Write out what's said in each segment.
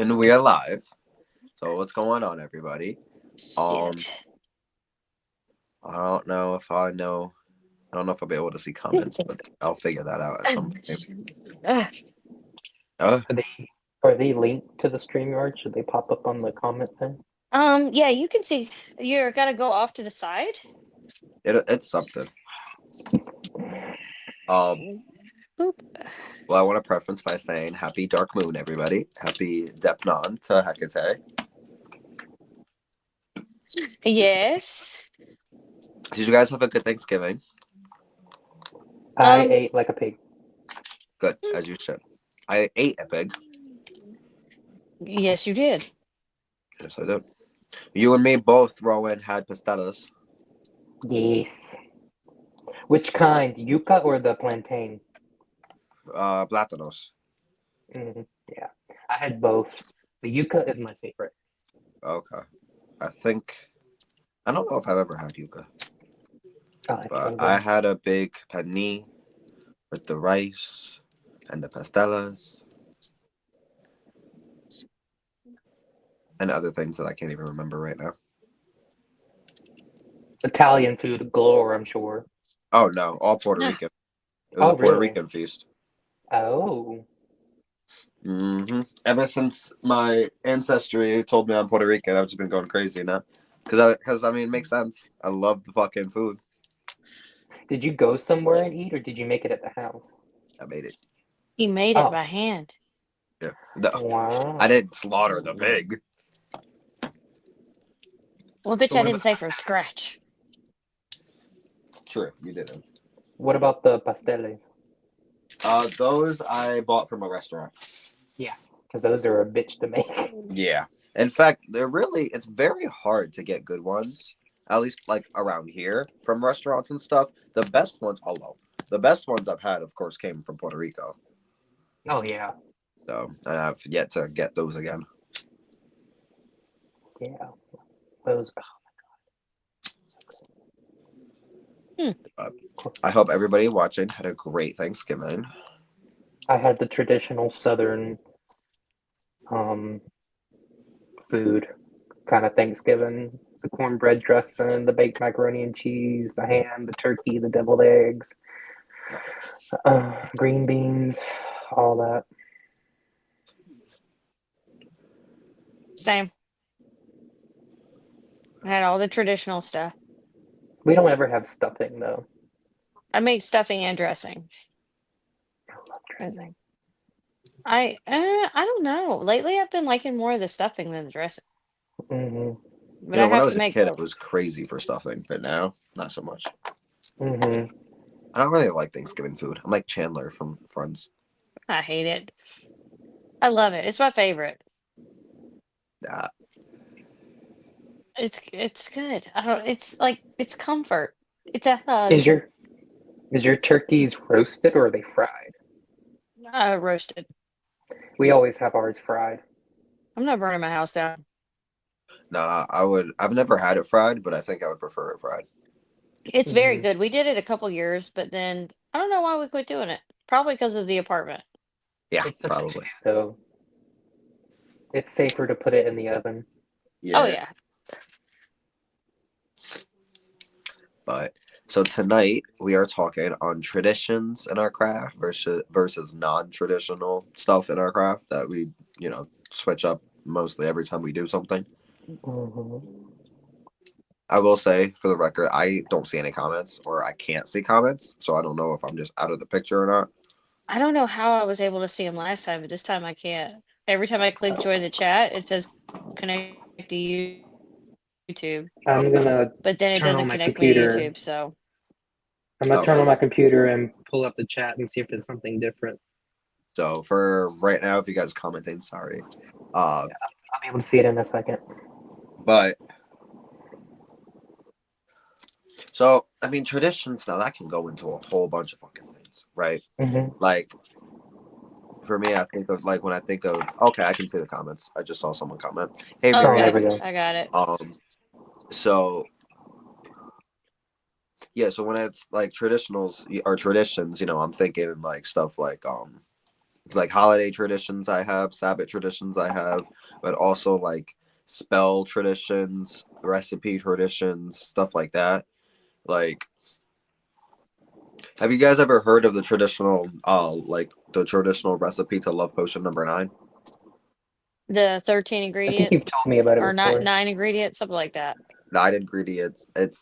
And we are live. So what's going on, everybody? Shit. I don't know if I know. I don't know if I'll be able to see comments, but I'll figure that out at some point. Oh, Are they linked to the StreamYard? Should they pop up on the comment thing? Yeah, you can see you're gotta go off to the side. it's something. Boop. Well, I want to preference by saying Happy Dark Moon, everybody. Happy Depnon to Hecate. Yes. Did you guys have a good Thanksgiving? I ate like a pig. Good, as you should. I ate a pig. Yes, you did. Yes, I did. You and me both, Rowan, had pastelas. Yes. Which kind? Yuca or the plantain? Plátanos. Yeah. I had both. The yuca is my favorite. Okay. I don't know if I've ever had yuca. Oh, it's so But good. I had a big panini with the rice and the pastelas and other things that I can't even remember right now. Italian food galore, I'm sure. Oh no, all Puerto Rican. It was a Puerto Rican feast. Oh. Ever since my ancestry told me I'm Puerto Rican, I've just been going crazy now. Because I mean, it makes sense. I love the fucking food. Did you go somewhere and eat, or did you make it at the house? I made it. He made it by hand. Yeah. No, wow. I didn't slaughter the pig. Well, bitch, I didn't say from scratch. True, you didn't. What about the pasteles? Those I bought from a restaurant. Yeah, because those are a bitch to make. Yeah. In fact, it's very hard to get good ones, at least like around here from restaurants and stuff. The best ones, the best ones I've had, of course, came from Puerto Rico. Oh, yeah. So, and I've yet to get those again. Yeah. Those, oh my God. I hope everybody watching had a great Thanksgiving. I had the traditional Southern food kind of Thanksgiving. The cornbread dressing, the baked macaroni and cheese, the ham, the turkey, the deviled eggs, green beans, all that. Same. I had all the traditional stuff. We don't ever have stuffing, though. I make stuffing and dressing. I love dressing. I don't know. Lately, I've been liking more of the stuffing than the dressing. Mm-hmm. But I when I have was to a make kid, it was crazy for stuffing, but now, not so much. Mm-hmm. I don't really like Thanksgiving food. I'm like Chandler from Friends. I hate it. I love it. It's my favorite. Nah. It's good. I don't. It's like it's comfort. It's a hug. Is your turkeys roasted or are they fried? Roasted. We always have ours fried. I'm not burning my house down. Nah, I've never had it fried, but I think I would prefer it fried. It's very good. We did it a couple years, but then I don't know why we quit doing it. Probably because of the apartment. Yeah, It's probably. So it's safer to put it in the oven. Yeah. Oh yeah. But so tonight we are talking on traditions in our craft versus non-traditional stuff in our craft that we, switch up mostly every time we do something. Mm-hmm. I will say for the record, I don't see any comments or I can't see comments, so I don't know if I'm just out of the picture or not. I don't know how I was able to see them last time, but this time I can't. Every time I click join the chat, it says connect to YouTube. I'm gonna But then it turn on doesn't my connect me to computer. YouTube, so I'm gonna turn Okay. on my computer and pull up the chat and see if it's something different. So for right now, if you guys commenting, sorry. I'll be able to see it in a second. But so I mean, traditions now that can go into a whole bunch of fucking things, right? Mm-hmm. Like for me, I think of when I think of okay, I can see the comments. I just saw someone comment. Hey, okay, Miriam. I got it. So yeah, so when it's like traditionals or traditions, I'm thinking like stuff like like holiday traditions I have, Sabbath traditions I have, but also like spell traditions, recipe traditions, stuff like that. Like, have you guys ever heard of the traditional, like the traditional recipe to love potion number 9? The 13 I think ingredient you've told me about it or not before. 9 ingredients, something like that. 9 ingredients. It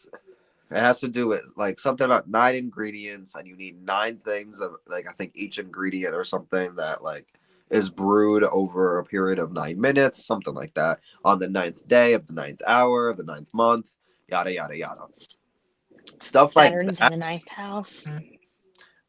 has to do with like something about 9 ingredients, and you need 9 things of like I think each ingredient or something that like is brewed over a period of 9 minutes, something like that, on the ninth day of the ninth hour of the ninth month, yada yada yada. Stuff like Saturn's in that, the ninth house.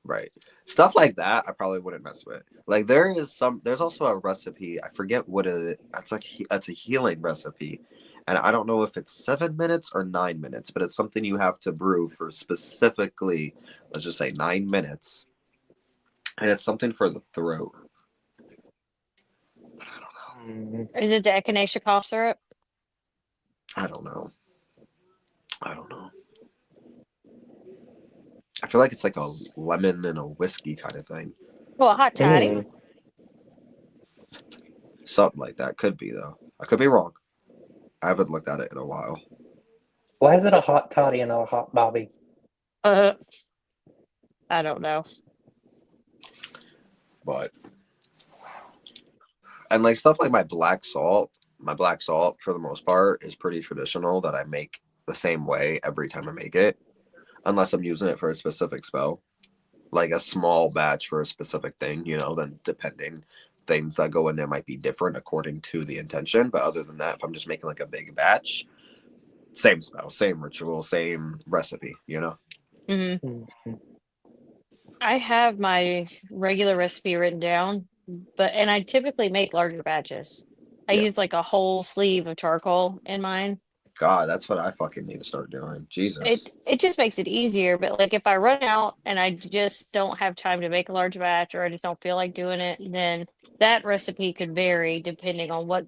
right? Stuff like that, I probably wouldn't mess with. Like there's also a recipe. I forget what it. It's like it's a healing recipe, and I don't know if it's 7 minutes or 9 minutes, but it's something you have to brew for specifically, let's just say 9 minutes, and it's something for the throat. But I don't know. Is it the echinacea cough syrup? I don't know. I don't know. I feel like it's like a lemon and a whiskey kind of thing. Well, a hot toddy. Mm. Something like that. Could be though. I could be wrong. I haven't looked at it in a while. Why is it a hot toddy and not a hot bobby? Uh, I don't know. But and like stuff like my black salt for the most part is pretty traditional that I make the same way every time I make it, unless I'm using it for a specific spell, like a small batch for a specific thing, then depending things that go in there might be different according to the intention. But other than that, if I'm just making like a big batch, same spell, same ritual, same recipe. Hmm. Mm. I have my regular recipe written down, and I typically make larger batches. I Yeah. use like a whole sleeve of charcoal in mine. God, that's what I fucking need to start doing. Jesus. It just makes it easier, but like if I run out and I just don't have time to make a large batch or I just don't feel like doing it, then that recipe could vary depending on what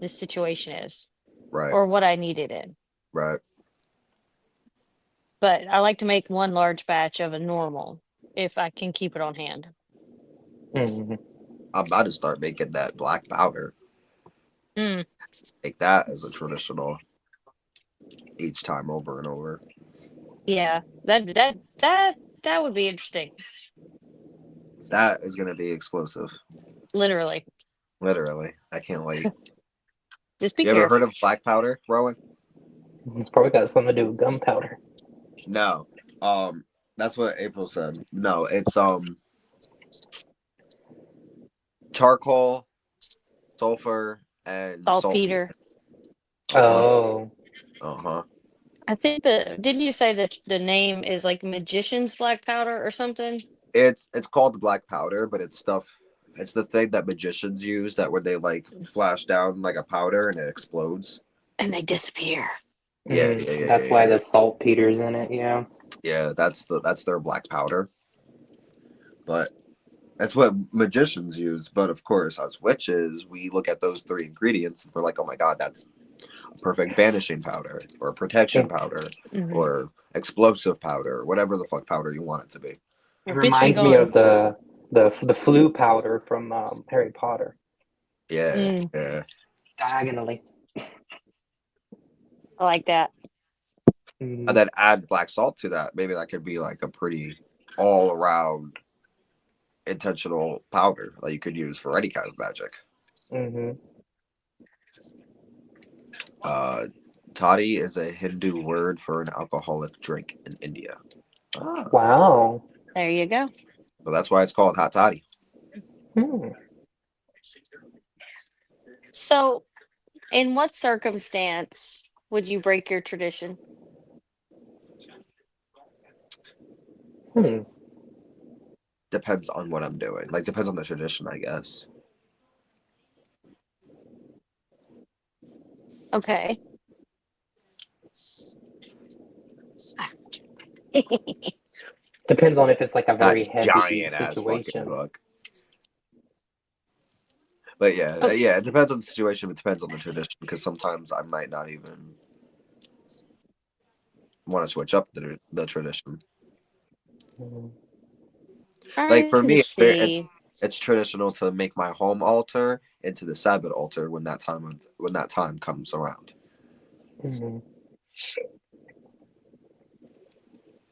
the situation is Right. or what I need it in. Right. But I like to make one large batch of a normal if I can keep it on hand. Mm. I'm about to start making that black powder. Mm, Make that as a traditional each time over and over. yeah, that would be interesting. That is going to be explosive. Literally, Literally. I can't wait. just be You ever careful. heard of black powder, Rowan? It's probably got something to do with gunpowder. No. That's what April said. No, it's charcoal, sulfur, and saltpeter. Saltpeter. Uh-huh. Oh. Uh-huh. I think didn't you say that the name is like magician's black powder or something? It's called black powder, but it's the thing that magicians use that where they like flash down like a powder and it explodes. And they disappear. Yeah, Mm. yeah, yeah, That's yeah, why yeah. the saltpeter's in it, yeah. Yeah, that's their black powder. But that's what magicians use. But of course, as witches, we look at those 3 ingredients and we're like, oh my god, that's a perfect banishing powder or protection It, powder Hmm. or explosive powder, whatever the fuck powder you want it to be. it Well, bitch be reminds me gone. of the flu powder from Harry Potter. Yeah, Mm, yeah. Diagonally. I like that. And Mm. then add black salt to that. Maybe that could be like a pretty all around intentional powder that you could use for any kind of magic. Hmm. Uh, Toddy is a Hindu word for an alcoholic drink in India. Ah, Wow. There you go. so that's why it's called hot toddy. Hmm. So, in what circumstance would you break your tradition? Hmm. Depends on what I'm doing. Like depends on the tradition, I guess. Okay. Depends on if it's like a That very heavy giant ass fucking situation. book. But yeah, Okay. yeah, it depends on the situation. It depends on the tradition because sometimes I might not even want to switch up the tradition. Mhm. All Like right, for let me me, see. it's traditional to make my home altar into the Sabbath altar when that time comes around. Hmm.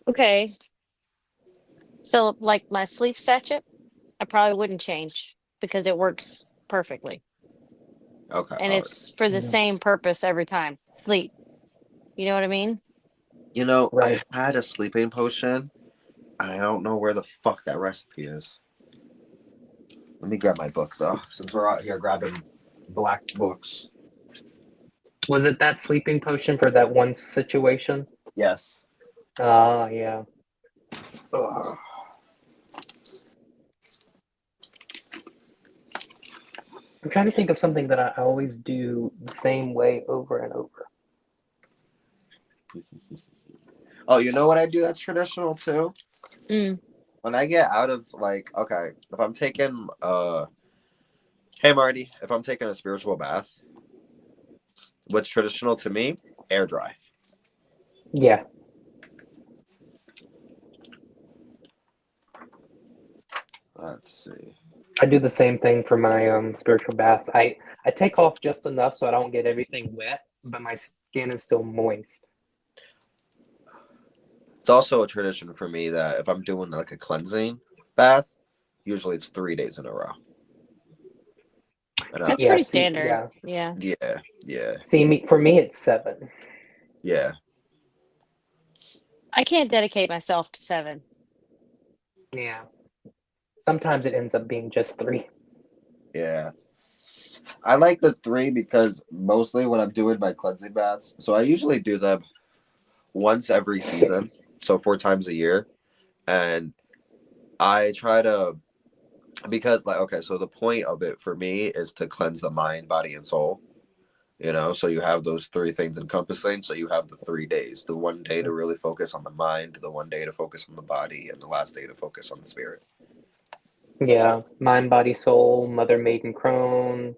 Okay. So like my sleep sachet, I probably wouldn't change because it works perfectly. Okay, And all right. it's for the Hmm. same purpose every time. Sleep. You know what I mean? You know, I Right. had a sleeping potion. I don't know where the fuck that recipe is. Let me grab my book though, since we're out here grabbing black books. Was it that sleeping potion for that one situation? Yes. Ah, yeah. Ugh. I'm trying to think of something that I always do the same way over and over. Oh, you know what I do that's traditional too? Mm. When I get out of like, okay, if I'm taking hey Marty, if I'm taking a spiritual bath, what's traditional to me? Air dry. Yeah, Let's see. I do the same thing for my spiritual baths. I take off just enough so I don't get everything wet, but my skin is still moist. It's also a tradition for me that if I'm doing like a cleansing bath, usually it's 3 days in a row. And I, That's Yeah, pretty see, standard. yeah, Yeah. yeah, yeah, see me for me it's 7. yeah. I can't dedicate myself to 7. Yeah, sometimes it ends up being just 3. Yeah. I like the 3 because mostly when I'm doing my cleansing baths, so I usually do them once every season, so 4 times a year. And I try to, because, like, okay, so the point of it for me is to cleanse the mind, body, and soul. So you have those 3 things encompassing. So you have the 3 days, the one day to really focus on the mind, the one day to focus on the body, and the last day to focus on the spirit. Yeah, mind, body, soul, mother, maiden, crone,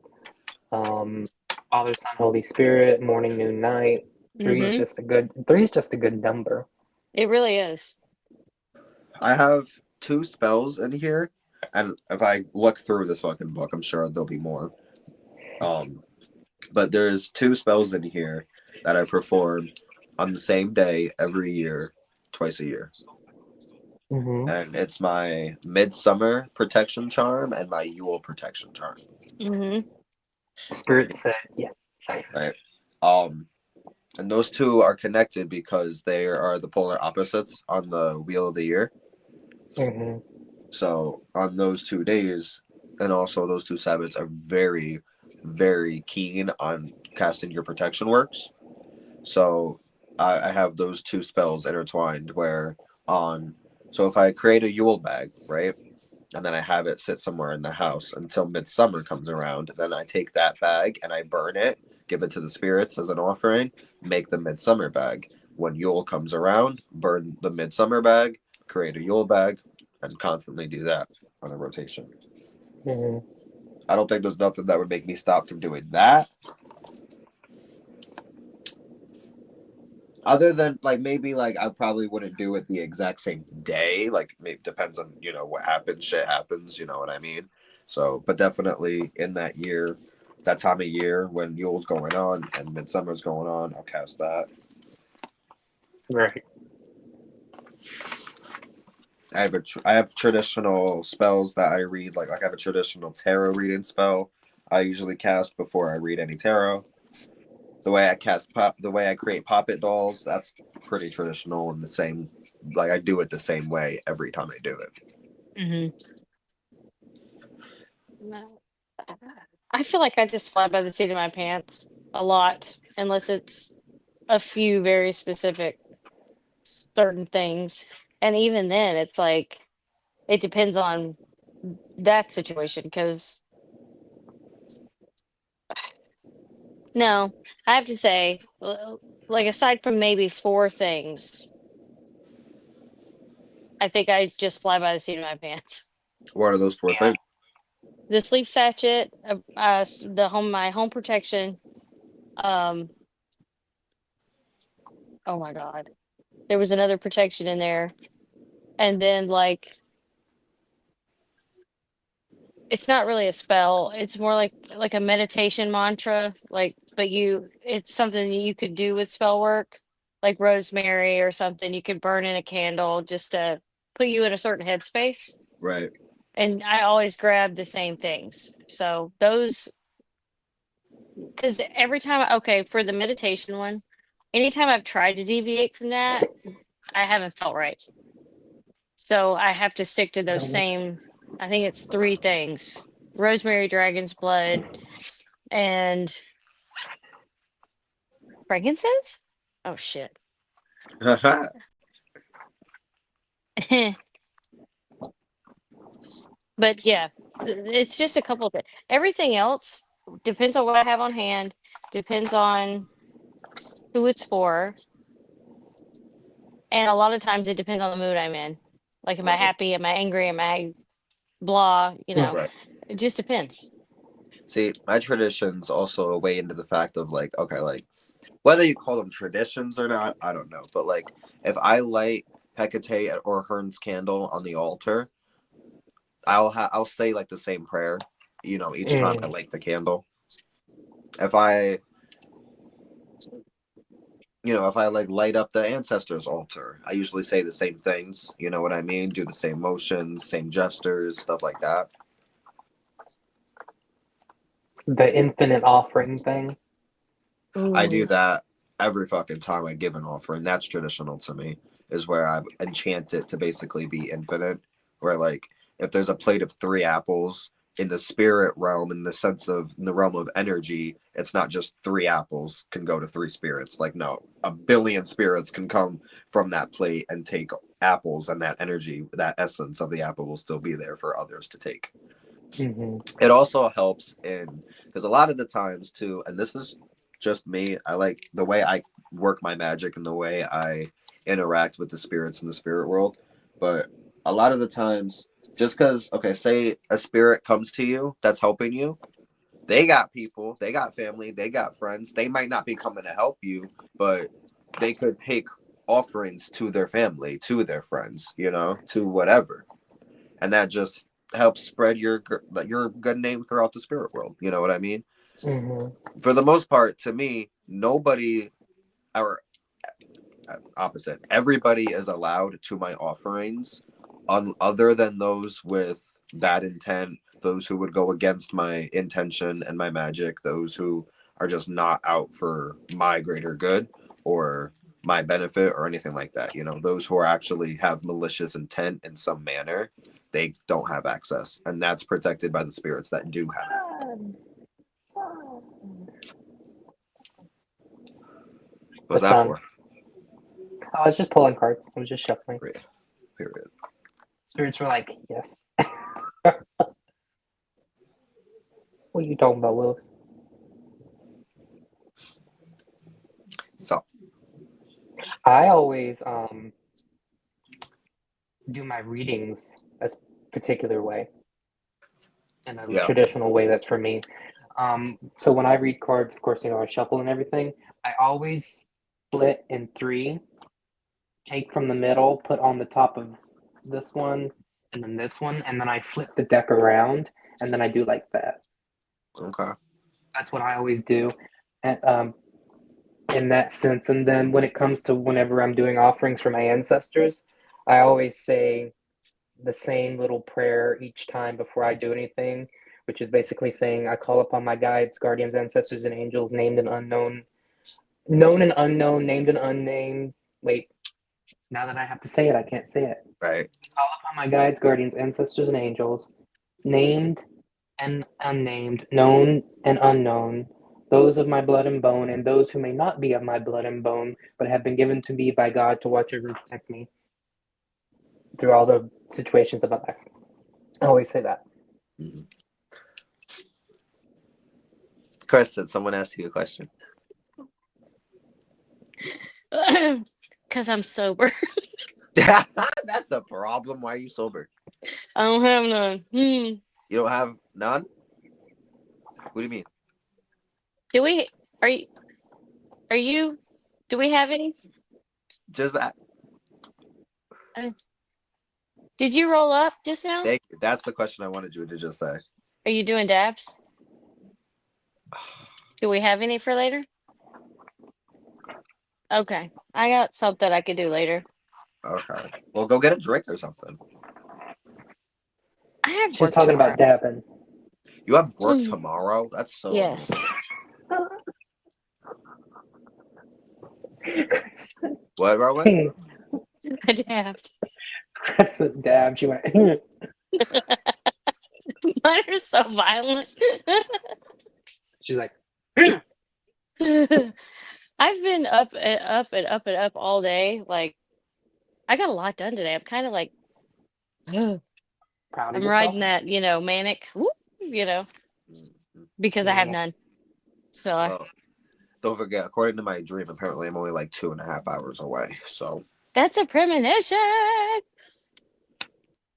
um, Father, Son, Holy Spirit, morning, noon, night. Mm-hmm. Three is just a good number. It really is. I have 2 spells in here, and if I look through this fucking book, I'm sure there'll be more. Um, but there's 2 spells in here that I perform on the same day every year, twice a year, Hmm. and it's my Midsummer Protection Charm and my Yule Protection Charm. Mm-hmm. Spirit said yes. Right. Um, and those two are connected because they are the polar opposites on the wheel of the year. Hmm. So on those 2 days, and also those 2 Sabbaths are very, very keen on casting your protection works. So I have those 2 spells intertwined where on so if I create a Yule bag, right? And then I have it sit somewhere in the house until midsummer comes around. Then I take that bag and I burn it, give it to the spirits as an offering, make the midsummer bag. When Yule comes around, burn the midsummer bag, create a Yule bag, and constantly do that on a rotation. Hmm. I don't think there's nothing that would make me stop from doing that. Other than like maybe like I probably wouldn't do it the exact same day. Like maybe depends on what happens. Shit happens. You know what I mean. So, but definitely in that year, that time of year when Yule's going on and Midsummer's going on, I'll cast that. Right. I have traditional spells that I read. Like I have a traditional tarot reading spell. I usually cast before I read any tarot. The way I create poppet dolls, that's pretty traditional and the same. Like I do it the same way every time I do it. Mm-hmm. No. I feel like I just fly by the seat of my pants a lot, unless it's a few very specific certain things. And even then, it's like it depends on that situation. Because no, I have to say, like aside from maybe 4 things, I think I just fly by the seat of my pants. What are those 4 things? The sleep sachet, my home protection. Um, oh my god, there was another protection in there, and then like it's not really a spell. It's more like a meditation mantra. But it's something that you could do with spell work, like rosemary or something. You could burn in a candle just to put you in a certain headspace. Right. And I always grab the same things. So those, because every time, okay, for the meditation one, anytime I've tried to deviate from that, I haven't felt right. So I have to stick to those same, I think it's three things: rosemary, dragon's blood, and frankincense. Oh shit. But yeah, it's just a couple of things. Everything else depends on what I have on hand, depends on who it's for, and a lot of times it depends on the mood I'm in. Like, am I Right. happy? Am I angry? Am I blah? Right. It just depends. See, my traditions also weigh into the fact of like, okay, like whether you call them traditions or not, I don't know. But like, if I light Hecate or Hearn's candle on the altar, I'll say like the same prayer, each time I light the candle. If I if I like light up the ancestors' altar, I usually say the same things. You know what I mean? Do the same motions, same gestures, stuff like that. The infinite offering thing. I do Ooh. that every fucking time I give an offering. That's traditional to me, is where I enchant it to basically be infinite. Where, like, if there's a plate of three apples in the spirit realm, in the realm of energy, it's not just three apples can go to three spirits. Like, no, a billion spirits can come from that plate and take apples, and that energy, that essence of the apple will still be there for others to take. Mm-hmm. It also helps in because a lot of the times too, and this is just me, I like the way I work my magic and the way I interact with the spirits in the spirit world. But a lot of the times, just because, okay, say a spirit comes to you that's helping you, they got people, they got family, they got friends. They might not be coming to help you, but they could take offerings to their family, to their friends, to whatever, and that just helps spread your good name throughout the spirit world. You know what I mean? Mm-hmm. For the most part, to me, nobody or opposite, everybody is allowed to my offerings, other than those with bad intent, those who would go against my intention and my magic, those who are just not out for my greater good or my benefit or anything like that. Those who are actually have malicious intent in some manner, they don't have access, and that's protected by the spirits that do have it. The What's that sun. for? I was just pulling cards. I was just shuffling. Period. Spirits were like, yes. What are you talking about, Willis? So I always do my readings a particular way, in a yeah. traditional way that's for me. So when I read cards, of course, I shuffle and everything. I always split in three, take from the middle, put on the top of this one, and then this one, and then I flip the deck around, and then I do like that. Okay. That's what I always do, and, in that sense. And then when it comes to whenever I'm doing offerings for my ancestors, I always say the same little prayer each time before I do anything, which is basically saying, I call upon my guides, guardians, ancestors, and angels, named and unknown, known and unknown, named and unnamed. Wait, now that I have to say it, I can't say it. Right. Call upon my guides, guardians, ancestors, and angels, named and unnamed, known and unknown, those of my blood and bone, and those who may not be of my blood and bone, but have been given to me by God to watch over and protect me through all the situations of my life. I always say that. Mm-hmm. Chris, did someone ask you a question? Because I'm sober. That's a problem. Why are you sober? I don't have none. You don't have none? What do you mean? Do we? Are you? Are you? Do we have any? Just that. Uh, did you roll up just now? Thank you. That's the question I wanted you to just say. Are you doing dabs? Do we have any for later? Okay. I got something I could do later. Okay. Well, go get a drink or something. I have She's work talking tomorrow. about dabbing. You have work Mm. tomorrow? That's so annoying. Yes. What, Rowan? I dabbed. Crescent dab. She went. Mine are so violent. She's like, I've been up and up and up and up all day. Like, I got a lot done today. I'm kind of like, I'm proud of yourself. riding that, manic, Mm-hmm. because I have Yeah. none. So, Well, don't forget, according to my dream, apparently I'm only like 2.5 hours away. So, that's a premonition.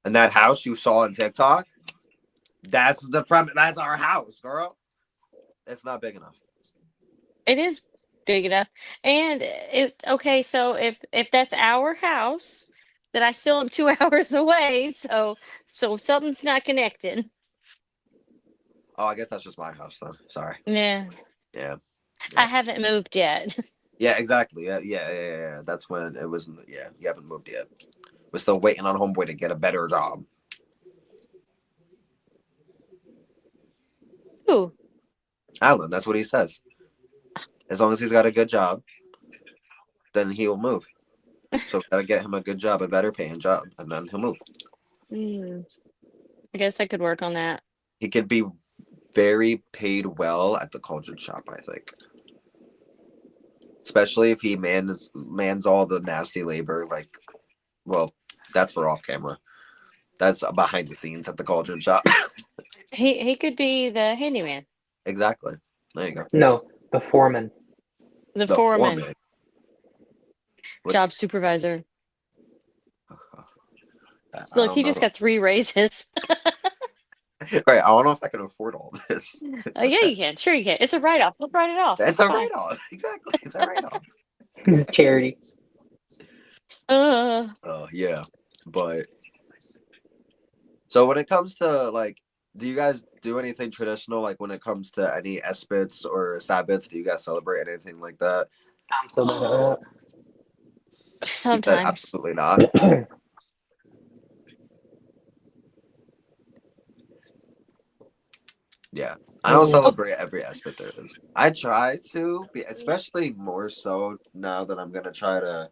and that house you saw on TikTok, that's that's our house, girl. It's not big enough. It is big enough. And okay, so if that's our house, then I still am 2 hours away. So something's not connecting. Oh, I guess that's just my house then. Sorry. Yeah. Yeah. I Yeah. haven't moved yet. Yeah, exactly. Yeah. That's when it was. Yeah, you haven't moved yet. We're still waiting on Homeboy to get a better job. Ooh. Alan, that's what he says. As long as he's got a good job, then he'll move. So we gotta get him a good job, a better paying job, and then he'll move. Mm, I guess I could work on that. He could be very paid well at the cauldron shop, I think. Especially if he mans all the nasty labor. Like, well, that's for off camera. That's behind the scenes at the cauldron shop. He could be the handyman, Exactly. There you go. No, the foreman. the The foreman, foreman. What? job supervisor. I Look, don't he just know. got 3 raises. Right. I don't know if I can afford all this. It's Yeah, okay. you can. Sure, you can. It's a write off. Let's write it off. It's It's a fine. write off. Exactly. It's a write off. He's a charity. Uh, Yeah. But so when it comes to like, do you guys do anything traditional? Like when it comes to any Espits or Sabbats, do you guys celebrate anything like that? So that, He said sometimes. absolutely not. Yeah. I don't mm, Oh, celebrate every aspect there is. I try to, especially more so now that I'm gonna try to,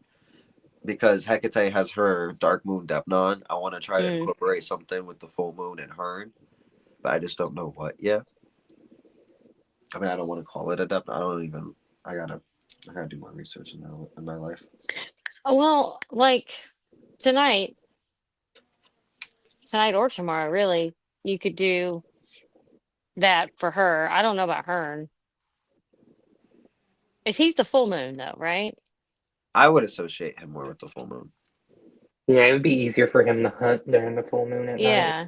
because Hecate has her Dark Moon Depnon. I want to try to mm. incorporate something with the full moon and Hearn, but I just don't know what yet. I mean, I don't want to call it a Depnon. I don't even. I gotta. I gotta do more research in my life. Well, like tonight, tonight or tomorrow, really, you could do that for her. I don't know about Hearn. Is he's the full moon though, right? I would associate him more with the full moon. yeah, it would be easier for him to hunt during the full moon at night. Yeah,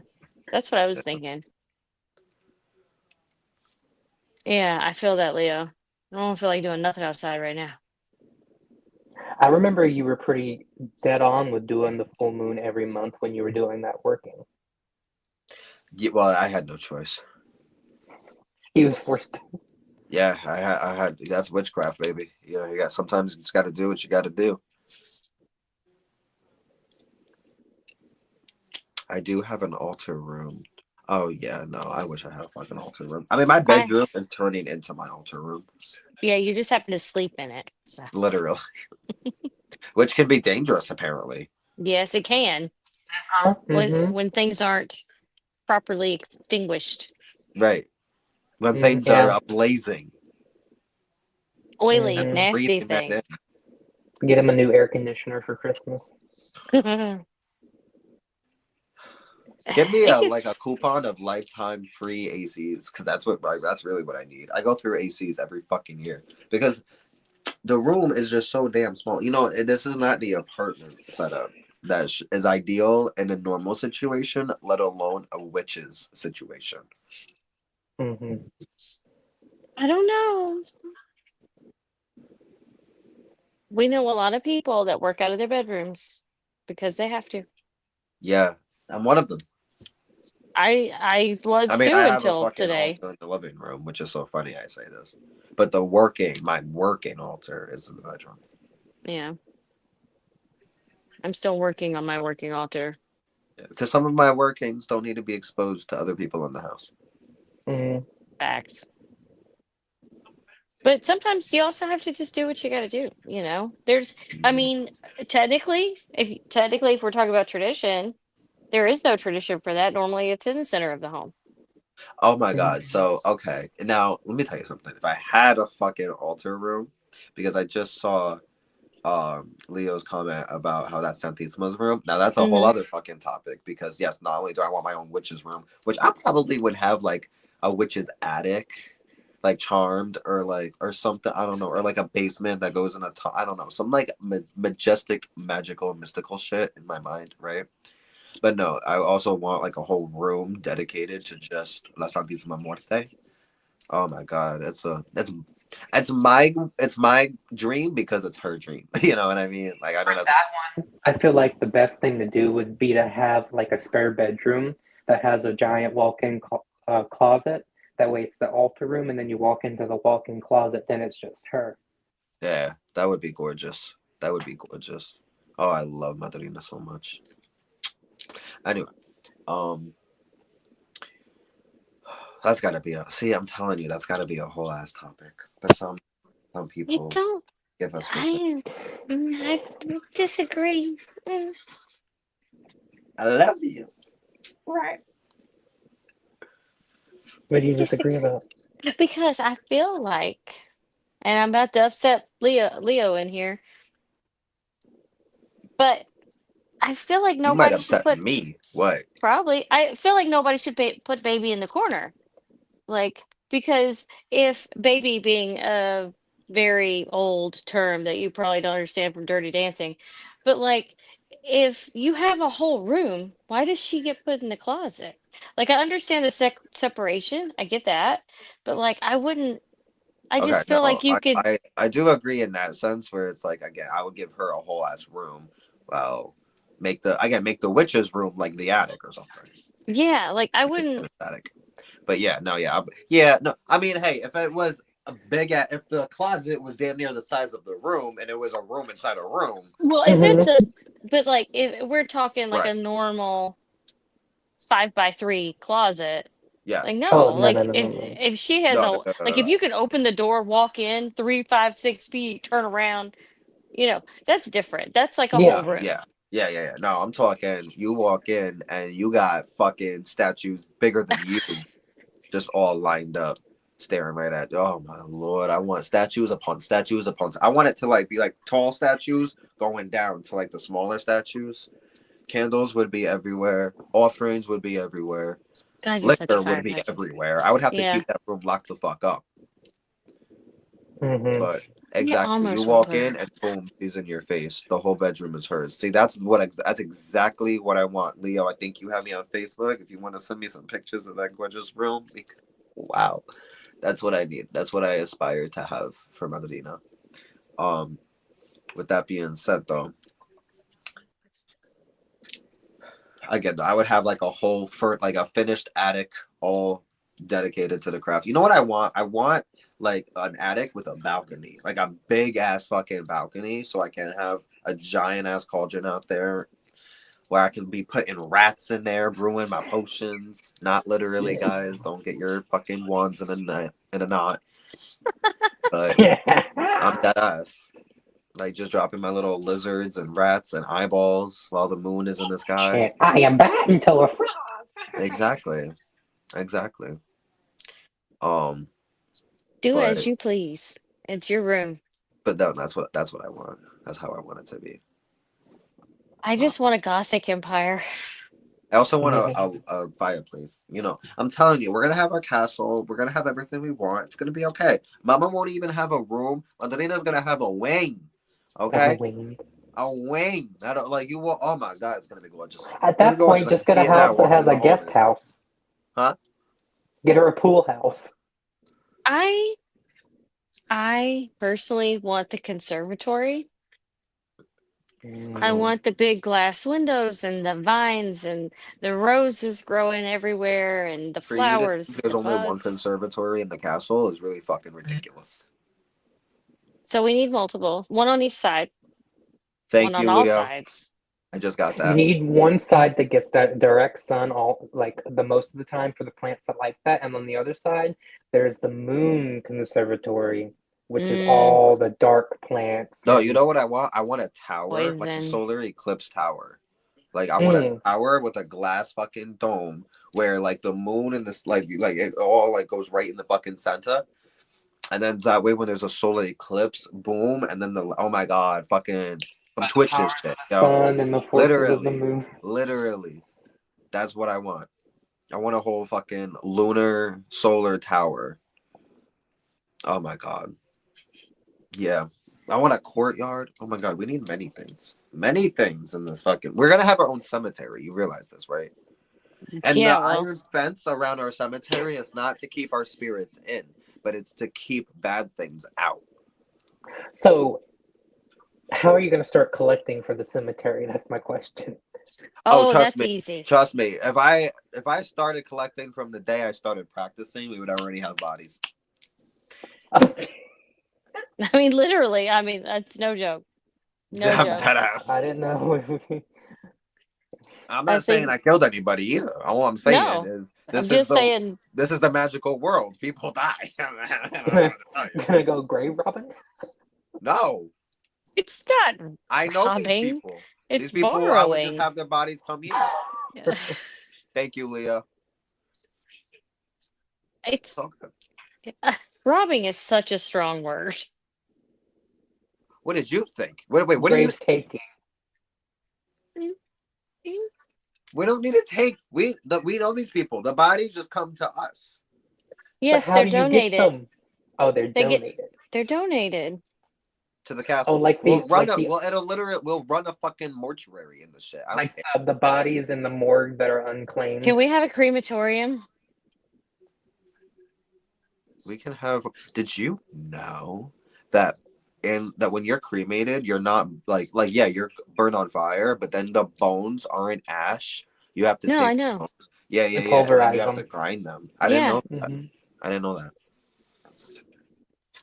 that's what I was thinking. Yeah, I feel that, Leo. I don't feel like doing nothing outside right now. I remember you were pretty dead on with doing the full moon every month when you were doing that working. Yeah, well, I had no choice. He was forced to. Yeah, I had. That's witchcraft, baby. You know, you got sometimes you just got to do what you got to do. I do have an altar room. Oh yeah, no, I wish I had a fucking altar room. I mean, my I bedroom is turning into my altar room, Yeah, you just happen to sleep in it. So literally, which can be dangerous apparently. yes, it can when Mm-hmm. when things aren't properly extinguished. Right, when things are Yeah. blazing and Oily, Mm-hmm. nasty breathing that thing. in. Get him a new air conditioner for Christmas. Give me It a gets coupon of lifetime free ACs because that's really what I need. I go through ACs every fucking year because the room is just so damn small. You know, this is not the apartment setup that is ideal in a normal situation, let alone a witch's situation. Mm-hmm. I don't know. We know a lot of people that work out of their bedrooms because they have to. Yeah, I'm one of them. I was I too have a until fucking today. altar in the living room, which is so funny I say this. But my working altar is in the bedroom. Yeah. I'm still working on my working altar. Because some of my workings don't need to be exposed to other people in the house. Mm. Facts. But sometimes you also have to just do what you got to do. I mean, technically, if we're talking about tradition, there is no tradition for that. Normally, it's in the center of the home. Oh my Mm. god. So okay. Now let me tell you something. If I had a fucking altar room, because I just saw Leo's comment about how that's Santisma's room. Now that's a whole Hmm. other fucking topic because yes, not only do I want my own witch's room, which I probably would have like a witch's attic, like charmed or something. I don't know, or like a basement that goes in a top. I don't know, some like majestic, magical, mystical shit in my mind, right? But no, I also want like a whole room dedicated to just La Santísima Muerte. Oh my god, it's my dream because it's her dream. You know what I mean? Like I For know that's that one, I feel like the best thing to do would be to have like a spare bedroom that has a giant walk-in closet. That way, it's the altar room, and then you walk into the walk-in closet. Then it's just her. yeah, that would be gorgeous. That would be gorgeous. Oh, I love Madrina so much. Anyway, um, that's gotta be a see. I'm telling you, that's gotta be a whole ass topic. But some I people don't. give us for. I disagree. Mm, I love you. right. What do I you disagree disagree about? because I feel like, and I'm about to upset Leo in here, but I feel like You might nobody should upset put me. What? probably. I feel like nobody should put baby in the corner. Like, because if baby being a very old term that you probably don't understand from Dirty Dancing, but like, if you have a whole room, why does she get put in the closet? Like, I understand the separation, I get that, but like, I Okay, just feel no, like you could, I do agree in that sense where it's like again, I would give her a whole ass room. Well, make the witch's room like the attic or something. yeah, like, I It's wouldn't, in the attic. But yeah, no, yeah, yeah, no. I mean, hey, if it was if the closet was damn near the size of the room and it was a room inside a room, well, if it's Mm-hmm. but like, if we're talking like right? a normal 5 by 3 closet. Yeah, Like Oh no, no like no no no no. if she has no, a no, no, no, like no, if no. you can open the door, walk in 3, 5, 6 feet, turn around, that's different. That's like a whole Yeah. room. Yeah, yeah. No, I'm talking. You walk in and you got fucking statues bigger than you, just all lined up, staring right at. Oh my lord! I want statues upon statues upon. I want it to like be like tall statues going down to like the smaller statues. Candles would be everywhere. Offerings would be everywhere. God, you're such a Liquor would be firefighter. everywhere. I would have to Yeah, keep that room locked the fuck up. Mm-hmm. But you exactly, you almost want to walk put her. in and boom, she's in your face. The whole bedroom is hers. See, that's exactly what I want, Leo. I think you have me on Facebook. If you want to send me some pictures of that gorgeous room, wow, that's what I need. That's what I aspire to have for Madrina. Um, with that being said, though, again, I would have like a whole for like a finished attic, all dedicated to the craft. You know what I want? I want like an attic with a balcony, like a big ass fucking balcony, so I can have a giant ass cauldron out there where I can be putting rats in there, brewing my potions. Not literally, guys. Don't get your fucking wands in a knot. But I'm Yeah. dead ass. Like just dropping my little lizards and rats and eyeballs while the moon is in the sky. And I am back into a frog. Exactly. Exactly. Um, Do as but you please. It's your room. that's what I want. That's how I want it to be. I Uh, just want a gothic empire. I also want Mhm. a fireplace. You know, I'm telling you, we're gonna have our castle. We're gonna have everything we want. It's gonna be okay. Mama won't even have a room. Madrina's gonna have a wing. Oh, Okay, wing. a wing. I don't like you. Will. Oh my god, it's gonna be gorgeous. It's At gonna be that gorgeous. point, I can just get a see it now house that walking has in a the guest hallways. house. Huh? Get her a pool house. I I personally want the conservatory I Mm. want the big glass windows and the vines and the roses growing everywhere and the For you to flowers, think there's the only one bugs. conservatory in the castle is really fucking ridiculous. So we need multiple, one on each side, one Thank on you, all Leo. sides. I just got You that. need one side that gets that direct sun all like the most of the time for the plants that like that, and on the other side, there's the moon conservatory, which is Mm, all the dark plants No, you and know what I want? I want a tower, like a poison. solar eclipse tower. Like I want a mm, tower with a glass fucking dome where like the moon and this like it all like goes right in the fucking center. And then that way when there's a solar eclipse, boom, and then the oh my god, fucking some by the Twitches powers of shit, the yo. sun and the forces of the Literally. moon. Literally. That's what I want. I want a whole fucking lunar solar tower. Oh my god. Yeah. I want a courtyard. Oh my god, we need many things. Many things in this fucking. We're gonna have our own cemetery. You realize this, right? And the Yeah, well, iron fence around our cemetery is not to keep our spirits in, but it's to keep bad things out. So, how are you going to start collecting for the cemetery? That's my question. Oh, oh, trust that's me. easy. Trust me. If I started collecting from the day I started practicing, we would already have bodies. I mean, literally. I mean, that's no joke. No I'm joke. dead ass. I didn't know. I'm I not saying think I killed anybody either. All I'm saying no. is I'm just saying this is the magical world. People die. I don't know gonna, what to tell you. gonna go grave robbing? No, it's not I know these robbing. people. It's These people, I would just borrowing. have their bodies come here. Thank you, Leah. It's It's all good. robbing is such a strong word. What did you think? Wait, what do you? Grave taking. We don't need to take. We know these people. The bodies just come to us. But Yes, how they're do you get donated. them? Oh, they're They get donated. they're donated. To the Oh, castle. like We'll the run like a the well. It'll literally. We'll run a fucking mortuary in the shit. I don't like care. the bodies in the morgue that are Can unclaimed. we have a crematorium? We can have. Did you know that that when you're cremated, you're not like yeah, you're burned on fire, but then the bones aren't ash. You have to No, I take the know. bones. Yeah, You and then you pulverize have to them. grind them. I didn't Yeah. know that. I didn't know that.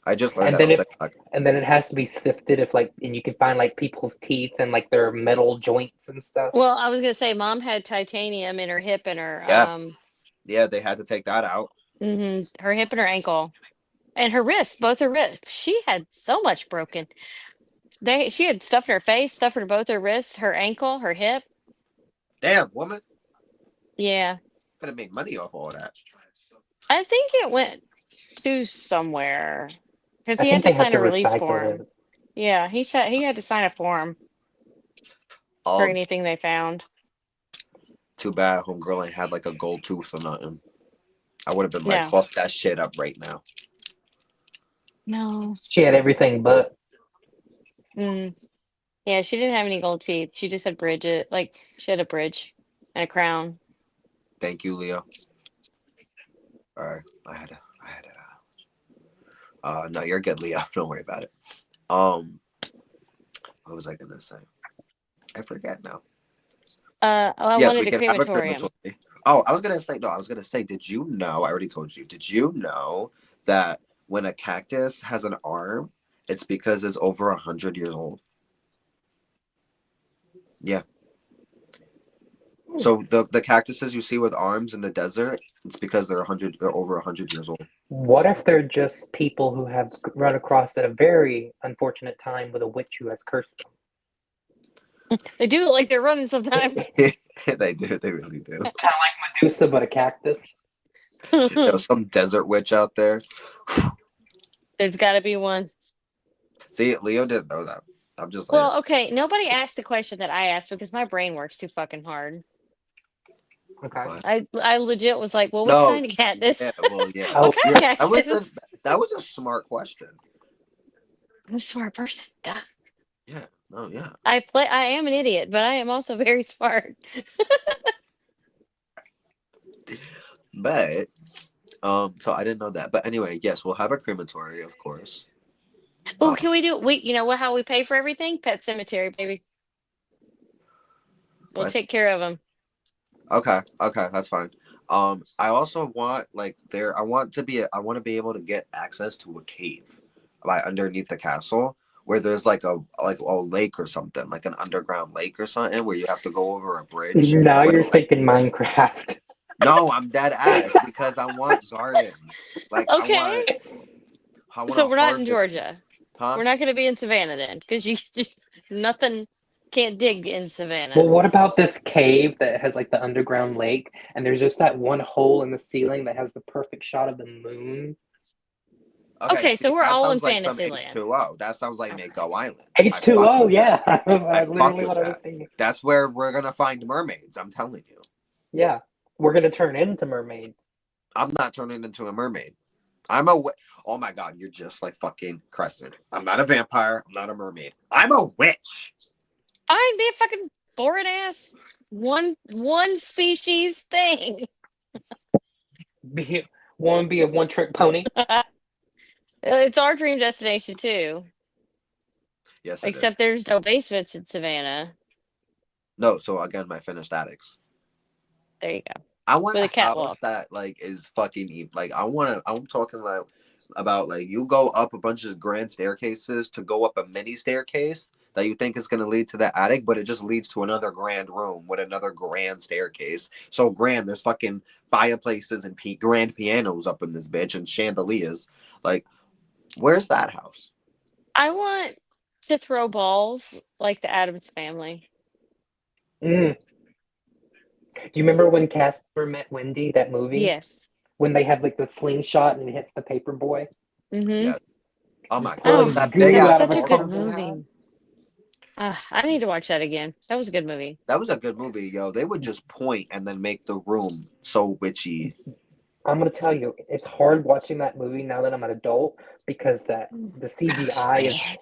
I just learned And that then on if TikTok. and then it has to be sifted if like and you can find like people's teeth and like their metal joints and stuff. Well, I was gonna say mom had titanium in her hip and her Yeah, yeah, they had to take that out. her hip and her ankle. And her wrist, both her wrists. She had so much broken. She had stuff in her face, stuff in both her wrists, her ankle, her hip. Damn, woman, Yeah. could have made money off all that. I think it went to somewhere. Because I he had think to they have sign to a release recycle form. it. Yeah, he said he had to sign a form for Um, anything they found. too bad homegirl ain't had like a gold tooth or nothing. I would have been like, No. cough that shit up right now. No. She had everything but. Mm. Yeah, she didn't have any gold teeth. She just had bridges. Like she had a bridge and a crown. Thank you, Leo. All right, I had a. No, you're good, Leo. Don't worry about it. What was I gonna say? I forget now. I Yes, wanted we a can have a crematorium. crematory. Oh, I was gonna say no. I was gonna say, did you know? I already told you. Did you know that when a cactus has an arm, it's because it's over 100 years old? Yeah. So the cactuses you see with arms in the desert, it's because they're over 100 years old. What if they're just people who have run across at a very unfortunate time with a witch who has cursed They do look like they're running sometimes. them? They do. They really do. Kind of like Medusa, but a cactus. There's some desert witch out there. There's got to be one. See, Leo didn't know that. I'm just saying. Well, okay. Nobody asked the question that I asked because my brain works too fucking hard. Okay. What? I legit was like, well, which No. kind of cactus? Yeah. Well, yeah. Oh, What kind Yeah. of That was cactus? a smart question. I'm a smart person. Duh. Yeah. Oh, yeah. I am an idiot, but I am also very smart. But so I didn't know that. But anyway, yes, we'll have a crematory, of course. Oh, can we do we you know what how we pay for everything? Pet cemetery, baby. We'll What? take care of them. Okay, okay, that's fine. I also want like there. I want to be able to get access to a cave, like underneath the castle, where there's like a lake or something, like an underground lake or something, where you have to go over a bridge. Now With you're like, thinking Minecraft. no, I'm dead ass because I want gardens. Like Okay. I want to So we're not in harvest, Georgia. huh? We're not going to be in Savannah then, because you nothing can't dig in Well, Savannah. what about this cave that has like the underground lake, and there's just that one hole in the ceiling that has the perfect shot of the moon? Okay, Okay, see, so we're that all in sounds like some Fantasyland. H2O. That sounds like Mako Island. I fuck H2O, with that. yeah, I that's fuck literally with what I was that. thinking. That's where we're gonna find mermaids. I'm telling you. Yeah, we're gonna turn into mermaids. I'm not turning into a mermaid. I'm a oh my god, you're just like fucking Crescent. I'm not a vampire. I'm not a mermaid. I'm a witch. Fine, be a fucking boring ass one species thing. Be one be a one trick pony. It's our dream destination too. Yes, it is. Except there's no basements in Savannah. No, so again, my finished attics. There you go. I want With a a house catwalk. that like is fucking like I want to. I'm talking like about like you go up a bunch of grand staircases to go up a mini staircase that you think is going to lead to the attic, but it just leads to another grand room with another grand staircase. So grand, there's fucking fireplaces and grand pianos up in this bitch and chandeliers. Like, where's that house? I want to throw balls like the Addams family. Mm. Do you remember when Casper met Wendy, that movie? Yes. When they have like the slingshot and it hits the paper boy? Mm-hmm. Yeah. Oh Just my god, Oh, pulling that big that goo was ass out of such a a good portal they cardboard. had. movie. I need to watch that again. That was a good movie. That was a good movie, yo. They would just point and then make the room so witchy. I'm gonna tell you, it's hard watching that movie now that I'm an adult because that the Rose CGI is, Red.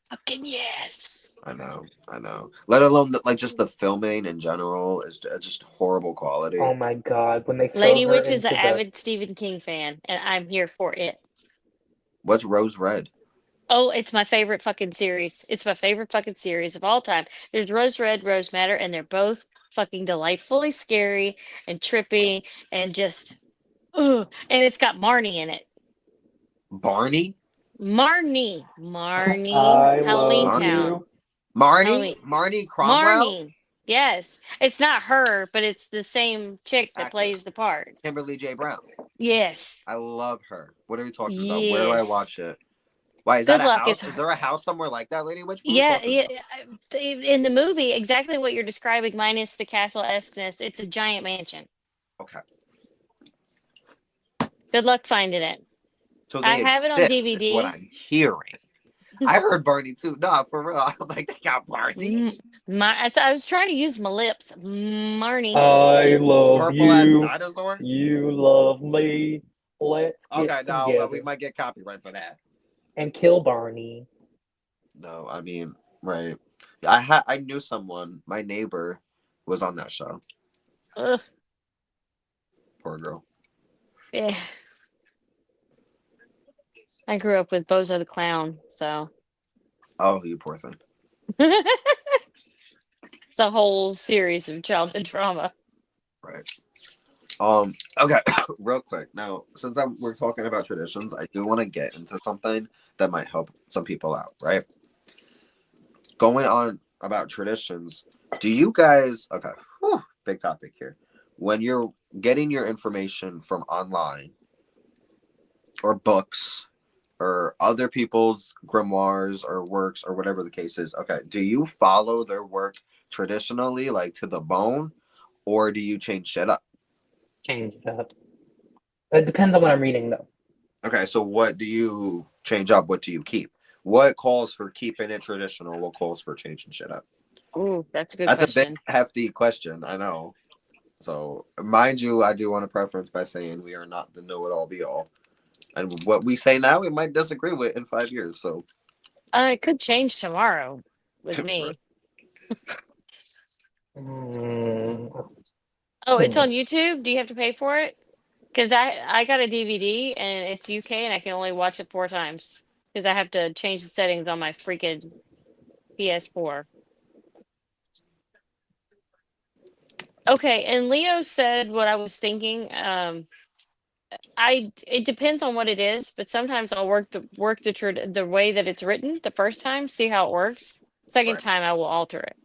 Fucking yes. I know, I know. Let alone like just the filming in general is just horrible quality. oh my god, when they throw Lady her Witch is an into the avid Stephen King fan, and I'm here for it. What's Rose Red? Oh, it's my favorite fucking series. It's my favorite fucking series of all time. There's Rose Red, Rose Madder, and they're both fucking delightfully scary and trippy and just, ugh. And it's got Marnie in it. Barney? Marnie, I Halloween love Mar- Town, you. Marnie? Halloween, Marnie Cromwell? Marnie. Yes, it's not her, but it's the same chick that Actress. plays the part. Kimberly J. Brown. Yes, I love her. What are you talking about? Where do I yes. watch it? Why is that Good a luck. house? It's Is there a house somewhere like that, Lady Witch? What are we yeah, talking yeah. about? In the movie, exactly what you're describing, minus the castle esqueness. It's a giant mansion. Okay. Good luck finding it. So I they have it on exist, is what DVD. I'm hearing. I heard Barney too. No, for real. I'm like, they got Barney. I was trying to use my lips. Marnie. I love Purple as you. dinosaur? You love me. Let's get Okay, no, but we together might get copyright for that. and kill Barney. No, I mean, right. I knew someone, my neighbor was on that show. Ugh. Poor girl. Yeah. I grew up with Bozo the Clown, so Oh, you poor thing. it's a whole series of childhood trauma. Right. Okay, real quick. Now, since we're talking about traditions, I do want to get into something that might help some people out, right? Going on about traditions, do you guys, okay, big topic here. When you're getting your information from online or books or other people's grimoires or works or whatever the case is, okay, do you follow their work traditionally, like to the bone, or do you change shit up? Change it up. It depends on what I'm reading, though. Okay, so what do you change up? What do you keep? What calls for keeping it traditional? What calls for changing shit up? Ooh, that's a good That's a big, question. hefty question. I know. So, mind you, I do want to preference by saying we are not the know-it-all, be-all, and what we say now, we might disagree with in 5 years. So, It could change tomorrow with me. Mm, Oh, it's hmm. on YouTube. Do you have to pay for it? Because I got a DVD and it's UK and I can only watch it 4 times because I have to change the settings on my freaking PS4. Okay, and Leo said what I was thinking. It depends on what it is, but sometimes I'll the way that it's written the first time, see how it works. Second Right. time I will alter it.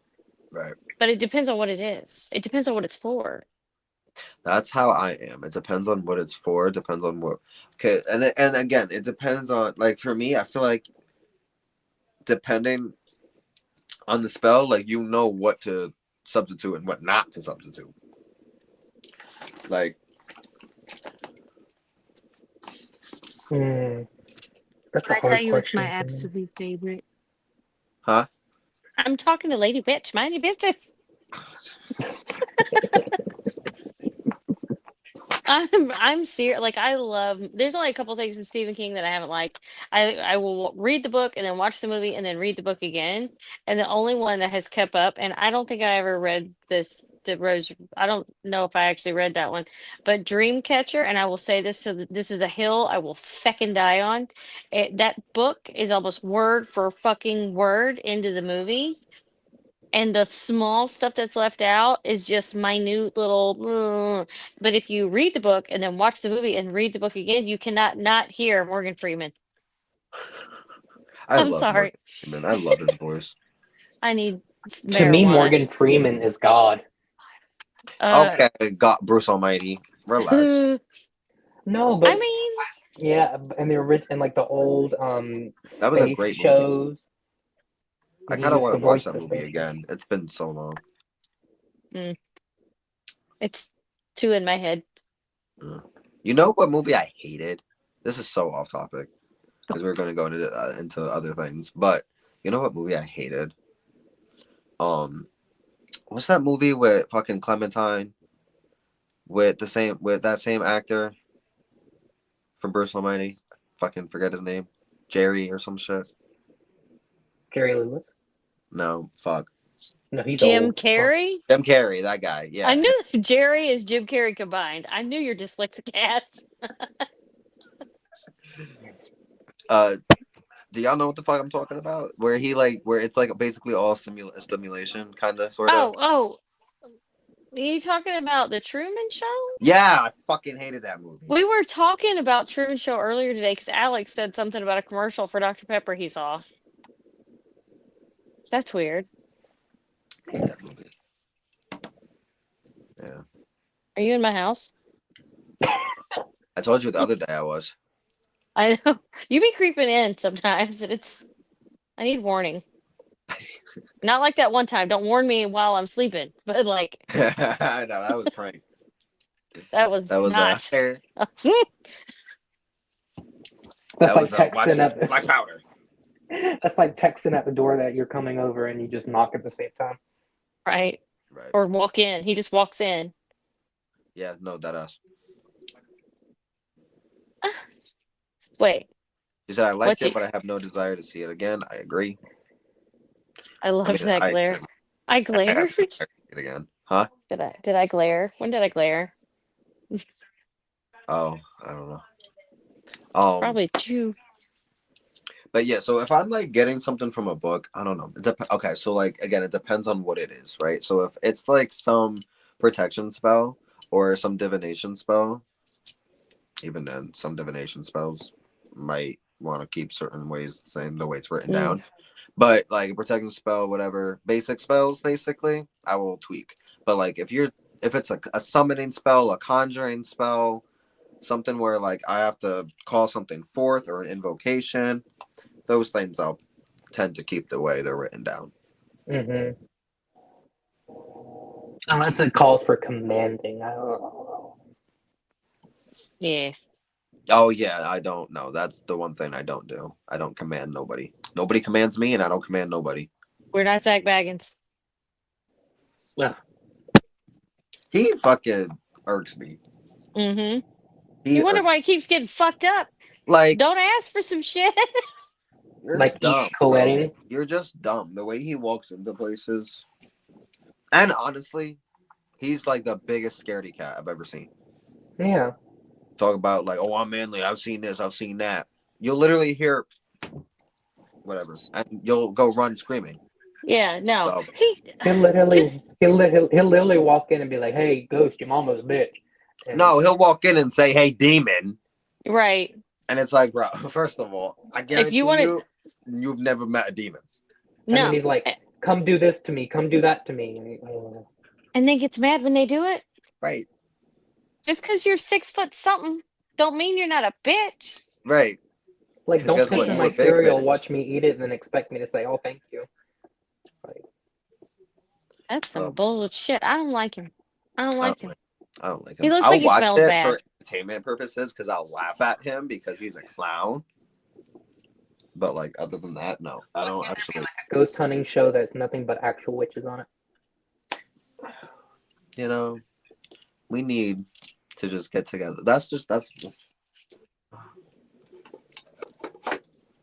Right. But it depends on what it is. It depends on what it's for. That's how I am. It depends on what it's for. It depends on what. Okay, and again, it depends on, like, for me. I feel like depending on the spell, like, you know what to substitute and what not to substitute. Like, That's a I tell hard you, it's my question for me. absolute favorite. huh? I'm talking to Lady Witch. Mind your business. I'm serious. Like I love. There's only a couple things from Stephen King that I haven't liked. I will read the book and then watch the movie and then read the book again. And the only one that has kept up, and I don't think I ever read this. The Rose. I don't know if I actually read that one, but Dreamcatcher. And I will say this: this is a hill I will feckin' die on. That book is almost word for fucking word into the movie, and the small stuff that's left out is just minute little but if you read the book and then watch the movie and read the book again, you cannot not hear Morgan Freeman. I I'm love Morgan sorry. Freeman. I love his voice. I need To me, marijuana. Morgan Freeman is God. uh Okay, got Bruce Almighty. Relax. No, I but mean, yeah, and the and like the old That was a space great movie. shows. I He kind of used want to to watch voice that the movie spaceship. again. It's been so long. mm, it's two in my head. You know what movie I hated? This is so off topic because we're going to go into other things. But you know what movie I hated? Um, what's that movie with fucking Clementine with that same actor from Bruce Almighty? Fucking forget his name, Jerry or some shit. Jerry Lewis. No, fuck. No, he's Jim old. Well, Carrey. Jim Carrey, that guy. I Yeah. knew Jerry is Jim Carrey combined. I knew you're dyslexic ass. Uh, do y'all know what the fuck I'm talking about? Where it's like basically all stimulation, kind of, sort of. Oh, are you talking about the Truman Show? Yeah, I fucking hated that movie. We were talking about Truman Show earlier today because Alex said something about a commercial for Dr. Pepper he saw. That's weird. I hate that movie. Yeah. Are you in my house? I told you the other day I was. I know. You be creeping in sometimes, and I need warning. Not like that one time. Don't warn me while I'm sleeping, but like No, that was prank. that was That was not. that's like watch texting this at the, black powder. that's like texting at the door that you're coming over and you just knock at the same time. Right. Right. Or walk in. He just walks in. Yeah, no, that us. Wait, She said I liked what you it, but I have no desire to see it again. I agree. I I love mean, that glare. I I have glared? no desire to see it again. Huh? Did I glare? When did I glare? Oh, I don't know. Um, Probably two. but yeah, so if I'm like getting something from a book, I don't know. Okay, so like again, it depends on what it is, right? So if it's like some protection spell or some divination spell, even then, some divination spells might want to keep certain ways the same, the way it's written Mm. down. But like a protection spell, whatever, basic spells, basically, I will tweak. But like if it's a summoning spell, a conjuring spell, something where like I have to call something forth or an invocation, those things I'll tend to keep the way they're written down. Mm-hmm. Unless it calls for commanding. I don't know. Yes. Oh yeah, I don't know. That's the one thing I don't do. I don't command nobody. Nobody commands me, and I don't command nobody. We're not Zach Baggins. Yeah. He fucking irks me. Mm-hmm. He You wonder irks why he keeps getting fucked up. like Don't ask for some shit. you're Like dumb, bro. co-editing. You're just dumb. The way he walks into places, and honestly, he's like the biggest scaredy cat I've ever seen. Yeah. Talk about like, oh, I'm manly. I've seen this. I've seen that. You'll literally hear whatever, and you'll go run screaming. Yeah, no. So, He'll literally, Just he'll literally walk in and be like, "Hey, ghost, your mama's a bitch." And no, he'll walk in and say, "Hey, demon," right. and it's like, bro. First of all, I If you guarantee want to, you, you've never met a demon, and then no. he's like, "Come do this to me. Come do that to me." And then gets mad when they do it. right? Just because you're 6 foot something, don't mean you're not a bitch. Right. Like, Because don't guess piss what? in You my a big cereal, bitch. watch me eat it, and then expect me to say, "Oh, thank you." Like, That's some So bullshit. I don't like him. I don't I like don't him. like. I don't like He him. looks like I'll he watch smells it for bad. entertainment purposes because I'll laugh at him because he's a clown. But like other than that, no, I don't actually. a ghost hunting show that's nothing but actual witches on it. You know, we need to just get together. That's.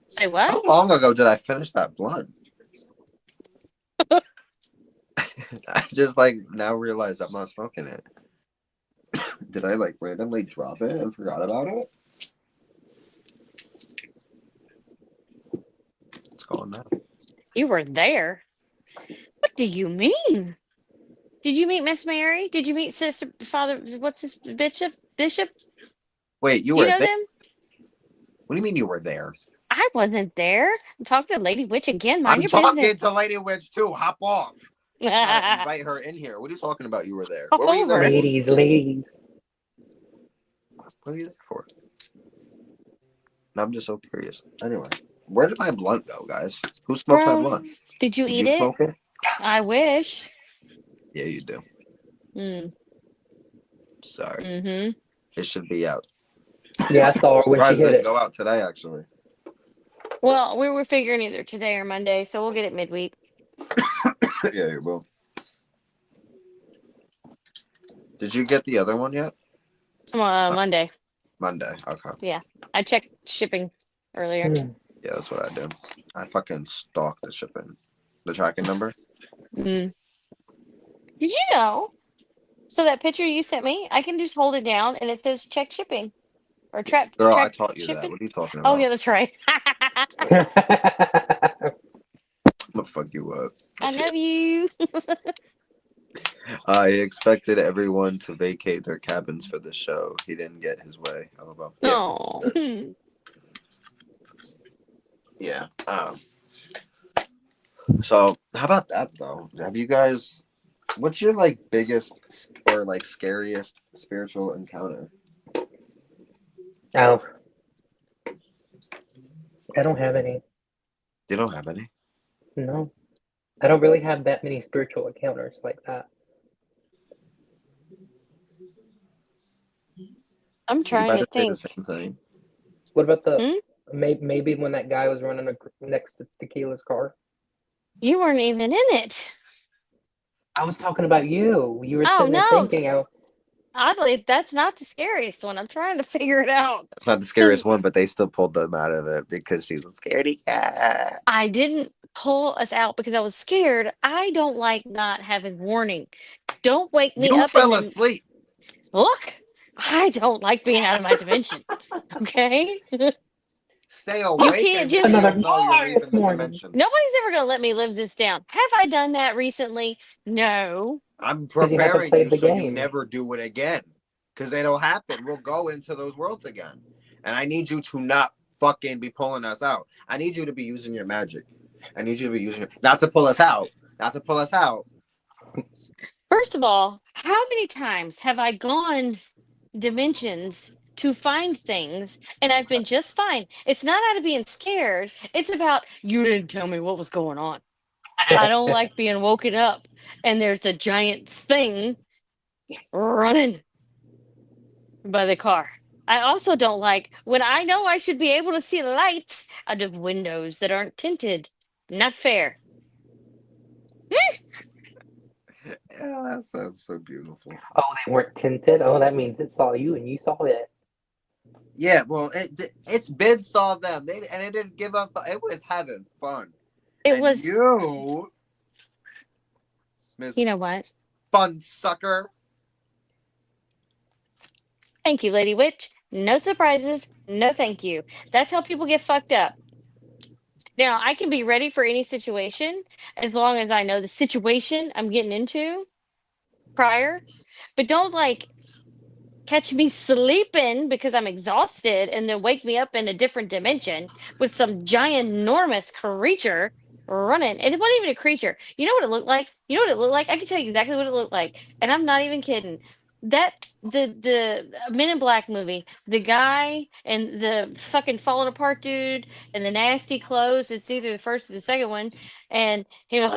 Say what? How long ago did I finish that blunt? I just like now realized I'm not smoking it. Did I like randomly drop it and forgot about it? It's gone now. You were there. What do you mean? Did you meet Miss Mary? Did you meet Sister Father? What's his Bishop? Bishop? Wait, you Do you were know there? them? What do you mean you were there? I wasn't there. I'm talking to Lady Witch again. Mind I'm your business. talking to Lady Witch too. Hop off. Gotta invite her in here. What are you talking about? You were there. Hop What were you there over. for? Ladies. What were you there for? I'm just so curious. Anyway, where did my blunt go, guys? Who smoked my Bro, blunt? did you Did eat you it? smoke it? I wish. Yeah, you do. Mm, Sorry. mm-hmm. It should be out. Yeah, I saw her when she Surprised it hit didn't it. go out today, actually. Well, we were figuring either today or Monday, so we'll get it midweek. Yeah, you will. Did you get the other one yet? Monday. Monday. Okay. Yeah. I checked shipping earlier. Yeah, that's what I do. I fucking stalk the shipping. The tracking number? Mm. Did you know? So that picture you sent me, I can just hold it down and it says check shipping or Girl, I track taught you that. shipping. What are you talking Oh about? yeah, that's right. Hmm. I'm gonna fuck you up. I love you. I expected everyone to vacate their cabins for the show. He didn't get his way. LOL. Yeah. Oh. Yeah. So how about that though? Have you guys what's your like biggest or like scariest spiritual encounter? Oh, I don't have any. You don't have any? No, I don't really have that many spiritual encounters like that. I'm You trying might to have say the think. same thing. What about the Hmm? maybe when that guy was running next to Tequila's car? You weren't even in it. I was talking about you. You were Oh sitting there no. thinking, Oddly, that's not the scariest one. I'm trying to figure it out. It's not the Because scariest one, but they still pulled them out of it because she's a scaredy cat. I didn't pull us out because I was scared. I don't like not having warning. Don't wake me You up and fell then asleep. look. I don't like being out of my dimension. Okay? Stay You awake can't and just another you'll know you're glorious leaving the morning. dimension. nobody's ever gonna let me live this down. Have I done that recently? No. I'm Because you haven't preparing you played the so you game. never do it again. Because it'll happen. We'll go into those worlds again. And I need you to not fucking be pulling us out. I need you to be using your magic. I need you to be using it. Not to pull us out. Not to pull us out. First of all, how many times have I gone dimensions to find things and I've been just fine? It's not out of being scared. It's about you didn't tell me what was going on. I don't like being woken up and there's a giant thing running by the car. I also don't like when I know I should be able to see light out of windows that aren't tinted. Not fair. Yeah, that sounds so beautiful. Oh, they weren't tinted. Oh, that means it saw you and you saw it. Yeah, well, it's been saw them. And it didn't give up. It was having fun. It And was, you, you Miss know what? Fun Sucker. Thank you, Lady Witch. No surprises. No thank you. That's how people get fucked up. Now, I can be ready for any situation as long as I know the situation I'm getting into prior, but don't like catch me sleeping because I'm exhausted and then wake me up in a different dimension with some giant enormous creature running. And it wasn't even a creature. You know what it looked like? You know what it looked like? I can tell you exactly what it looked like. And I'm not even kidding. That the Men in Black movie, the guy and the fucking falling apart dude and the nasty clothes, it's either the first or the second one, and he was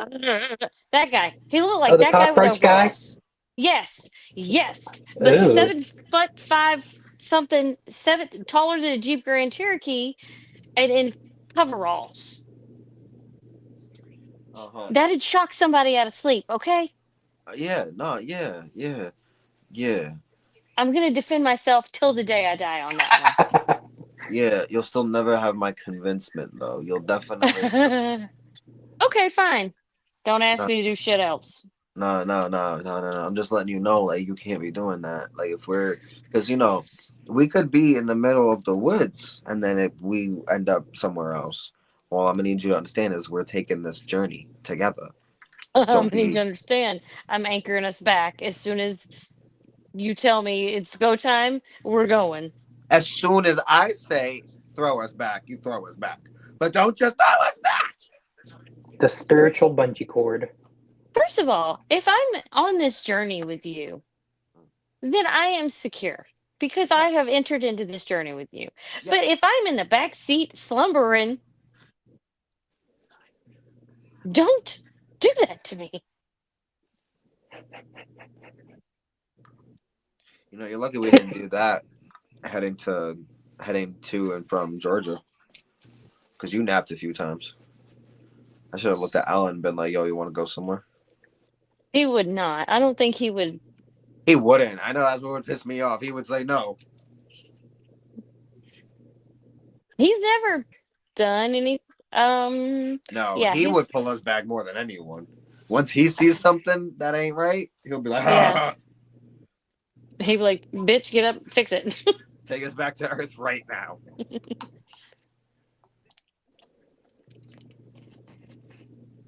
that guy. He looked Oh, like the that guy with cockroach guy. overalls. Yes, yes, but Ooh, 7'5" something, seven taller than a Jeep Grand Cherokee, and in coveralls. Uh-huh. That'd shock somebody out of sleep. Okay, Yeah, no, yeah, yeah, yeah. I'm gonna defend myself till the day I die on that one. Yeah, you'll still never have my convincement though. You'll definitely Okay, fine. Don't ask no, me to do shit else. no. I'm just letting you know, like you can't be doing that. Like if we're, because we could be in the middle of the woods, and then if we end up somewhere else, all I'm gonna need you to understand is we're taking this journey together. I Don't need to be understand. I'm anchoring us back as soon as you tell me it's go time. We're going. as soon as I say throw us back, you throw us back, but don't just throw us back. the spiritual bungee cord. First of all, if I'm on this journey with you, then I am secure because I Yes, have entered into this journey with you. But yes. if I'm in the back seat slumbering, don't do that to me. You're lucky we didn't do that heading to and from Georgia because you napped a few times. I should have looked at Alan and been like, "Yo, you want to go somewhere?" He would not. I don't think he would. He wouldn't. I know that's what would piss me off. He would say no. He's never done any. No, Yeah, he would he's pull us back more than anyone. Once he sees something that ain't right, he'll be like, yeah. "Ha, He'd be like, "Bitch, get up, fix it." take us back to Earth right now."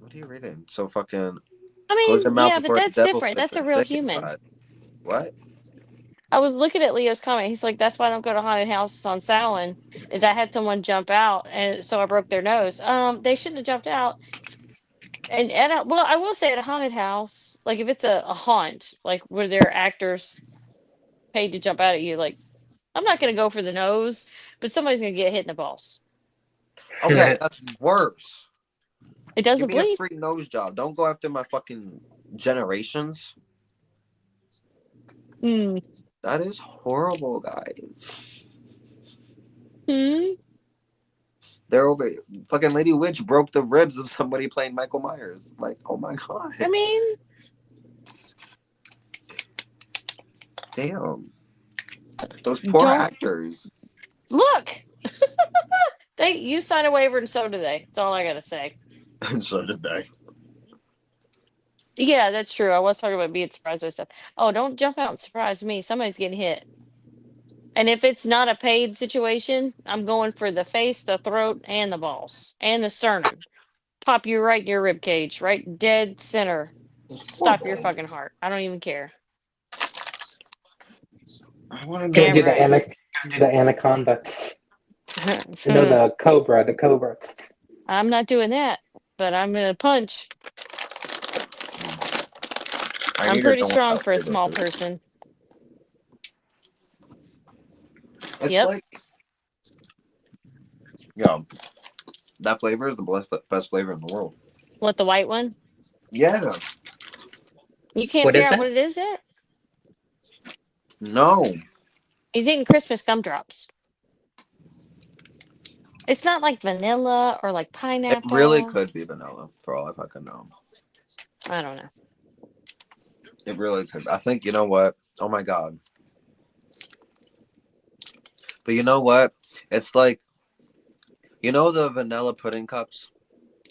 What are you reading? So fucking I close mean, your mouth yeah, but before the that's devil different. sticks That's a a real stick human. inside. What? I was looking at Leo's comment. He's like, "That's why I don't go to haunted houses on Samhain." Is I had someone jump out, and so I broke their nose. They shouldn't have jumped out. And well, I will say at a haunted house, like if it's a haunt, like where there are actors paid to jump out at you, like I'm not gonna go for the nose, but somebody's gonna get hit in the balls. Okay, that's worse. It Give doesn't me a bleed. free nose job. Don't go after my fucking generations. Hmm. That is horrible, guys. Hmm. They're over. Fucking Lady Witch broke the ribs of somebody playing Michael Myers. Like, oh my god. I mean, Damn. Those poor don't actors. look. You sign a waiver, and so do they. That's all I gotta say. And so did they. Yeah, that's true. I was talking about being surprised by stuff. Oh, don't jump out and surprise me. Somebody's getting hit. And if it's not a paid situation, I'm going for the face, the throat, and the balls, and the sternum. Pop you right in your rib cage, right dead center. Stop your fucking heart. I don't even care. I want to know Gonna Damn do what. the right. anaconda. No, the cobra. The cobra. I'm not doing that, but I'm gonna punch. I I'm need her pretty to want strong that for a flavor small too. person. It's Yep. like, yo, that flavor is the best flavor in the world. What, the white one? Yeah. You can't What figure is out it? what it is yet? No. He's eating Christmas gumdrops. It's not like vanilla or like It really pineapple. could be vanilla for all I fucking know. I don't know. It really could. I think, you know what? Oh my God. But you know what? It's like, the vanilla pudding cups?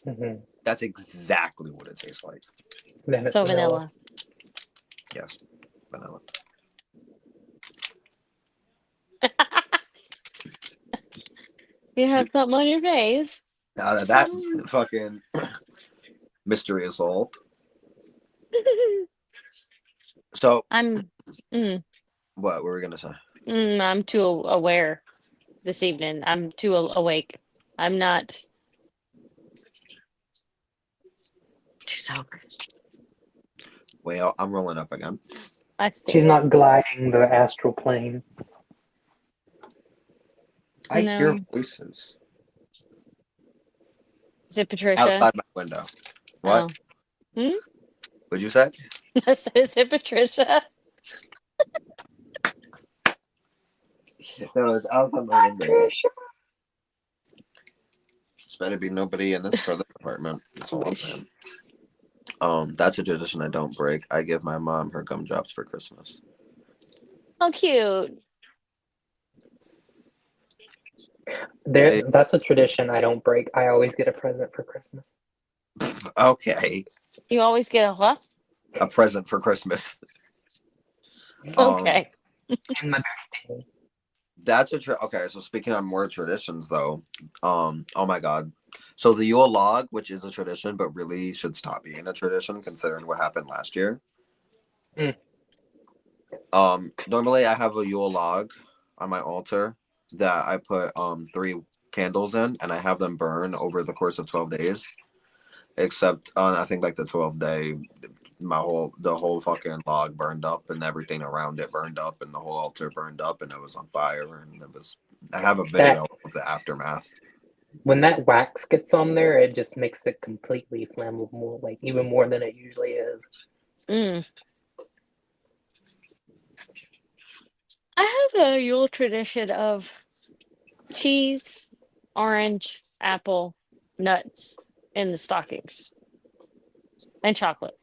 Mm-hmm. That's exactly what it tastes like. Then it's So vanilla. vanilla. Yes, vanilla. You have something on your face. Now that fucking mystery is solved. So, I'm what were we gonna say? I'm too aware this evening. I'm too awake. I'm not too sober. Well, I'm rolling up again. I see She's it. not gliding the astral plane. I hear No. voices Is it Patricia? outside my window. What? Oh. What'd you say? I said, is it Patricia? No, it's outside my window. There's better be nobody in this apartment. That's all I'm saying. That's a tradition I don't break. I give my mom her gumdrops for Christmas. How cute. That's a tradition I don't break. I always get a present for Christmas. Okay, You always get a what? a present for Christmas. Okay. And my birthday. That's okay. So speaking on more traditions, though, oh my God, so the Yule log, which is a tradition, but really should stop being a tradition considering what happened last year. Mm. Normally I have a Yule log on my altar that I put 3 candles in, and I have them burn over the course of 12 days. Except on I think like the 12th day, the whole fucking log burned up, and everything around it burned up, and the whole altar burned up, and it was on fire, and it was. I have a video of the aftermath. When that wax gets on there, it just makes it completely flammable, like even more than it usually is. Mm. I have a Yule tradition of cheese, orange, apple, nuts in the stockings, and chocolate.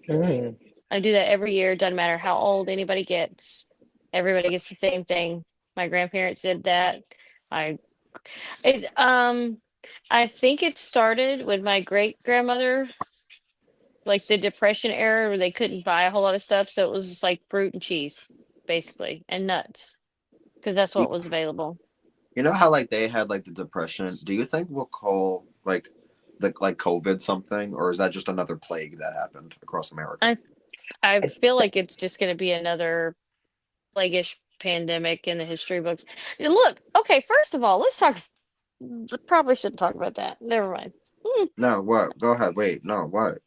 Mm. I do that every year. Doesn't matter how old anybody gets. Everybody gets the same thing. My grandparents did that. I it I think it started with my great grandmother, like the Depression era where they couldn't buy a whole lot of stuff, so it was just like fruit and cheese, basically, and nuts, because that's You, what was available. you know how like they had like the depression. Do you think we'll call like COVID something, or is that just another plague that happened across America? I I, feel like it's just going to be another plagueish pandemic in the history books. And look, okay, first of all, let's talk. Probably shouldn't talk about that. Never mind. No, what? Go ahead. Wait, no, what?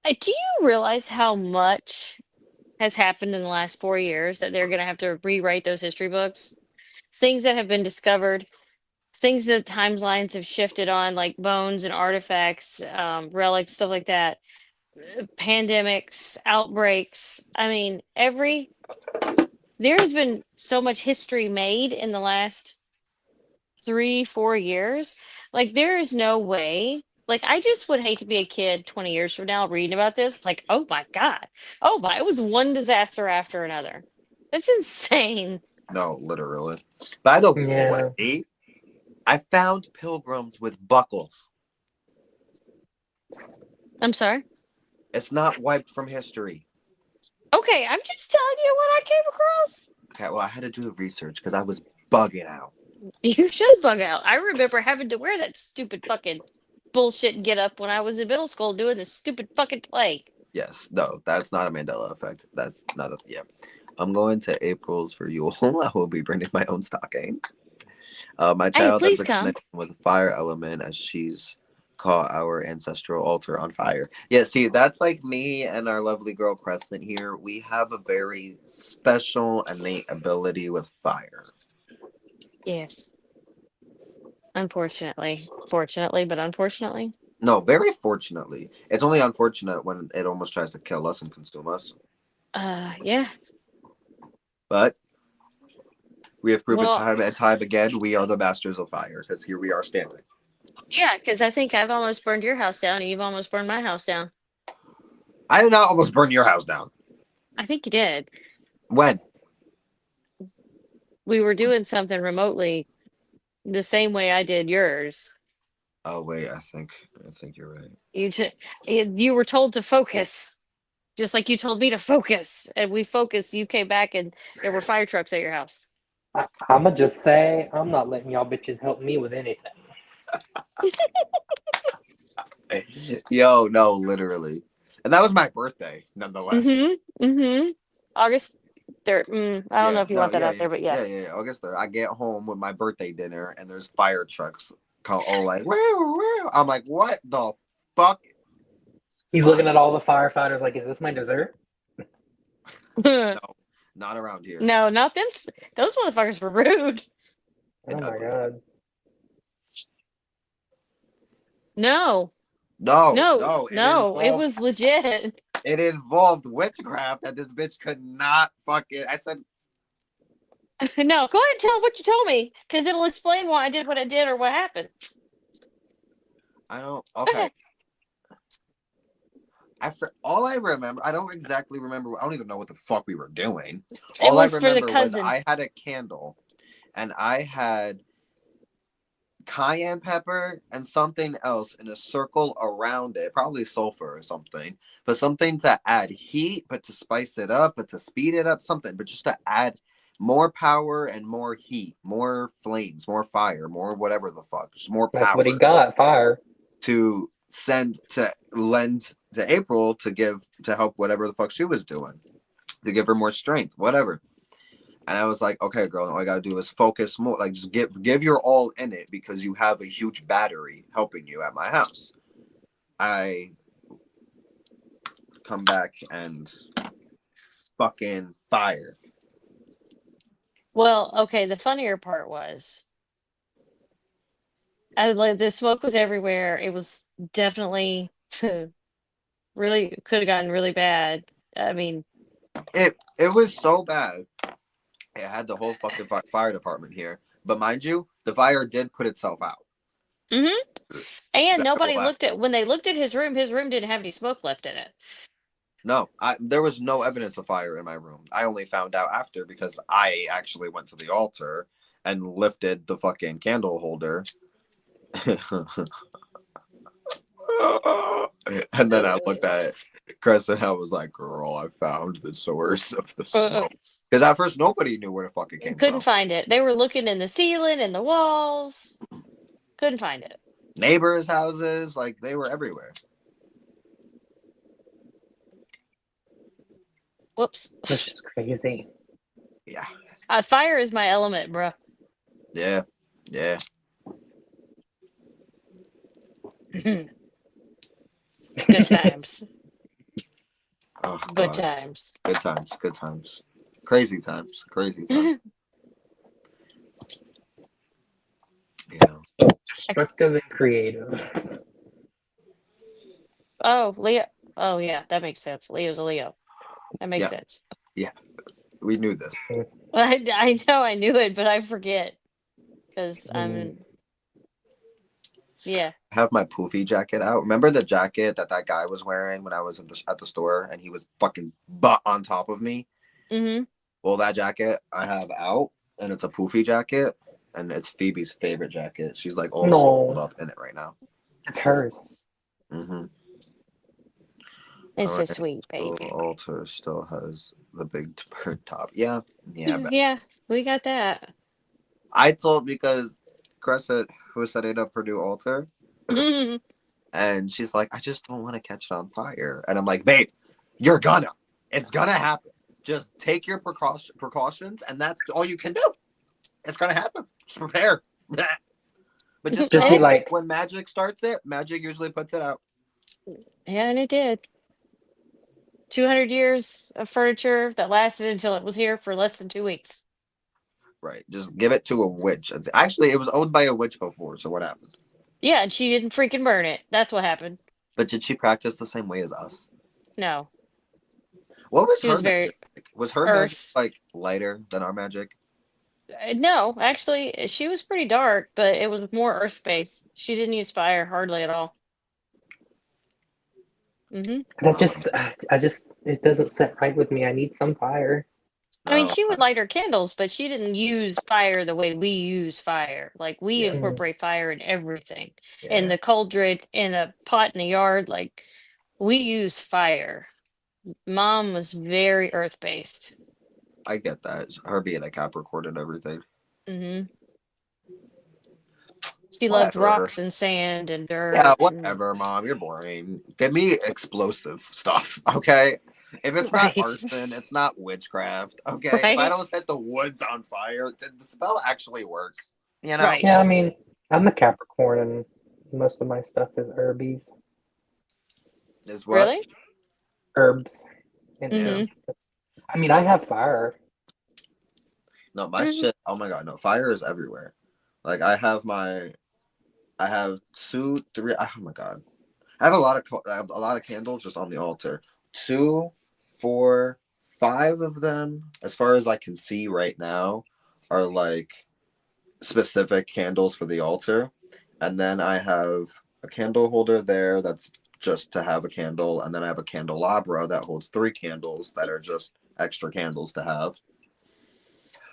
Do you realize how much has happened in the last 4 years that they're going to have to rewrite those history books? Things that have been discovered, things that timelines have shifted on, like bones and artifacts, relics, stuff like that, pandemics, outbreaks. I mean, there has been so much history made in the last 3, 4 years. Like, there is no way. Like, I just would hate to be a kid 20 years from now reading about this. Like, oh my God. Oh my, it was one disaster after another. That's insane. No, literally. By the yeah. way, I found pilgrims with buckles. I'm sorry. It's not wiped from history. Okay, I'm just telling you what I came across. Okay, well, I had to do the research because I was bugging out. You should bug out. I remember having to wear that stupid fucking bullshit get up when I was in middle school doing this stupid fucking play. Yes, no, that's not a Mandela effect. That's not a. Yeah. I'm going to April's for Yule. I will be bringing my own stocking. My Hey, child has please a come. connection with a fire element as she's caught our ancestral altar on fire. Yeah, see, that's like me and our lovely girl Crescent here. We have a very special innate ability with fire. Yes. Unfortunately. Fortunately, but unfortunately. No, very fortunately. It's only unfortunate when it almost tries to kill us and consume us. Yeah. But we have proven Well, time and time again we are the masters of fire because here we are standing. yeah, because I think I've almost burned your house down and you've almost burned my house down. I did not almost burn your house down. I think you did. When? We were doing something remotely the same way I did yours. Oh wait, I think you're right. You were told to focus, just like you told me to focus, and we focused. You came back, and there were fire trucks at your house. I'ma just say I'm not letting y'all bitches help me with anything. Yo, no, literally. And that was my birthday, nonetheless. August 3rd. I don't know Yeah, if you no, want that yeah, out yeah, there, but yeah. yeah. August 3rd. I get home with my birthday dinner and there's fire trucks all like, woo. I'm like, what the fuck? He's Fire? looking at all the firefighters like, is this my dessert? No, not around here. No, not them. Those motherfuckers were rude. Oh And my ugly. god. No, No, no, no. no. It was legit. It involved witchcraft that this bitch could not fucking. I said, No, go ahead and tell what you told me, because it'll explain why I did what I did or what happened. I don't. Go Okay. ahead. All I remember, I don't exactly remember. I don't even know what the fuck we were doing. It All I was for the remember was cousin. I had a candle, and I had cayenne pepper and something else in a circle around it, probably sulfur or something, but something to add heat, but to spice it up, but to speed it up, something, but just to add more power and more heat, more flames, more fire, more whatever the fuck, just more That's what he power got, fire. to lend to April to help whatever the fuck she was doing, to give her more strength, whatever. And I was like, okay, girl, all I gotta do is focus more. Like, just give your all in it because you have a huge battery helping you at my house. I come back and fucking fire. Well, okay. The funnier part was, the smoke was everywhere. It was definitely really could have gotten really bad. I mean, It was so bad. It had the whole fucking fire department here. But mind you, the fire did put itself out. and That nobody will looked at when they looked at his room. His room didn't have any smoke left in it. No, there was no evidence of fire in my room. I only found out after because I actually went to the altar and lifted the fucking candle holder. And then I looked at Chris and I was like, girl, I found the source of the smoke. Because at first nobody knew where the fuck it came Couldn't from. find it. They were looking in the ceiling and the walls. Couldn't find it. Neighbors' houses, like they were everywhere. Whoops. That's just crazy. Yeah. Fire is my element, bro. Yeah. Yeah. Good times. Oh, Good God. times. Good times. Good times. Crazy times. Crazy times. Yeah. So destructive and creative. Oh, Leo. Oh, yeah, that makes sense. Leo's a Leo. That makes Yeah. sense. Yeah. We knew this. I know I knew it, but I forget because yeah. I have my poofy jacket out. Remember the jacket that guy was wearing when I was at the store and he was fucking butt on top of me? Mm-hmm. Well, that jacket I have out and it's a poofy jacket and it's Phoebe's favorite jacket. She's like all snuggled No, up in it right now. it's hers. Mm-hmm. It's All a right. sweet So baby. altar still has the big bird top. Yeah. Yeah. But Yeah, we got that. I told because Cressett, who was setting up her new altar, and she's like, I just don't want to catch it on fire. And I'm like, babe, you're gonna. It's gonna happen. Just take your precautions, and that's all you can do. It's gonna happen. Just prepare. But just Just be know like, when magic starts it, magic usually puts it out. Yeah, and it did. 200 years of furniture that lasted until it was here for less than 2 weeks. Right. Just give it to a witch. Actually, it was owned by a witch before, so what happened? Yeah, and she didn't freaking burn it. That's what happened. But did she practice the same way as us? No, What was she her was very magic like? Was her magic earth. like lighter than our magic? No, actually, she was pretty dark, but it was more earth based. She didn't use fire hardly at all. Hmm. it doesn't sit right with me. I need some fire. I mean, No. she would light her candles, but she didn't use fire the way we use fire. Like, we Yeah. incorporate fire in everything. In Yeah. the cauldron, in a pot in the yard, like, we use fire. Mom was very earth based. I get that. Her being a Capricorn and everything. Hmm. She loves Whatever. rocks and sand and Yeah, dirt. And, whatever, Mom. You're boring. Give me explosive stuff, okay? If it's not right. arson, it's not witchcraft, okay? If I Right. don't set the woods on fire, did the spell actually work? You know? Right. Yeah, I mean, I'm the Capricorn, and most of my stuff is herbies, Is what? Really? herbs, and Yeah. Mm-hmm. I mean, I have fire. No, my Mm-hmm. shit. Oh my god, no, fire is everywhere. Like I have two, three. Oh my god, I have a lot of I have a lot of candles just on the altar. Two, four, five of them, as far as I can see right now, are like specific candles for the altar, and then I have a candle holder there that's just to have a candle, and then I have a candelabra that holds three candles that are just extra candles to have.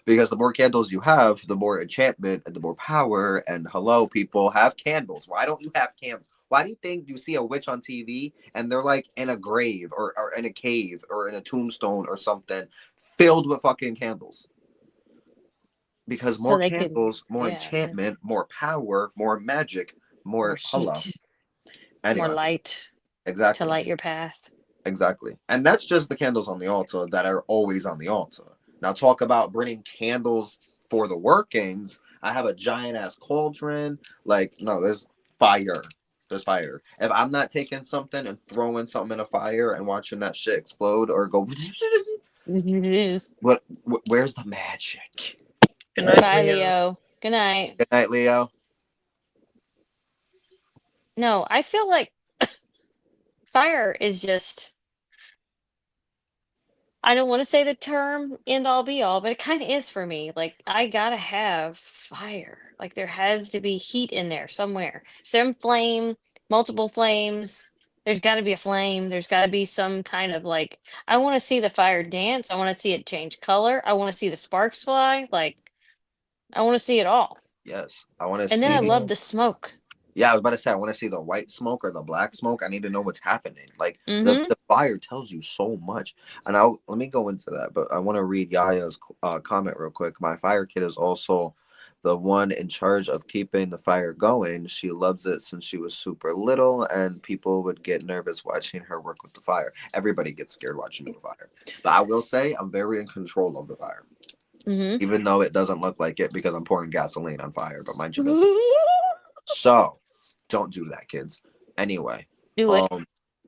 Because the more candles you have, the more enchantment and the more power. And hello, people, have candles. Why don't you have candles? Why do you think you see a witch on TV and they're like in a grave or in a cave or in a tombstone or something filled with fucking candles? Because So more they could, candles, more yeah, enchantment, more power, more magic, more more hello. heat, more Anyway, light to exactly. light your path. Exactly. And that's just the candles on the altar that are always on the altar. Now, talk about bringing candles for the workings. I have a giant ass cauldron. Like, no, there's fire. There's fire. If I'm not taking something and throwing something in a fire and watching that shit explode or go, It is. where's the magic? Good night, Bye, Leo. Leo. Good night. Good night, Leo. No, I feel like fire is just, I don't want to say the term end all be all, but it kind of is for me. Like, I gotta have fire. Like, there has to be heat in there somewhere. Some flame, multiple flames. There's got to be a flame. There's got to be some kind of like, I want to see the fire dance. I want to see it change color. I want to see the sparks fly. Like, I want to see it all. Yes. I want to And then I see. love the smoke. Yeah, I was about to say I want to see the white smoke or the black smoke. I need to know what's happening. Like Mm-hmm. the fire tells you so much. And I'll let me go into that, but I want to read Yaya's comment real quick. My fire kid is also the one in charge of keeping the fire going. She loves it since she was super little, and people would get nervous watching her work with the fire. Everybody gets scared watching me with fire, but I will say I'm very in control of the fire, Mm-hmm. even though it doesn't look like it because I'm pouring gasoline on fire. But mind your business. So, don't do that, kids. Anyway, Do it.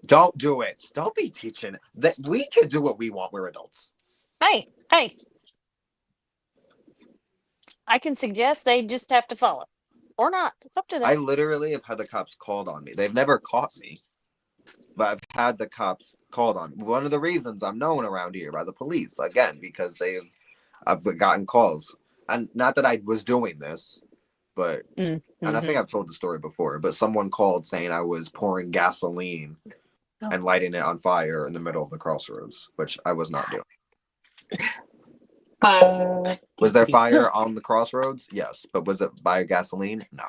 don't do it. Don't be teaching that we can do what we want. We're adults. Hey, hey. I can suggest they just have to follow. Or not. It's up to them. I literally have had the cops called on me. They've never caught me, but I've had the cops called on me. One of the reasons I'm known around here by the police, again, because I've gotten calls. And not that I was doing this, but and I think Mm-hmm. I've told the story before, but someone called saying I was pouring gasoline Oh, and lighting it on fire in the middle of the crossroads, which I was not doing. Was there fire on the crossroads? Yes, but was it by gasoline? No,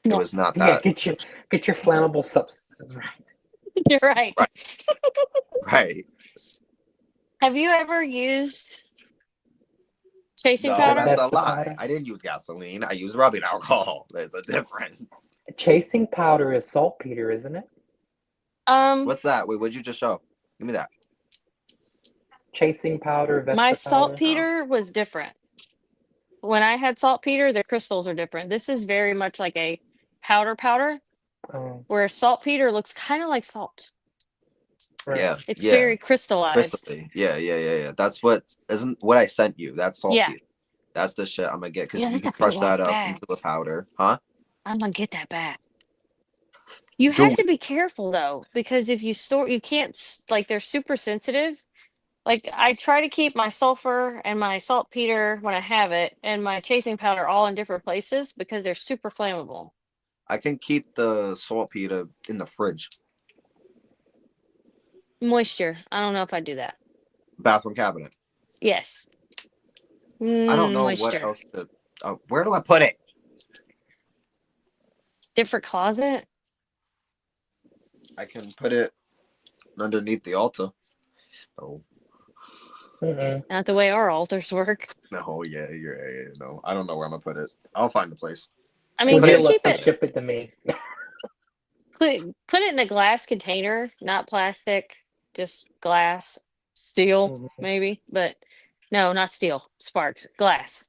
it no, was not Yeah, that. get your flammable substances right. you're right. Right. Right. Have you ever used chasing No, that's powder? a Asbestos lie. powder. I didn't use gasoline. I used rubbing alcohol. There's a difference. Chasing powder is saltpeter, isn't it? What's that? Wait, what'd you just show? Give me that. Chasing powder, My Vesta powder. saltpeter was different. When I had saltpeter, the crystals are different. This is very much like a powder, Oh, where saltpeter looks kind of like salt. right. Yeah. It's Yeah. very crystallized. Crystally. Yeah. That's what isn't what I sent you. That's Yeah. saltpeter. That's the shit I'm gonna get because Yeah, you that's can a big crush ass that up bag. into a powder, huh? I'm gonna get that back. You Do have to it. be careful though, because if you store, you can't like they're super sensitive. Like I try to keep my sulfur and my saltpeter when I have it, and my chasing powder all in different places because they're super flammable. I can keep the saltpeter in the fridge, Moisture. I don't know if I do that. bathroom cabinet. Yes. I don't know what Moisture. else to. Where do I put it? Different closet. I can put it underneath the altar. Oh Mm-mm. Not the way our altars work. no, yeah, no, I don't know where I'm gonna put it. I'll find a place. I mean, Would Put it you just in, keep let them it, ship it to me? put it in a glass container, not plastic, just glass, steel, Mhm. maybe, but no, not steel, sparks, glass.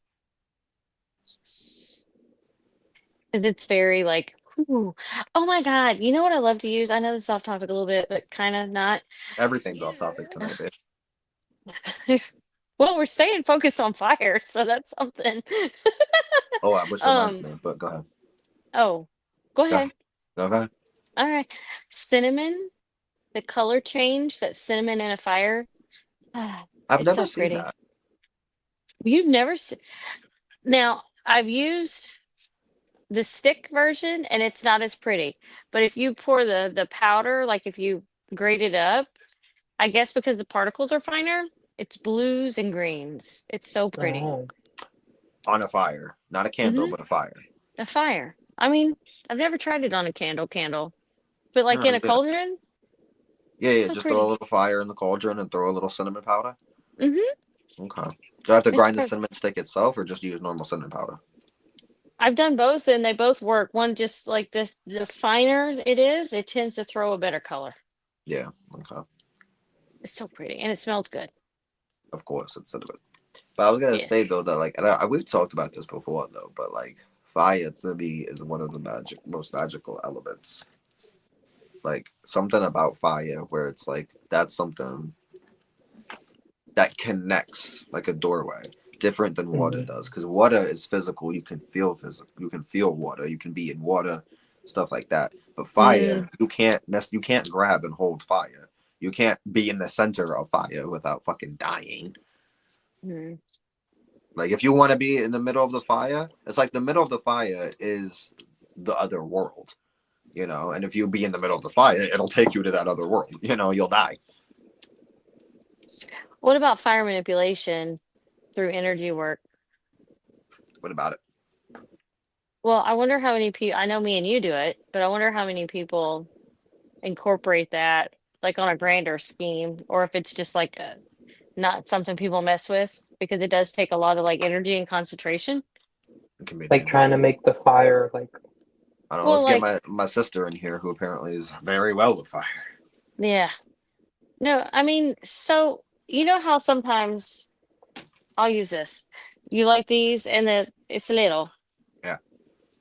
'Cause it's very like, ooh. Oh my God. You know what I love to use? I know this is off topic a little bit, but kind of not. everything's off topic tonight, babe. Well, we're staying focused on fire, so that's something. Oh, I wish reminded Um, me, but go ahead. oh, go Go ahead. ahead. Go ahead. All right. Cinnamon, the color change, that cinnamon in a fire. I've It's never so seen pretty. that. You've never seen. Now, I've used the stick version and it's not as pretty. But if you pour the powder, like if you grate it up, I guess because the particles are finer, it's blues and greens. It's so pretty. Oh, On a fire, not a candle, Hmm. but a fire. A fire. I mean, I've never tried it on a candle, but like No, in a yeah, cauldron, yeah, it's yeah. so Just throw a pretty. little fire in the cauldron and throw a little cinnamon powder. Hmm. Okay. Do I have to It's grind the perfect. cinnamon stick itself, or just use normal cinnamon powder? I've done both and they both work. One just like this, the finer it is, it tends to throw a better color. Yeah. Okay. It's so pretty and it smells good. Of course, it's cinnamon. But I was gonna Yeah. say though that like, and we've talked about this before though, but like fire to me is one of the most magical elements. Like something about fire where it's like that's something that connects like a doorway, different than water hmm does. Because water is physical; you can feel physical. You can feel water. You can be in water, stuff like that. But fire, Mm. you can't grab and hold fire. You can't be in the center of fire without fucking dying. Mm. Like if you want to be in the middle of the fire, it's like the middle of the fire is the other world, you know. And if you be in the middle of the fire, it'll take you to that other world. You know, you'll die. What about fire manipulation through energy work? What about it? Well, I wonder how many people, I know me and you do it, but I wonder how many people incorporate that like on a grander scheme, or if it's just like not something people mess with because it does take a lot of like energy and concentration. It can be like dangerous. trying to make the fire like. I don't know. Well, Let's get like, my sister in here, who apparently is very well with fire. yeah. No, I mean, so you know how sometimes I'll use this. You like these and it's little, Yeah,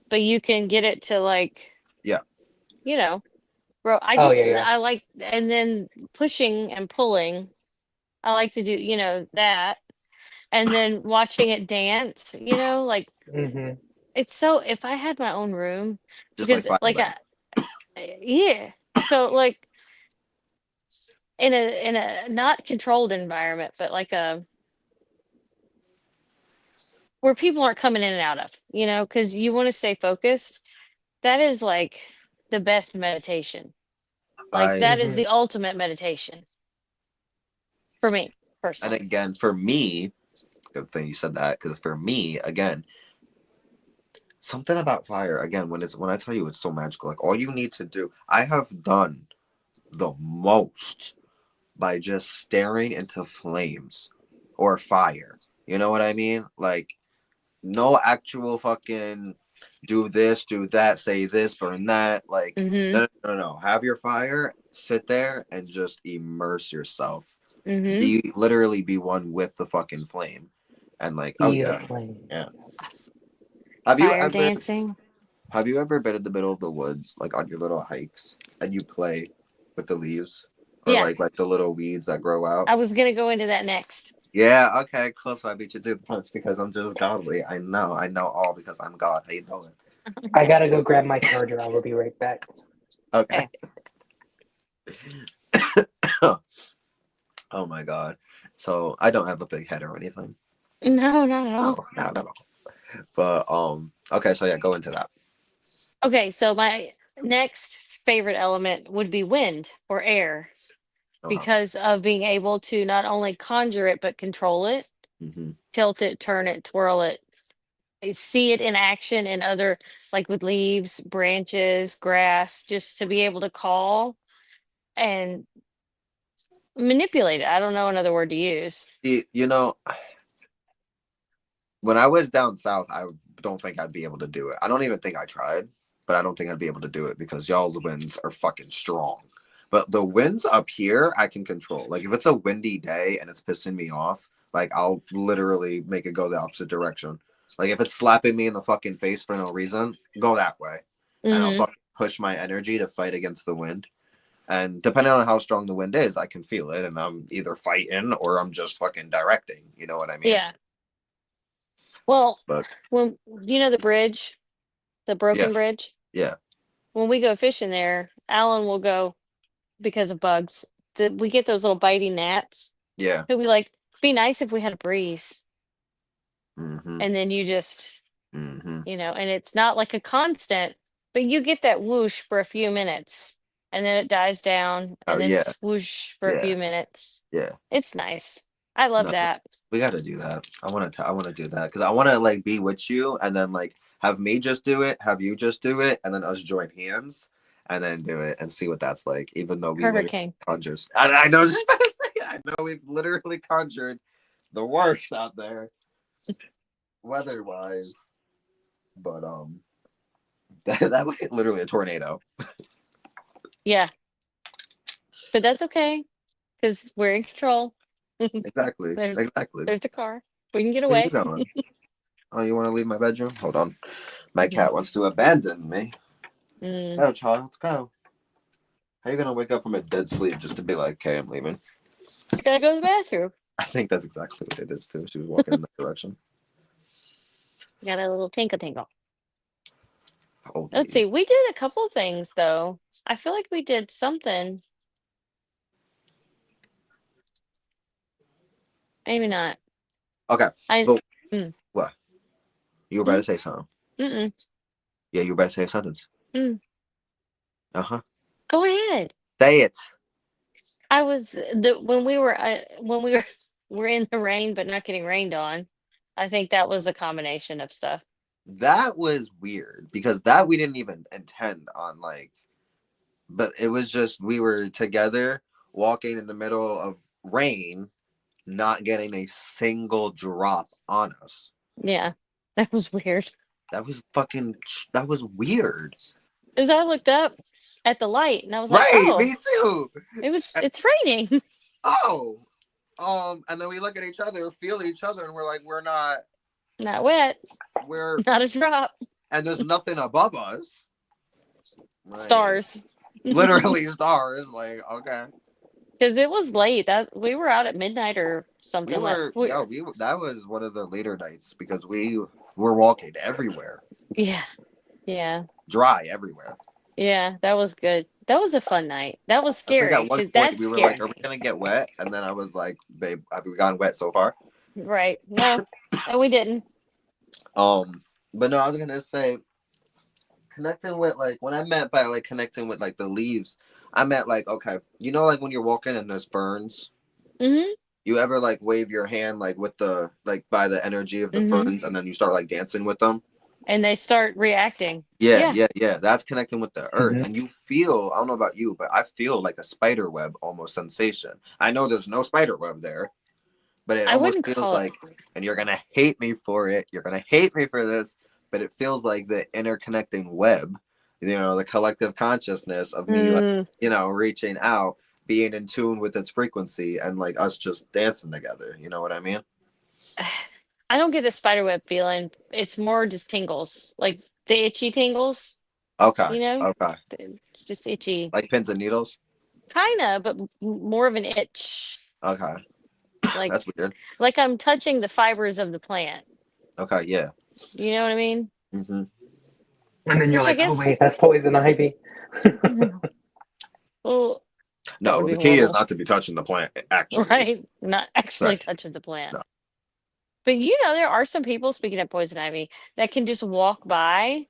but you can get it to like, yeah. you know, bro, Oh yeah, yeah. I like, and then pushing and pulling. I like to do, that. And then watching it dance, like hmm it's so, if I had my own room, Just like because fire like, band. yeah. So like in a not controlled environment, but like a where people aren't coming in and out of, because you want to stay focused. That is like the best meditation. Like I that is hmm the ultimate meditation for me and personally. again for me, good thing you said that because for me again, something about fire again when I tell you it's so magical. Like all you need to do, I have done the most by just staring into flames or fire. You know what I mean? Like no actual fucking do this, do that, say this, burn that. Like Mm-hmm. no, no, no, no. Have your fire, sit there, and just immerse yourself. Mm-hmm. Be literally be one with the fucking flame, and like oh Be the yeah, flame. yeah. Have you Fire ever dancing. been in the middle of the woods like on your little hikes and you play with the leaves or Yeah, like the little weeds that grow out? I was gonna go into that next. Yeah, okay, cool. So I beat you to the punch because I'm just godly. I know all because I'm God. How you doing? I gotta go grab my charger. I will be right back. Okay. Okay. Oh my God. So I don't have a big head or anything. No, not at all. No, not at all. But okay, so yeah, go into that. Okay, so my next favorite element would be wind or air Uh-huh. because of being able to not only conjure it but control it, Hmm. tilt it, turn it, twirl it, see it in action in other, like with leaves, branches, grass, just to be able to call and manipulate it. I don't know another word to use. You know, when I was down south, I don't think I'd be able to do it. I don't even think I tried, but I don't think I'd be able to do it because y'all's winds are fucking strong. But the winds up here, I can control. Like if it's a windy day and it's pissing me off, like I'll literally make it go the opposite direction. Like if it's slapping me in the fucking face for no reason, go that way, and I'll Mm-hmm. fucking push my energy to fight against the wind. And depending on how strong the wind is, I can feel it, and I'm either fighting or I'm just fucking directing. You know what I mean? Yeah. Well, But when you know the bridge, the yeah, broken bridge, yeah, when we go fishing there, Alan will go because of bugs. We get those little biting gnats. yeah. He'll be like, "Be nice if we had a breeze," Mm-hmm. and then you just, Mm-hmm. and it's not like a constant, but you get that whoosh for a few minutes, and then it dies down, Oh and then yeah, it's whoosh for a yeah, few minutes. yeah. It's nice. I love No, that. we got to do that. I want to do that because I want to like be with you and then like have me just do it, have you just do it, and then us join hands and then do it and see what that's like. Even though we literally Hurricane. conjures, I know, I know we've literally conjured the worst out there weather wise, but that was literally a tornado. Yeah, but that's okay because we're in control. Exactly, there's exactly. there's a car. We can get Where you away. going? Oh, you want to leave my bedroom? Hold on. My cat wants to abandon me. Mm. Oh, child, let's go. How you gonna wake up from a dead sleep just to be like, okay, I'm leaving? I gotta go to the bathroom. I think that's exactly what it is too. She was walking in that direction. Got a little tinkle tinkle. Oh, Let's yeah. see. We did a couple of things though. I feel like we did something. Maybe not. Okay. I. Well, Mm, what? You were about mm, to say something. mm, Yeah, you were about to say a sentence. mm. Uh huh. Go ahead. Say it. I was when we were we're in the rain but not getting rained on. I think that was a combination of stuff. That was weird because that we didn't even intend on like, but it was just we were together walking in the middle of rain, not getting a single drop on us. Yeah, that was weird. That was fucking. That was weird. As I looked up at the light and I was like, Right, oh, me too. it's raining. Oh, and then we look at each other, feel each other, and we're like, we're not, Not wet, we're, not a drop. and there's nothing above us. Like, Stars. literally stars. Like, okay. Because it was late. That we were out at midnight or We something like were, yeah, that was one of the later nights because we were walking everywhere, yeah. Yeah. dry everywhere. Yeah, that was good. That was a fun night. That was I think scary at one because point that's we were like, are we scary. gonna get wet? And then I was like, babe, have we gotten wet so far? Right. No, and we didn't. Um, but no, I was gonna say connecting with like when I meant by like connecting with like the leaves, I meant like okay, you know like when you're walking and there's ferns, Mm-hmm. you ever like wave your hand like with the like by the energy of the Mm-hmm. ferns and then you start like dancing with them? And they start reacting. Yeah, Yeah. yeah, yeah. That's connecting with the earth. Mhm. And you feel, I don't know about you, but I feel like a spider web almost sensation. I know there's no spider web there, but it I almost wouldn't feels call it. like, and you're gonna hate me for it. You're gonna hate me for this, but it feels like the interconnecting web, the collective consciousness of me, like, Mm, reaching out, being in tune with its frequency, and like us just dancing together. You know what I mean? I don't get the spider web feeling. It's more just tingles, like the itchy tingles. Okay, You know, okay. it's just itchy, Like pins and needles. kinda, but more of an itch. Okay, Like that's weird. like I'm touching the fibers of the plant. Okay, yeah. You know what I mean? Mm-hmm. And then you're Which I like, oh guess, wait, that's poison ivy. well, that would No, be the key is horrible, not to be touching the plant. Actually, right? Not actually right? touching the plant. No. But there are some people, speaking of poison ivy, that can just walk by,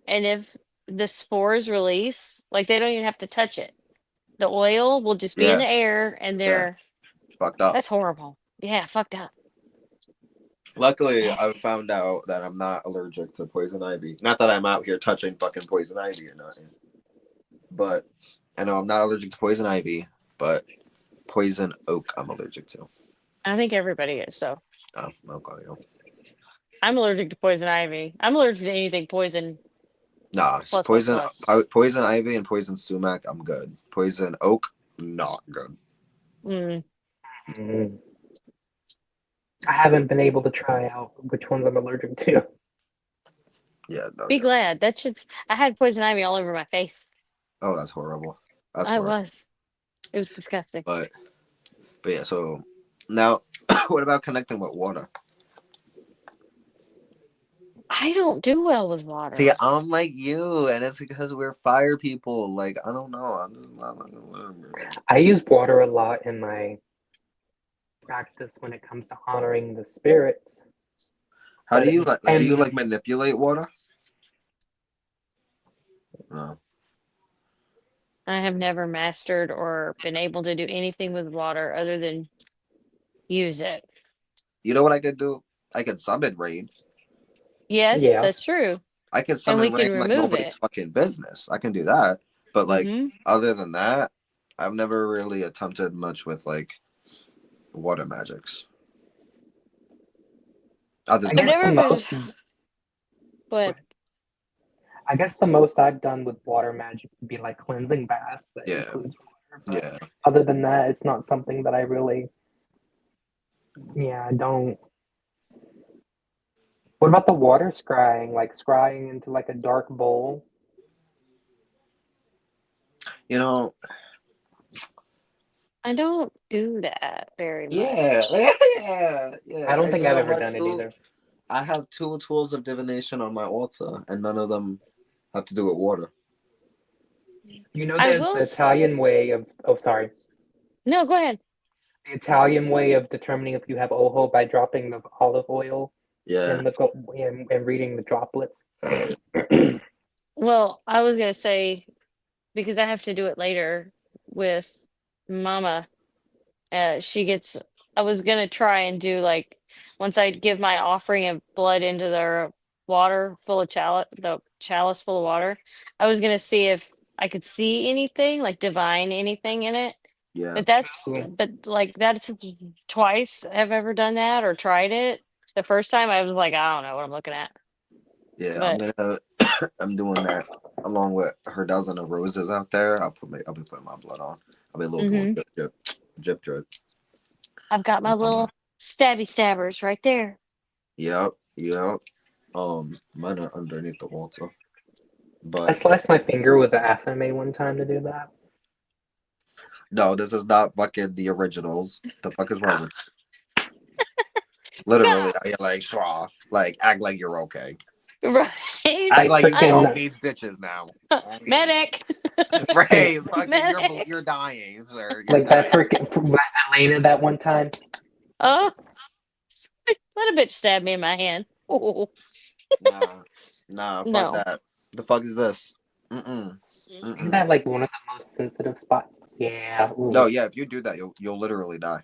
and if the spores release, like they don't even have to touch it. The oil will just be in Yeah, the air, and yeah. Fucked up. that's horrible. Yeah, fucked up. It's Luckily, I nasty. found out that I'm not allergic to poison ivy. Not that I'm out here touching fucking poison ivy or nothing, but I know I'm not allergic to poison ivy, but poison oak I'm allergic to. I think everybody is, so Oh, okay. I'm allergic to poison ivy. I'm allergic to anything poison. Nah, Plus, plus, plus. poison ivy and poison sumac, I'm good. Poison oak, not good. Mm. Mm. I haven't been able to try out which ones I'm allergic to. Yeah, no, Be yeah. glad. That shit's. I had poison ivy all over my face. Oh, that's horrible. That's I horrible. was. It was disgusting. But yeah, so now, what about connecting with water? I don't do well with water. See, I'm like you, and it's because we're fire people. Like, I don't know. I'm just not like whatever. I use water a lot in my practice when it comes to honoring the spirits. How do you like? Do you And like manipulate water? No. I have never mastered or been able to do anything with water other than use it. You know what I could do? I could summon rain. Yes, yeah, that's true. I can And we summon rain can like remove nobody's it. fucking business. I can do that. But like Mm-hmm. other than that, I've never really attempted much with like water magics. Other I than I've guess like the never been, most but I guess the most I've done with water magic would be like cleansing baths that yeah, includes water. But yeah. other than that, it's not something that I really, yeah, I don't. What about the water scrying? Like scrying into like a dark bowl? You know, I don't do that very yeah, much. yeah. I don't And think you I've know ever what done it too? either. I have 2 tools of divination on my altar, and none of them have to do with water. You know, I there's will. the Italian way of, oh, sorry, No, go ahead. the Italian way of determining if you have ojo by dropping the olive oil Yeah, in the and reading the droplets. yeah, Well, I was gonna say because I have to do it later with Mama. She gets. I was gonna try and do like once I give my offering of blood into the water full of chalice, the chalice full of water. I was gonna see if I could see anything like divine anything in it. yeah, But that's Ooh. but like that's twice I've ever done that or tried it. The first time I was like, I don't know what I'm looking at. yeah. But I'm doing that along with her dozen of roses out there. I'll be putting my blood on. I'll be a little doing hmm drip, drip, drip, drip. I've got my Um, little stabby stabbers right there. yep, yep. Mine are underneath the altar, I but sliced my finger with the FMA one time to do that. no, this is not fucking the originals. The fuck is wrong Ah, with? Literally, God, I like straw. Like act like you're okay. right? I Act like you I don't freaking need stitches now. medic. Right, fucking, Medic. you're dying, sir. You're like that dying. freaking Elena that one time. Oh, let a bitch stab me in my hand. Oh, Nah, nah, fuck no. that. The fuck is this? Mm-mm. Isn't Mm-mm. that like one of the most sensitive spots? Yeah. No, Ooh. yeah, if you do that, you'll literally die.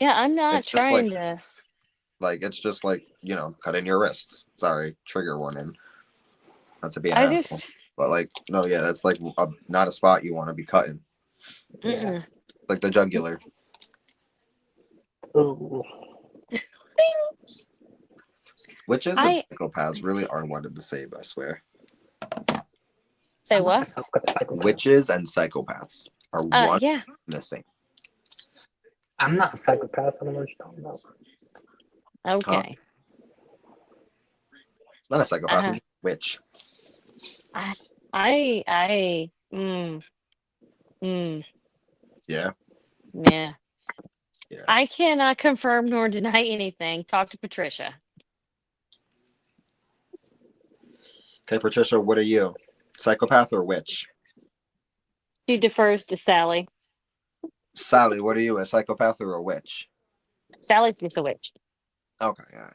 Yeah, I'm not It's just trying to. it's just like, cutting your wrists. Sorry, trigger warning. Not to be an I asshole. just. But like, no, yeah, that's like not a spot you want to be cutting. Yeah. Mm-mm. Like the jugular. Ooh. Witches and I psychopaths really are one and the same, I swear. say I'm not a what? psychopath. Witches and psychopaths are one Yeah. and the same. I'm not a psychopath. I don't know what you're talking about. Huh? Okay. Not a psychopath, Uh, it's a witch. I. I. Mm, Yeah, yeah. yeah. I cannot confirm nor deny anything. Talk to Patricia. Okay, Patricia, what are you? Psychopath or witch? She defers to Sally. Sally, what are you? A psychopath or a witch? Sally's just a witch. Okay, yeah.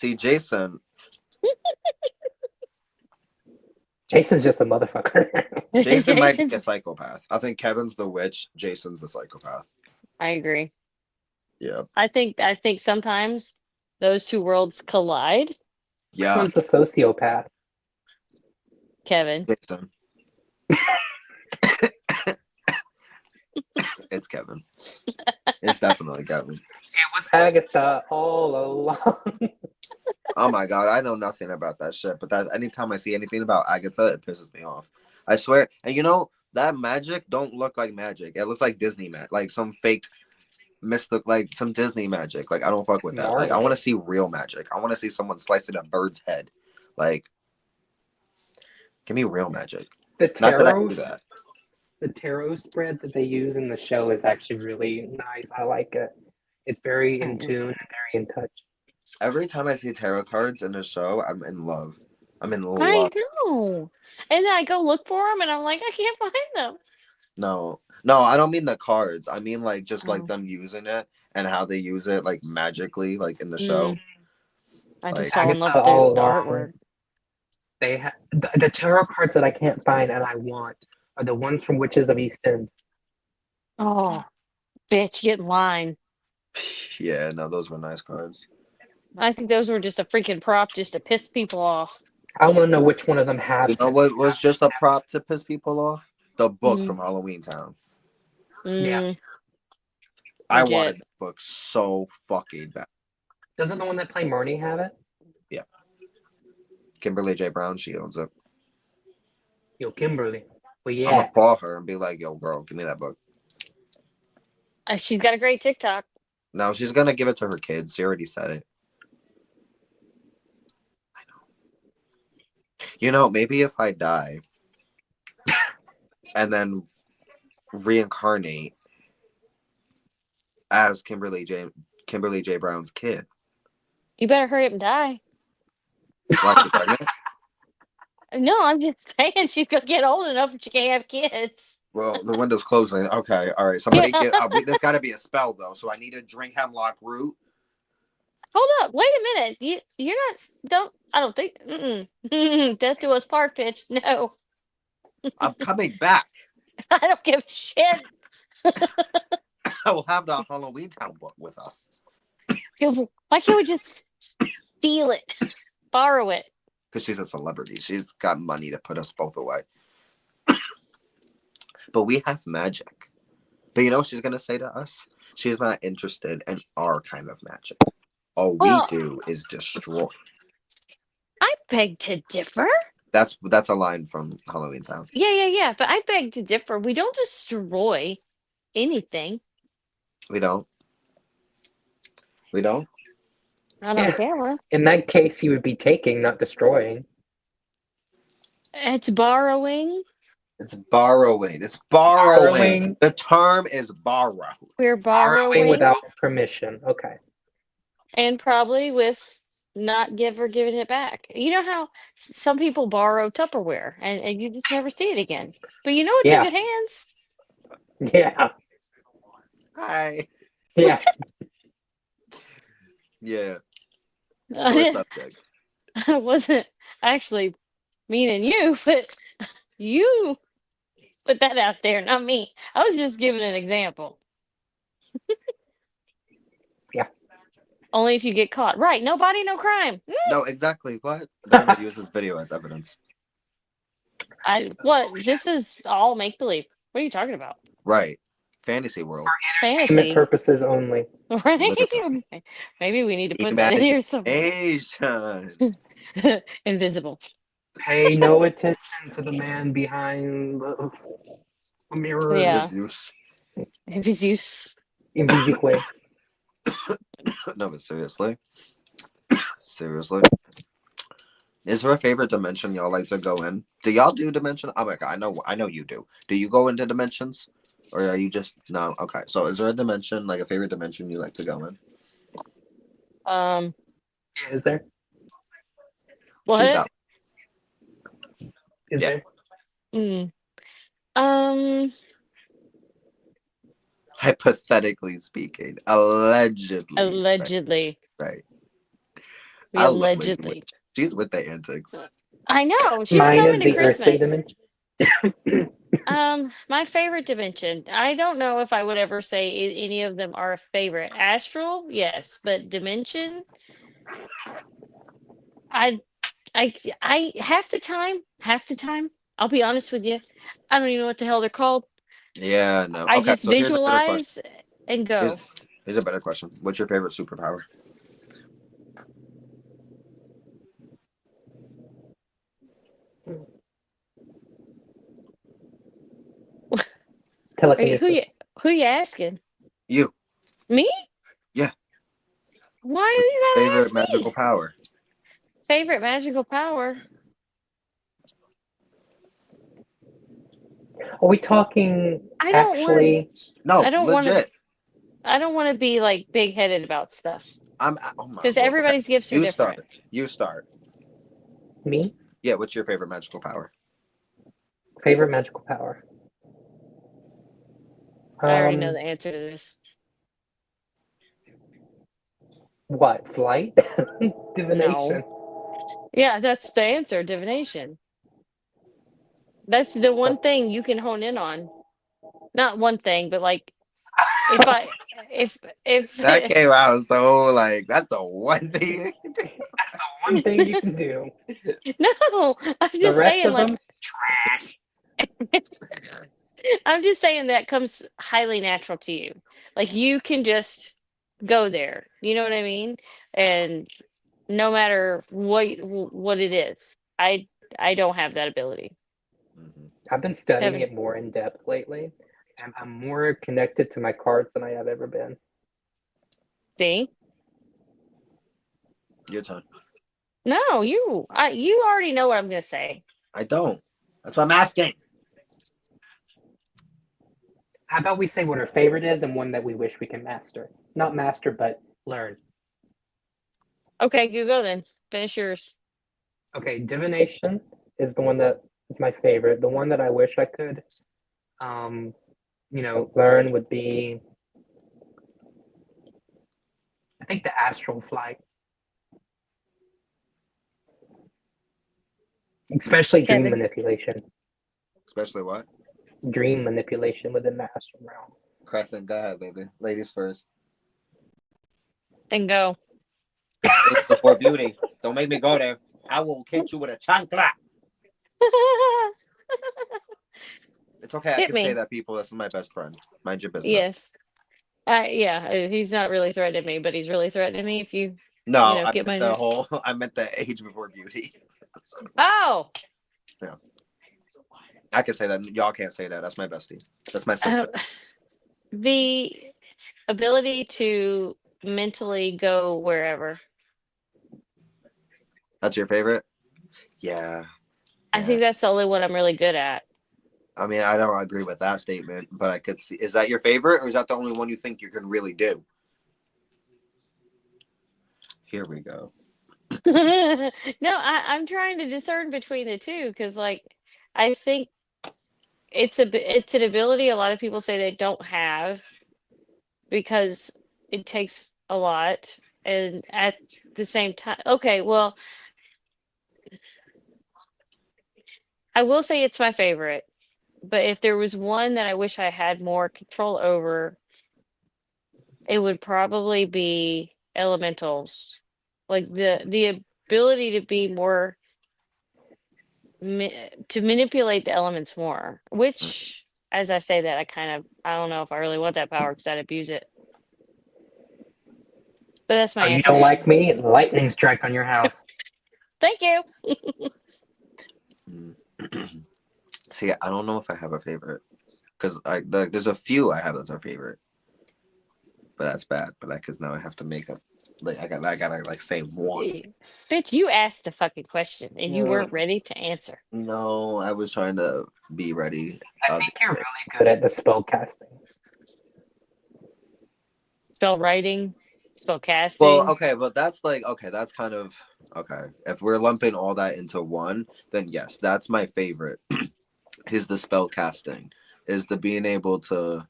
See, Jason, Jason's just a motherfucker. Jason might be a Jason. psychopath. I think Kevin's the witch. Jason's the psychopath. I agree. Yeah, I think sometimes those two worlds collide. Which yeah. one's the sociopath? Kevin. Jason. It's Kevin. It's definitely Kevin. It was Agatha all along. Oh my god, I know nothing about that shit. But that anytime I see anything about Agatha, it pisses me off. I swear. And you know that magic don't look like magic. It looks like Disney magic, like some fake mystic, like some Disney magic. Like I don't fuck with that. Like I want to see real magic. I want to see someone slicing a bird's head. Like, give me real magic. The Not that I tarot, do that. the tarot spread that they use in the show is actually really nice. I like it. It's very in tune and very in touch. Every time I see tarot cards in the show, I'm in love. I'm in I love. know. And then I go look for them, and I'm like, I can't find them. No, no, I don't mean the cards. I mean like just like Oh. them using it and how they use it like magically, like in the show. I Like just fall in love Agatha with all the along. artwork. They the tarot cards that I can't find and I want are the ones from Witches of East End. Oh, bitch, get in line. yeah, no, those were nice cards. I think those were just a freaking prop just to piss people off. I want to know which one of them has You know it. what was just a prop to piss people off? The book Mm. from Halloween Town. Yeah. I Legit. wanted the book so fucking bad. Doesn't the one that play Marnie have it? Yeah. Kimberly J. Brown, she owns it. Yo, Kimberly. Well, I'm gonna yeah. call her and be like, "Yo, girl, give me that book." She's got a great TikTok. No, she's gonna give it to her kids. She already said it. I know. You know, maybe if I die and then reincarnate as Kimberly J. Brown's kid. You better hurry up and die. Why she pregnant? No, I'm just saying she's gonna get old enough and she can't have kids. Well, the window's closing. Okay, all right. Somebody get. There's got to be a spell though, so I need to drink hemlock root. Hold up, wait a minute. You're not. Don't. I don't think. Death do us part, bitch. No, I'm coming back. I don't give a shit. I will have the Halloween Town book with us. Why can't we just steal it, borrow it? Because she's a celebrity. She's got money to put us both away. But we have magic. But you know what she's gonna say to us? She's not interested in our kind of magic. All we do is destroy. I beg to differ. That's a line from Halloween Town. Yeah. But I beg to differ. We don't destroy anything. We don't. We don't. Not on camera. In that case, you would be taking, not destroying. It's borrowing. It's borrowing. It's borrowing. The term is borrow. We're borrowing without permission. Okay. And probably with not giving it back. You know how some people borrow Tupperware and you just never see it again. But you know it's in good hands. Yeah. Hi. Yeah. Yeah. Sore subject. I wasn't actually meaning you, but you put that out there, not me. I was just giving an example. Yeah. Only if you get caught. Right. No body, no crime. No, exactly. What? They're going to use this video as evidence. This is all make believe. What are you talking about? Right. Fantasy world. For entertainment purposes only. Right? Maybe we need to put that in here somewhere. Invisible. Pay no attention to the man behind the mirror. Yeah. Invisible. Invisible. No, but seriously. Seriously. Is there a favorite dimension y'all like to go in? Do y'all do dimension? Oh my god, I know you do. Do you go into dimensions? Or are you just no? Okay. So is there a dimension, like a favorite dimension you like to go in? Yeah, is there? What? She's out. Is there? Hypothetically speaking. Allegedly. Allegedly. Right. Allegedly. She's with the antics. I know. She's Mine coming is to the earthly Christmas. dimension. My favorite dimension. I don't know if I would ever say any of them are a favorite. Astral, yes, but dimension, I half the time, I'll be honest with you, I don't even know what the hell they're called. Yeah, no. I Okay, just so here's a better question. visualize and Here's, go. here's a better question. What's your favorite superpower? Telekinesis. Who you asking? You. Me? Yeah. Why What's are you your gotta favorite ask magical me? power? Favorite magical power? Are we talking I don't want. actually? I No, don't want to. legit. I don't want to be like big headed about stuff Oh my because lord. Okay. everybody's gifts are You different. start. You start. Me? Yeah, what's your favorite magical power? Favorite magical power? I already know Um, the answer to this. what? Flight? No. Divination. Yeah, that's the answer. Divination. That's the Uh, one thing you can hone in on. Not one thing, but like if I if That came out so like that's the one thing. That's the one thing you can do. no, I'm The just rest saying of like them, trash. I'm just saying that comes highly natural to you. Like you can just go there. You know what I mean? And no matter what it is. I don't have that ability. Mhm. I've been studying Kevin, it more in depth lately, and I'm more connected to my cards than I have ever been. see? Your turn. No, you already know what I'm gonna say. I don't. That's what I'm asking. How about we say what our favorite is and one that we wish we can master? Not master, but learn. Okay, you go then. Finish yours. Okay, divination is the one that is my favorite. The one that I wish I could, um, learn would be, I think, the astral flight, especially dream Kevin, manipulation. Especially what? Dream manipulation within the astral realm. Crescent, go ahead, baby. Ladies first. then go. Age before beauty. Don't make me go there. I will hit you with a chancla. It's okay. I Hit can say me. that, people. This is my best friend. Mind your business. Yes. Yeah, he's not really threatening me, but he's really threatening me if No, I get meant my the name. whole. I meant the age before beauty. Oh, Yeah, I can say that. Y'all can't say that. That's my bestie. That's my uh, sister. the ability to mentally go wherever. That's your favorite? Yeah. I Yeah. think that's the only one I'm really good at. I mean, I don't agree with that statement, but I could see. Is that your favorite, or is that the only one you think you can really do? Here we go. No, I'm trying to discern between the two because, like, I think it's an ability a lot of people say they don't have because it takes a lot, and at the same time, okay, well, I will say it's my favorite, but if there was one that I wish I had more control over, it would probably be elementals, like the ability to be more to manipulate the elements more, which as I say that I don't know if I really want that power because I'd abuse it, but that's my Oh, you answer. don't like me? Lightning strike on your house. Thank you. Mm. See, I don't know if I have a favorite because there's a few I have that's a favorite, but that's bad. But because now I have to make up. Like I gotta like say one. Bitch, you asked the fucking question and you No, weren't ready to answer. no, I was trying to be ready. I think you're really good at the spell casting. Spell writing, spell Well, casting. okay, but that's like okay, that's kind of okay. If we're lumping all that into one, then yes, that's my favorite. Is the spell casting, is the being able to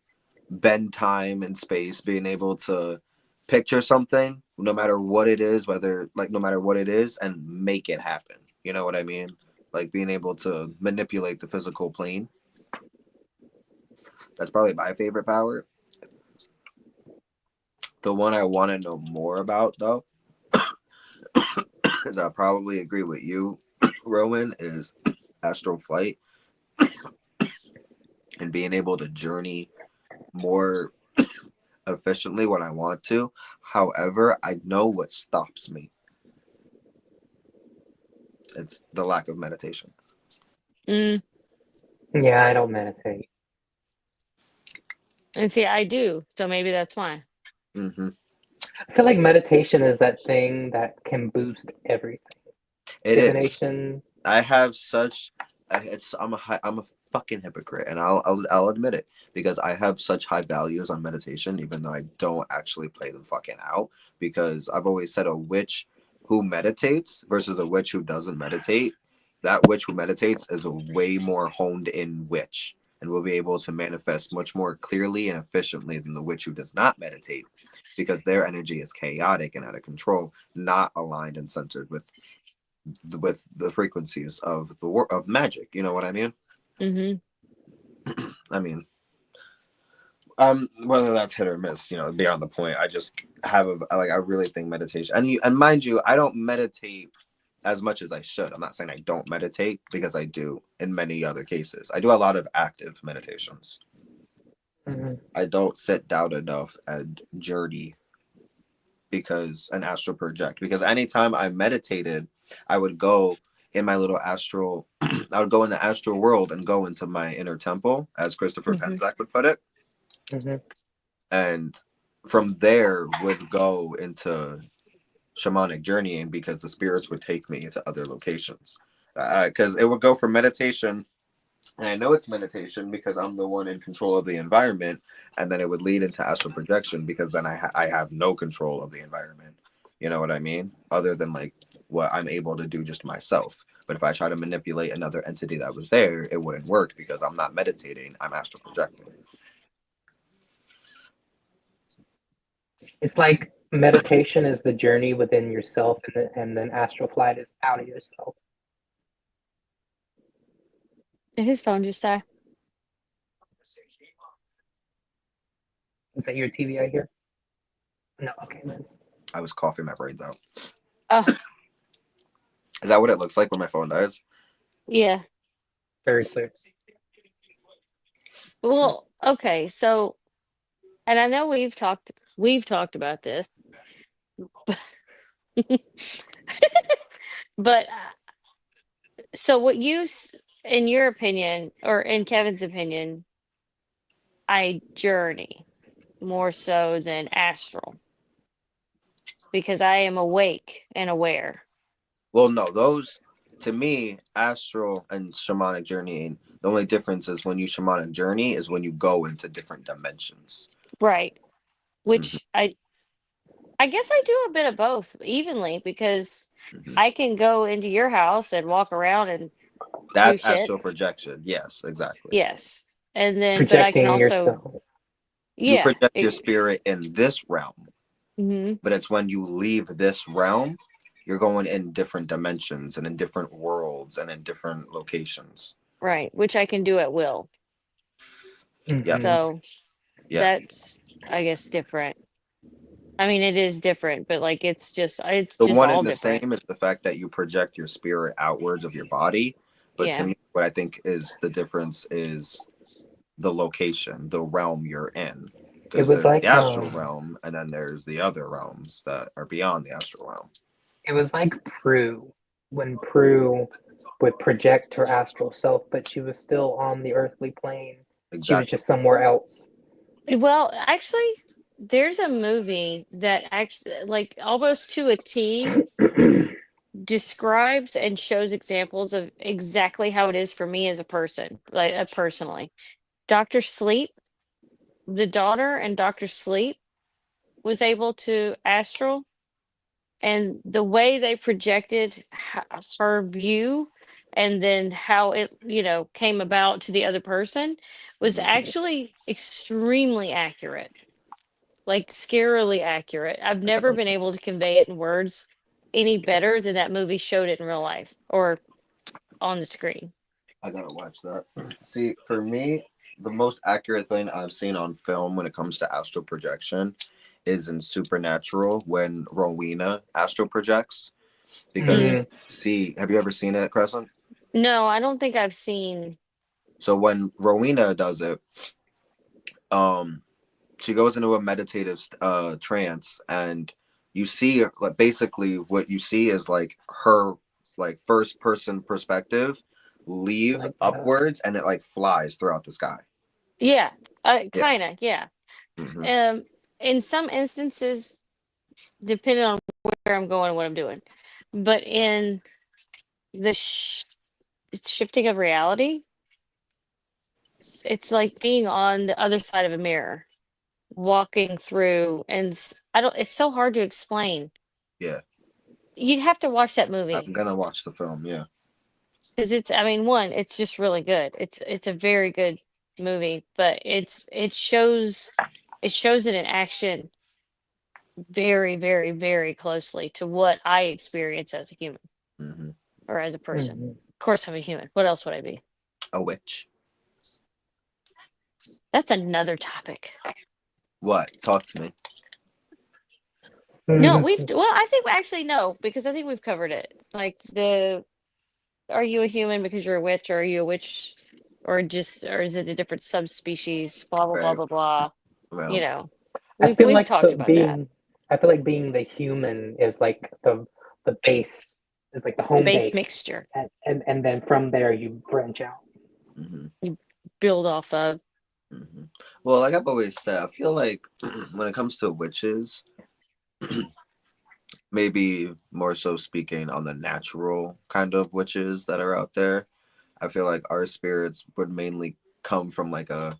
bend time and space, being able to picture something, no matter what it is, whether like no matter what it is, and make it happen. You know what I mean? Like being able to manipulate the physical plane. That's probably my favorite power. The one I want to know more about, though, because I probably agree with you, Rowan, is astral flight. and being able to journey more efficiently when I want to. However, I know what stops me. It's the lack of meditation. Mm. Yeah, I don't meditate. And see, I do. So maybe that's why. Hmm. I feel like meditation is that thing that can boost everything. It is. Divination. I have such. I'm a fucking hypocrite, and I'll admit it because I have such high values on meditation, even though I don't actually play them fucking out. Because I've always said a witch who meditates versus a witch who doesn't meditate. That witch who meditates is a way more honed in witch and will be able to manifest much more clearly and efficiently than the witch who does not meditate, because their energy is chaotic and out of control, not aligned and centered with the frequencies of of magic. You know what I mean? Mm-hmm. I mean, whether that's hit or miss, beyond the point. I just I really think meditation, and mind you, I don't meditate as much as I should. I'm not saying I don't meditate, because I do in many other cases. I do a lot of active meditations. Mm-hmm. I don't sit down enough and journey and astral project, because anytime I meditated, I would go in my little astral I would go in the astral world and go into my inner temple, as Christopher Mm-hmm. Penczak would put it, Mm-hmm. and from there would go into shamanic journeying, because the spirits would take me into other locations, because it would go from meditation, and I know it's meditation because I'm the one in control of the environment, and then it would lead into astral projection, because then I have no control of the environment. You know what I mean? Other than like what I'm able to do just myself. But if I try to manipulate another entity that was there, it wouldn't work, because I'm not meditating, I'm astral projecting. It's like meditation is the journey within yourself, and then astral flight is out of yourself. Did his phone just die? Is that your TV I hear? No, okay, man. I was coughing my brains out. Oh, Is that what it looks like when my phone dies? yeah. Very clear. Well, okay. So, and I know we've talked about this, but so in your opinion, or in Kevin's opinion, I journey more so than astral because I am awake and aware. Well, no, those, to me, astral and shamanic journeying, the only difference is when you shamanic journey is when you go into different dimensions. Right. Hmm. Which I guess I do a bit of both evenly because Hmm. I can go into your house and walk around and do That's shit. astral projection. Yes, exactly. Yes. And then, but I can Projecting also, yourself. You yeah. project your spirit in this realm, Hmm. but it's when you leave this realm, you're going in different dimensions and in different worlds and in different locations. Right. Which I can do at will. Yeah, Mm-hmm. So yeah. that's, I guess, different. I mean, it is different, but like it's The just one all and the different. same is the fact that you project your spirit outwards of your body. But to Yeah. me, what I think is the difference is the location, the realm you're in. It Because was there's the like astral realm, and then there's the other realms that are beyond the astral realm. it was like Prue, when Prue would project her astral self, but she was still on the earthly plane. She was Exactly. just somewhere else. Well, actually, there's a movie that actually, like, almost to a T, describes and shows examples of exactly how it is for me as a person, like personally. Doctor Sleep, the daughter and Doctor Sleep was able to astral, and the way they projected her view and then how it, came about to the other person was Mhm. actually extremely accurate. Like scarily accurate. I've I never gotta, been able to convey it in words any better than that movie showed it in real life or on the screen. I gotta watch that. See, for me, the most accurate thing I've seen on film when it comes to astral projection is in Supernatural when Rowena astral projects. Because Mm. Mm, see, have you ever seen it, Crescent? No, I don't think I've seen. So when Rowena does it, um, she goes into a meditative trance, and you see like basically what you see is like her like first person perspective leave Like upwards, and it like flies throughout the sky. Yeah, Yeah. kind of, yeah. Hmm. Um, in some instances, depending on where I'm going and what I'm doing, but in the shifting of reality, it's like being on the other side of a mirror, walking through, and I don't. It's so hard to explain. Yeah. You'd have to watch that movie I'm gonna watch the film. Yeah. because it's. I mean, one, it's just really good. It's a very good movie, but it shows it in action very, very, very closely to what I experience as a human Hmm. or as a person. mhm. Of course, I'm a human. What else would I be? A witch. That's another topic. What? Talk to me. No, well, I think actually no, because I think we've covered it. Like are you a human because you're a witch, or are you a witch, or is it a different subspecies? Blah blah blah Right. blah blah. You Well. know, I we've feel we've like talked about that. being the human is like the base, is like the The home base base, mixture and then from there you branch out. Hmm. you build off of. Hmm. Well, like I've always said, I feel like when it comes to witches, maybe more so speaking on the natural kind of witches that are out there, I feel like our spirits would mainly come from like a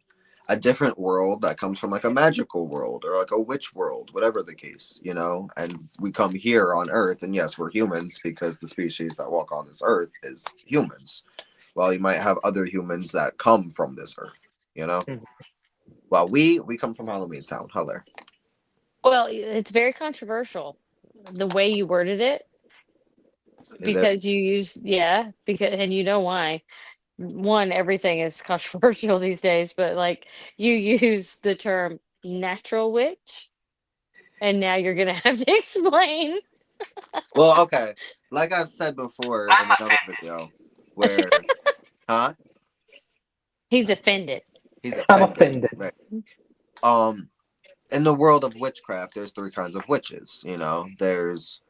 different world that comes from like a magical world or like a witch world, whatever the case, you know. And we come here on Earth, and yes, we're humans because the species that walk on this Earth is humans. Well, you might have other humans that come from this Earth, you know. Mhm. Well, we come from Halloween Town. Hello. Well, it's very controversial the way you worded it Is it? because you use because and you know why. One, everything is controversial these days, but like you use the term natural witch, and now you're gonna have to explain. Well, okay. Like I've said before in another video, where, huh? He's offended. He's I'm offended, offended. right? Um, in the world of witchcraft, there's three kinds of witches. You know, there's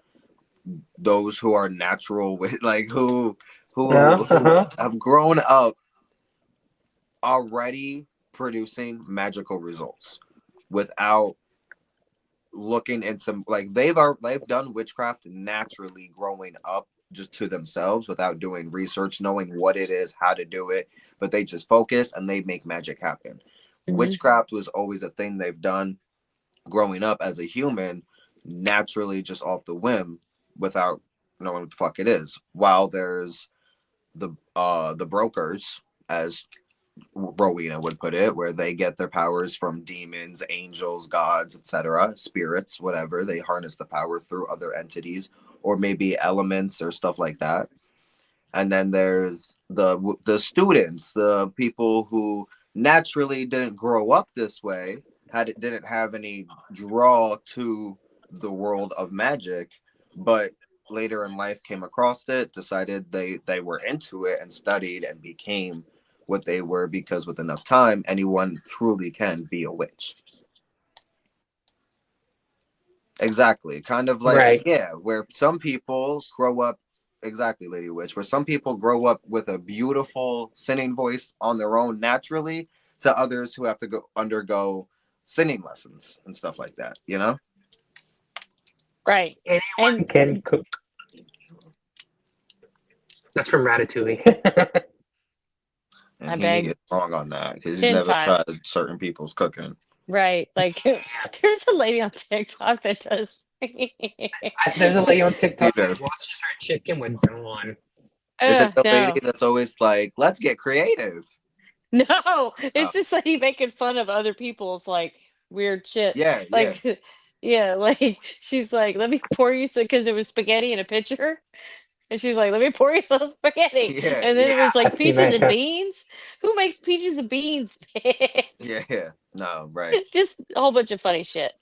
those who are natural, like who Uh-huh. have grown up already producing magical results without looking into like they've done witchcraft naturally growing up just to themselves without doing research, knowing what it is, how to do it, but they just focus and they make magic happen. Hmm. Witchcraft was always a thing they've done growing up as a human, naturally just off the whim without knowing what the fuck it is. While there's the brokers, as Rowena would put it, where they get their powers from demons, angels, gods, etc., spirits, whatever. They harness the power through other entities or maybe elements or stuff like that. And then there's the students, the people who naturally didn't grow up this way, didn't have any draw to the world of magic, but later in life came across it, decided they were into it and studied and became what they were, because with enough time anyone truly can be a witch. Exactly. Kind of like, Right. yeah, where some people grow up, exactly, Lady Witch, where some people grow up with a beautiful singing voice on their own naturally, to others who have to go undergo singing lessons and stuff like that, you know? Right. And Anyone can cook. That's from Ratatouille. And I he beg is wrong on that because he's Gen never 5. tried certain people's cooking. Right. Like there's a lady on TikTok that does. There's a lady on TikTok Peter, that watches her chicken with dawn. is it the lady No. that's always like, let's get creative? No, Oh, it's this lady making fun of other people's like weird shit. yeah, yeah, Like, yeah, like she's like, "Let me pour you some," because it was spaghetti in a pitcher, and she's like, "Let me pour you some spaghetti," yeah, and then yeah, it was like I've seen peaches that. and beans. Who makes peaches and beans, bitch? yeah, yeah. No, right. Just a whole bunch of funny shit.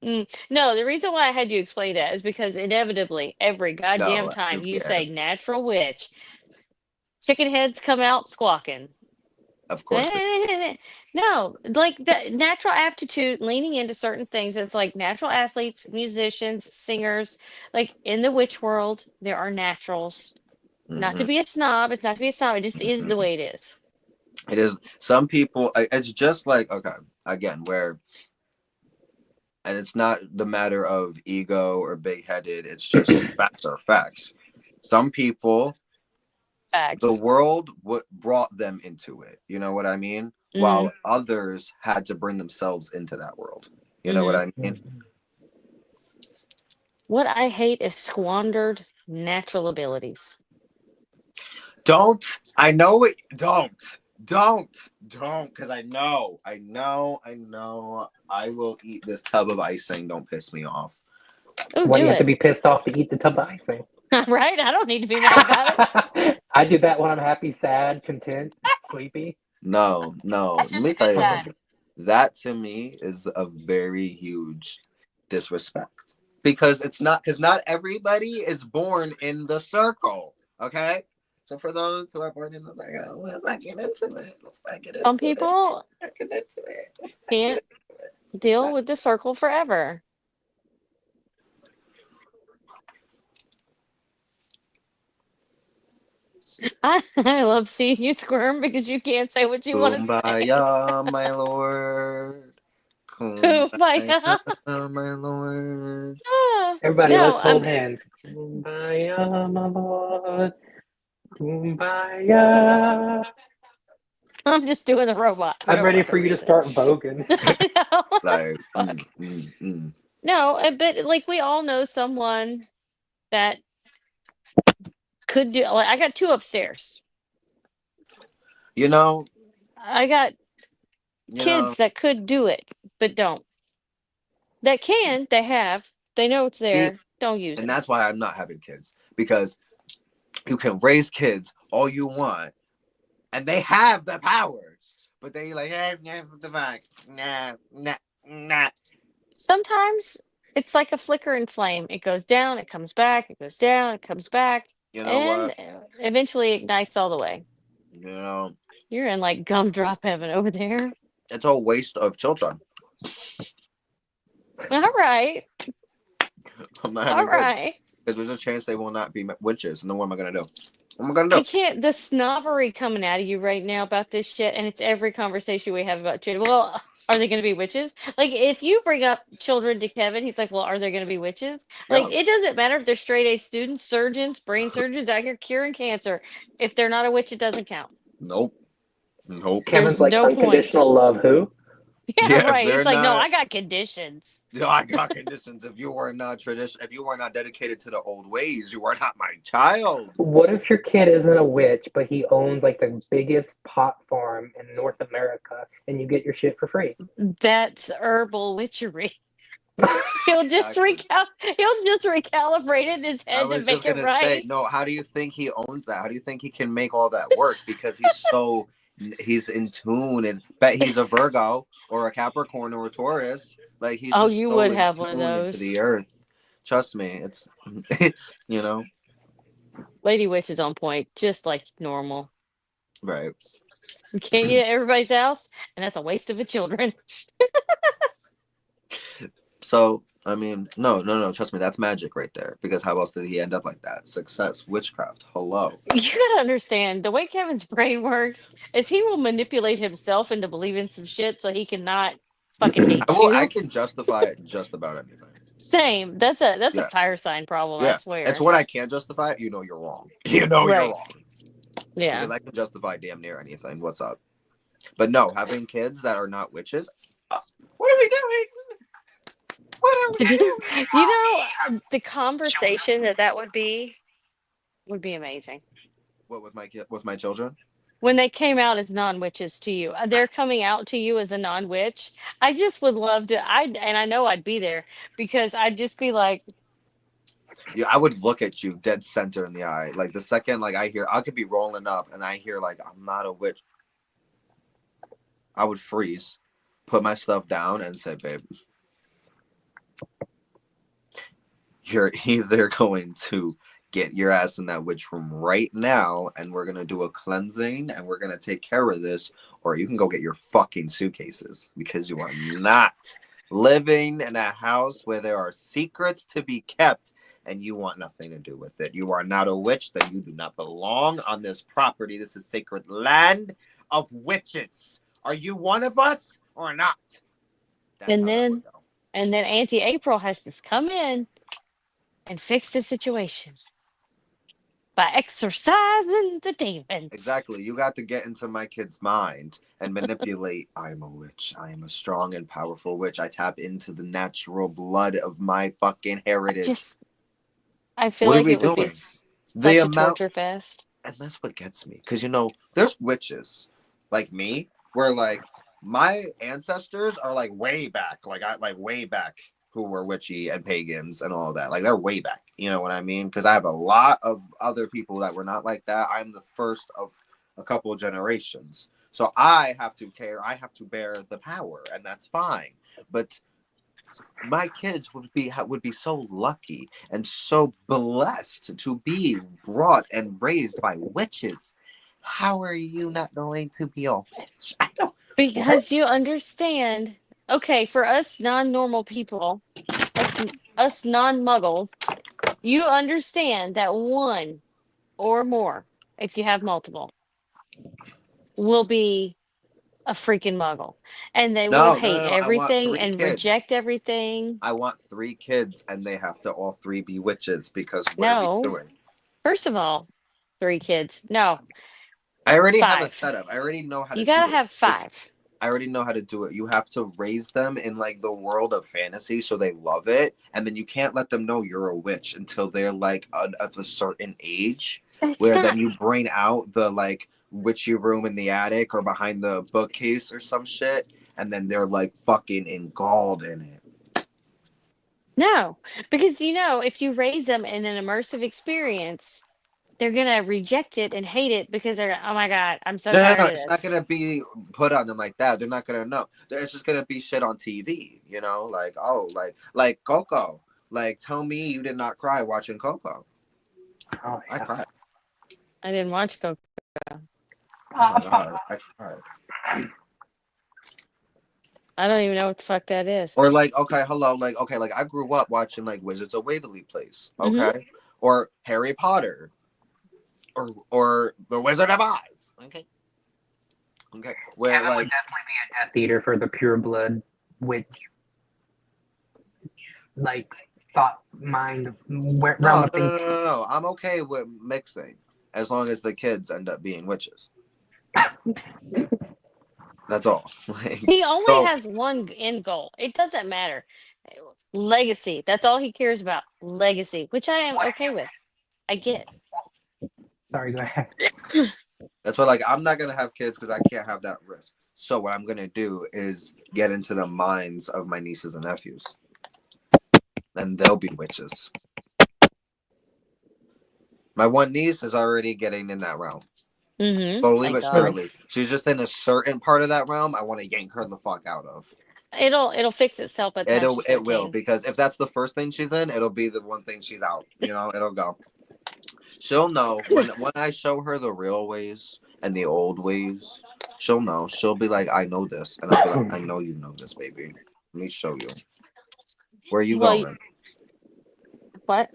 No, the reason why I had you explain that is because inevitably, every goddamn No, time you yeah. say natural witch, chicken heads come out squawking. Of course they No, like the natural aptitude, leaning into certain things. It's like natural athletes, musicians, singers. Like in the witch world, there are naturals. Not to hmm be a snob. It's not to be a snob. It just is the way it is. It is some people. It's just like okay, again, where and it's not the matter of ego or big headed. It's just facts are facts. Some people, the Facts. world brought them into it. You know what I mean? Mm-hmm. While others had to bring themselves into that world. You know what Mm-hmm. I mean? What I hate is squandered natural abilities. Don't. I know it. Don't. Because I know. I will eat this tub of icing. Don't piss me off. Oh, Why do do you have to it. be pissed off to eat the tub of icing? Right? I don't need to be mad about it. I do that when I'm happy, sad, content, sleepy. No. That's Let just me a tell good you time. something. That to me is a very huge disrespect. Because it's not, because not everybody is born in the circle. Okay? So for those who are born in the circle, let's not get into it. Let's not get Some into it. people Let's not get into it. Let's not get can't into it. Let's deal not. with the circle forever. I love seeing you squirm because you can't say what you want to say. Kumbaya, my lord. Oh my Kumbaya, god. my lord. Everybody, No, let's hold hands. Kumbaya, my lord. Kumbaya. I'm just doing the robot for I'm no ready fucking for you to reason. start voguing. I know. Like, Fuck. mm, mm. No, but like we all know someone that could do. Like I got two upstairs. You know, I got you know, kids that could do it, but don't. That can, they have. They know it's see, there. Don't use and it. that's why I'm not having kids because you can raise kids all you want, and they have the powers, but they like, the fuck, nah. Sometimes it's like a flickering flame. It goes down, it comes back, it goes down, it comes back, You know and what? eventually ignites all the way. You know, You're in like gumdrop heaven over there. it's a waste of children. All right. I'm not All having kids right. because there's a chance they will not be witches, and then what am I gonna do? What am I gonna I do? can't, the snobbery coming out of you right now about this shit, and it's every conversation we have about children. Well, are they going to be witches? Like, if you bring up children to Kevin, he's like, well, are they going to be witches? Like, Yeah, it doesn't matter if they're straight A students, surgeons, brain surgeons out here curing cancer. If they're not a witch, it doesn't count. nope, nope. There's Kevin's like, no point. unconditional love, who? Yeah, Yeah, if right. they're He's like, no, not. I got conditions. No, I got conditions. If you were not if you were not dedicated to the old ways, you were not my child. What if your kid isn't a witch, but he owns like the biggest pot farm in North America and you get your shit for free? That's herbal witchery. He'll just Exactly. he'll just recalibrate it in his I head to was make just it gonna say, right. no. How do you think he owns that? How do you think he can make all that work? Because he's in tune, and bet he's a Virgo or a Capricorn or a Taurus. Like he's Oh, just you so would in have one of tune into those. the earth. Trust me, it's you know Lady Witch is on point, just like normal. right. You can't eat at everybody's house, and that's a waste of the children. So I mean, no. Trust me, that's magic right there. Because how else did he end up like that? Success, witchcraft. Hello. You gotta understand the way Kevin's brain works is he will manipulate himself into believing some shit so he cannot fucking I hate will. I you. can justify just about anything. Same. That's a Yeah, fire sign problem, I yeah. It's swear. what I can't justify. You know, you're wrong. You know, you're Right. wrong. Yeah. Because I can justify damn near anything. What's up? But no, having kids that are not witches. What are we doing? What are we You know, the conversation that would be amazing. What with my with my children? When they came out as non-witches to you, they're coming out to you as a non-witch. I just would love to. And I know I'd be there because I'd just be like, Yeah, I would look at you dead center in the eye. Like the second, like I could be rolling up and I hear like I'm not a witch. I would freeze, put my stuff down, and say, "Babe, you're either going to get your ass in that witch room right now, and we're gonna do a cleansing, and we're gonna take care of this, or you can go get your fucking suitcases because you are not living in a house where there are secrets to be kept, and you want nothing to do with it. You are not a witch. Then you do not belong on this property. This is sacred land of witches. Are you one of us or not? That's And how that would then go. and then Auntie April has to come in and fix the situation by exorcising the demons. Exactly. You got to get into my kid's mind and manipulate. I am a witch. I am a strong and powerful witch. I tap into the natural blood of my fucking heritage. Just I feel What are like we it would be doing? The such a amount, torture fest. and that's what gets me. Because, there's witches like me where, like, my ancestors are, like, way back. Like, way back who were witchy and pagans and all that. Like, they're way back. You know what I mean? Because I have a lot of other people that were not like that. I'm the first of a couple of generations. So I have to care. I have to bear the power, and that's fine. But my kids would be so lucky and so blessed to be brought and raised by witches. How are you not going to be a witch? I don't. Because What? you understand, okay, for us non-normal people, us non-muggles, you understand that one or more, if you have multiple, will be a freaking muggle. And they will No, no, hate no, no. I want everything three and kids. reject everything. I want 3 kids, and they have to all 3 be witches. Because what are we No. doing? First of all, 3 kids. No, I already have a 5. setup. I already know how to You do gotta it. have 5. I already know how to do it. You have to raise them in like the world of fantasy so they love it, and then you can't let them know you're a witch until they're like of a certain age, That's where then not you bring out the like witchy room in the attic or behind the bookcase or some shit, and then they're like fucking engulfed in it. no, because if you raise them in an immersive experience, they're gonna reject it and hate it because they're, oh my god, I'm so No, no, tired no. of It's not this. gonna be put on them like that. They're not gonna know. It's just gonna be shit on TV. Like oh, like Coco. Like tell me you did not cry watching Coco. Oh I yeah. cried. I didn't watch Coco. Oh my god, I cried. I don't even know what the fuck that is. Or like, okay, hello, like, okay, like I grew up watching like Wizards of Waverly Place, Mm-hmm. okay, or Harry Potter, or The Wizard of Oz, okay, Yeah, where that would like, definitely be a Death Eater for the pure blood witch, like thought mind realm no, of no, no, thinking. no, no, no, I'm okay with mixing as long as the kids end up being witches. That's all. Like, He only so has one end goal. It doesn't matter. Legacy. That's all he cares about. Legacy, which I am okay with. I get. Sorry, go ahead. that's why, like, I'm not gonna have kids because I can't have that risk. So what I'm gonna do is get into the minds of my nieces and nephews, and they'll be witches. My one niece is already getting in that realm. Mm-hmm. Slowly Thank but God. surely. She's just in a certain part of that realm I want to yank her the fuck out of. It'll fix itself by the time she's It will, 13. because if that's the first thing she's in, it'll be the one thing she's out. It'll go. She'll know when I show her the real ways and the old ways. She'll know. She'll be like, I know this, and I'll be like, I know you know this, baby. Let me show you. Where are you Well, going? what?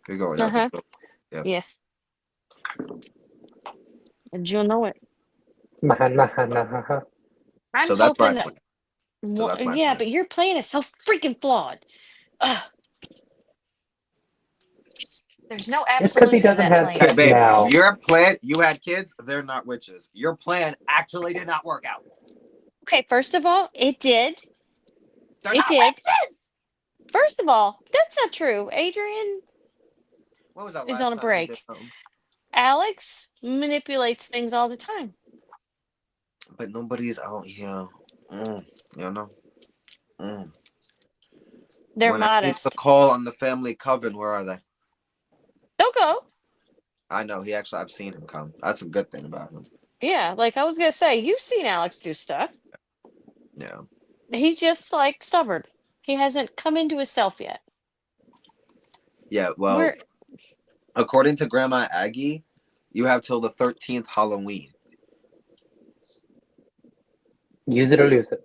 You're going out this Uh-huh. door. Yeah. Yes. And you'll know it. I'm So that's my hoping that. plan. So that's my Yeah, plan. but your plan is so freaking flawed. Ugh. There's no It's because he absolutes to doesn't that have plan. Okay, kids babe, now. your plan, you had kids, they're not witches. Your plan actually did not work out. Okay, first of all, it did. They're It not did. witches! First of all, that's not true. Adrian When was that is last on a time we did break. something? Alex manipulates things all the time. But nobody's out here. You know? Mm. They're When I need to modest. call on the family coven, where are they? They'll go. I know, I've seen him come. That's a good thing about him. Yeah, like I was gonna say, you've seen Alex do stuff. Yeah. He's just like stubborn. He hasn't come into himself yet. Yeah, well, We're according to Grandma Aggie, you have till the 13th Halloween. Use it or lose it.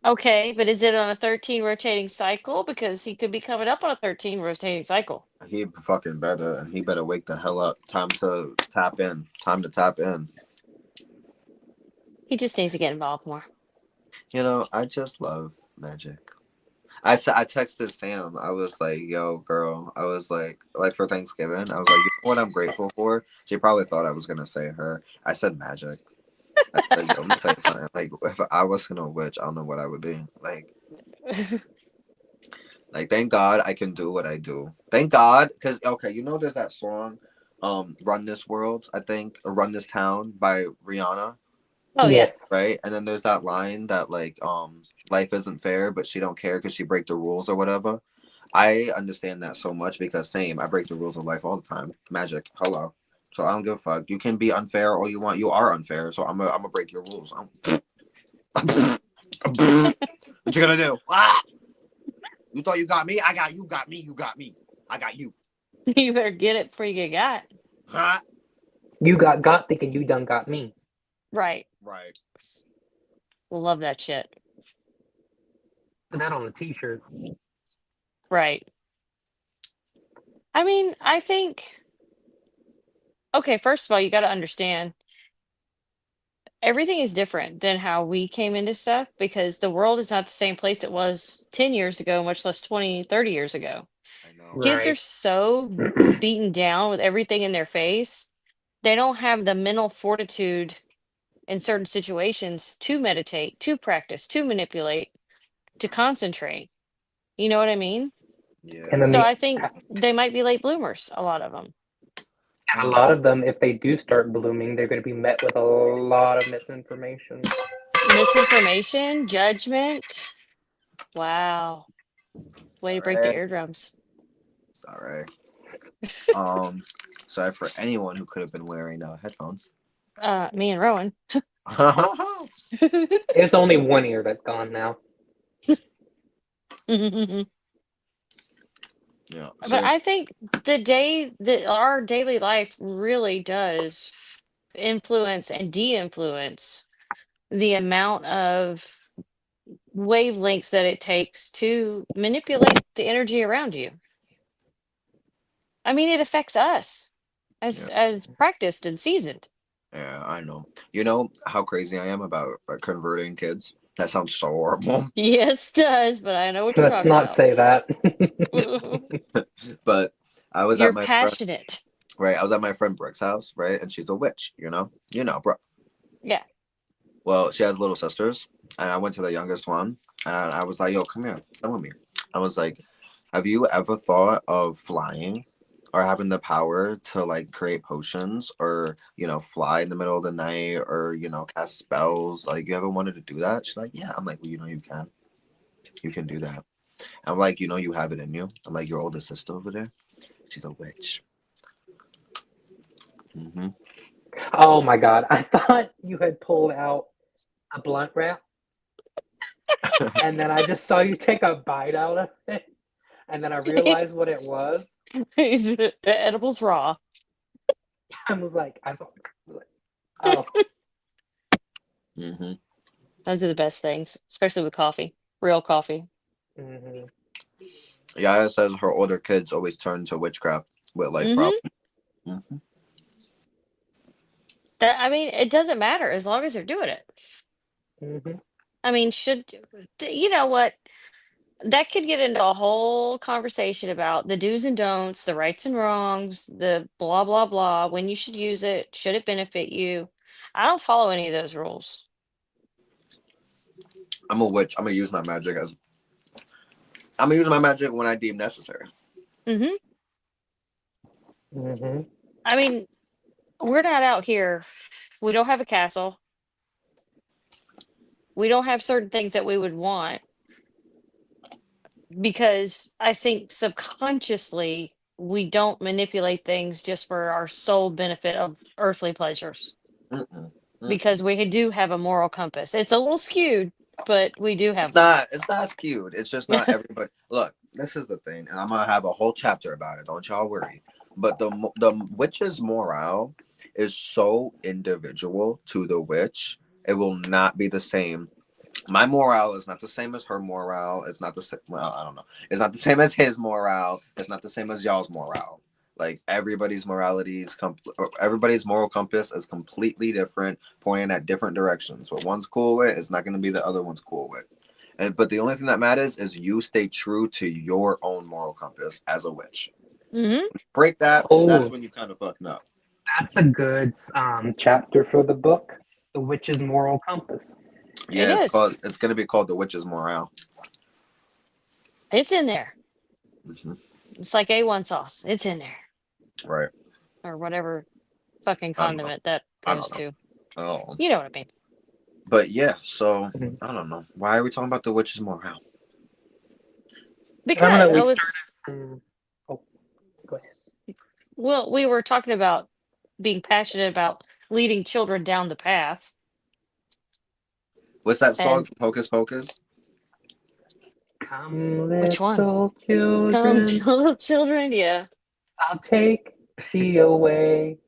okay, but is it on a 13 rotating cycle? Because he could be coming up on a 13 rotating cycle. He fucking better, and he better wake the hell up. Time to tap in. Time to tap in. He just needs to get involved more. I just love magic. I texted Sam. I was like, "Yo, girl." I was like for Thanksgiving. I was like, "You know what I'm grateful for?" She probably thought I was gonna say her. I said magic. I said, "Yo, let me tell you something. Like, if I wasn't a witch, I don't know what I would be. Like, thank God I can do what I do. Thank God, because okay, there's that song, "Run This World," I think, or "Run This Town" by Rihanna, Oh yeah. Yes. right? And then there's that line that like, life isn't fair, but she don't care because she break the rules or whatever. I understand that so much because same, I break the rules of life all the time. Magic, hello. So I don't give a fuck. You can be unfair all you want. You are unfair, so I'm gonna break your rules. What you gonna do? Ah! You thought you got me? I got you. Got me? You got me. I got you. You better get it before you get got. Huh? You got thinking you done got me. Right. Right. Love that shit. Put that on a t-shirt. Right. I mean, I think, okay, first of all, you got to understand everything is different than how we came into stuff because the world is not the same place it was 10 years ago, much less 20, 30 years ago. I know. Kids are Right. so beaten down with everything in their face. They don't have the mental fortitude in certain situations to meditate, to practice, to manipulate, to concentrate. You know what I mean? And Yeah. then So the I think they might be late bloomers, a lot of them. and a lot of them, if they do start blooming, they're going to be met with a lot of misinformation. Misinformation, judgment. Wow. Way to break the Sorry. eardrums. Sorry. Um. Sorry for anyone who could have been wearing headphones. Me and Rowan. It's only one ear that's gone now. But Yeah. So I think the day that our daily life really does influence and de-influence the amount of wavelengths that it takes to manipulate the energy around you. I mean, it affects us yeah. as practiced and seasoned. Yeah. I know. You know how crazy I am about converting kids. That sounds so horrible. Yes, it does, but I know what you're Let's talking not about. say that. But I was at You're my friend. passionate. Right. I was at my friend Brooke's house. Right. And she's a witch. Brooke. Yeah. Well, she has little sisters, and I went to the youngest one, and I was like, "Yo, come here, come with me." I was like, "Have you ever thought of flying, or having the power to like create potions, or fly in the middle of the night, or cast spells? Like, you ever wanted to do that?" She's like, "Yeah." I'm like, "Well, you can do that." I'm like, "You have it in you." I'm like, "Your oldest sister over there, she's a witch." Hmm. Oh my god! I thought you had pulled out a blunt wrap, and then I just saw you take a bite out of it, and then I realized what it was. The edibles raw. I was like, oh, Hmm. Those are the best things, especially with coffee. Real coffee. mm-hmm. Yaya says her older kids always turn to witchcraft with life Hmm. problems. Hmm. That I mean, it doesn't matter as long as they're doing it. Mm-hmm. I mean, you know what? That could get into a whole conversation about the do's and don'ts, the rights and wrongs, the blah blah blah, when you should use it, should it benefit you? I don't follow any of those rules. I'm a witch. I'm gonna use my magic when I deem necessary. Hmm. Mm-hmm. I mean, we're not out here. We don't have a castle. We don't have certain things that we would want because I think subconsciously we don't manipulate things just for our sole benefit of earthly pleasures Mm-mm. because Mm-mm. we do have a moral compass. It's a little skewed, but we do It's have one. not. It's not skewed. It's just not everybody. Look, this is the thing, and I'm gonna have a whole chapter about it. Don't y'all worry. But the witch's morale is so individual to the witch. It will not be the same. My morale is not the same as her morale. It's not the same. Well, I don't know. It's not the same as his morale. It's not the same as y'all's morale. Like everybody's morality is everybody's moral compass is completely different, pointing at different directions. What one's cool with is not going to be the other one's cool with. And but the only thing that matters is you stay true to your own moral compass as a witch. Mm-hmm. Break that, that's Oh, when you kind of fucking up. that's a good chapter for the book, The Witch's Moral Compass. It Yeah, is. it's gonna be called the witch's morale. It's in there. Mm-hmm. It's like A1 sauce. It's in there. Right. Or whatever fucking I don't know. condiment that I goes don't know. to. Oh. You know what I mean. But yeah, so Mhm. I don't know. Why are we talking about the witch's morale? I don't know. Because I We was, started from. Oh, go ahead. well, we were talking about being passionate about leading children down the path. What's that song And from Hocus Pocus? Come, which one? little Come, children, little children. Yeah. I'll take thee away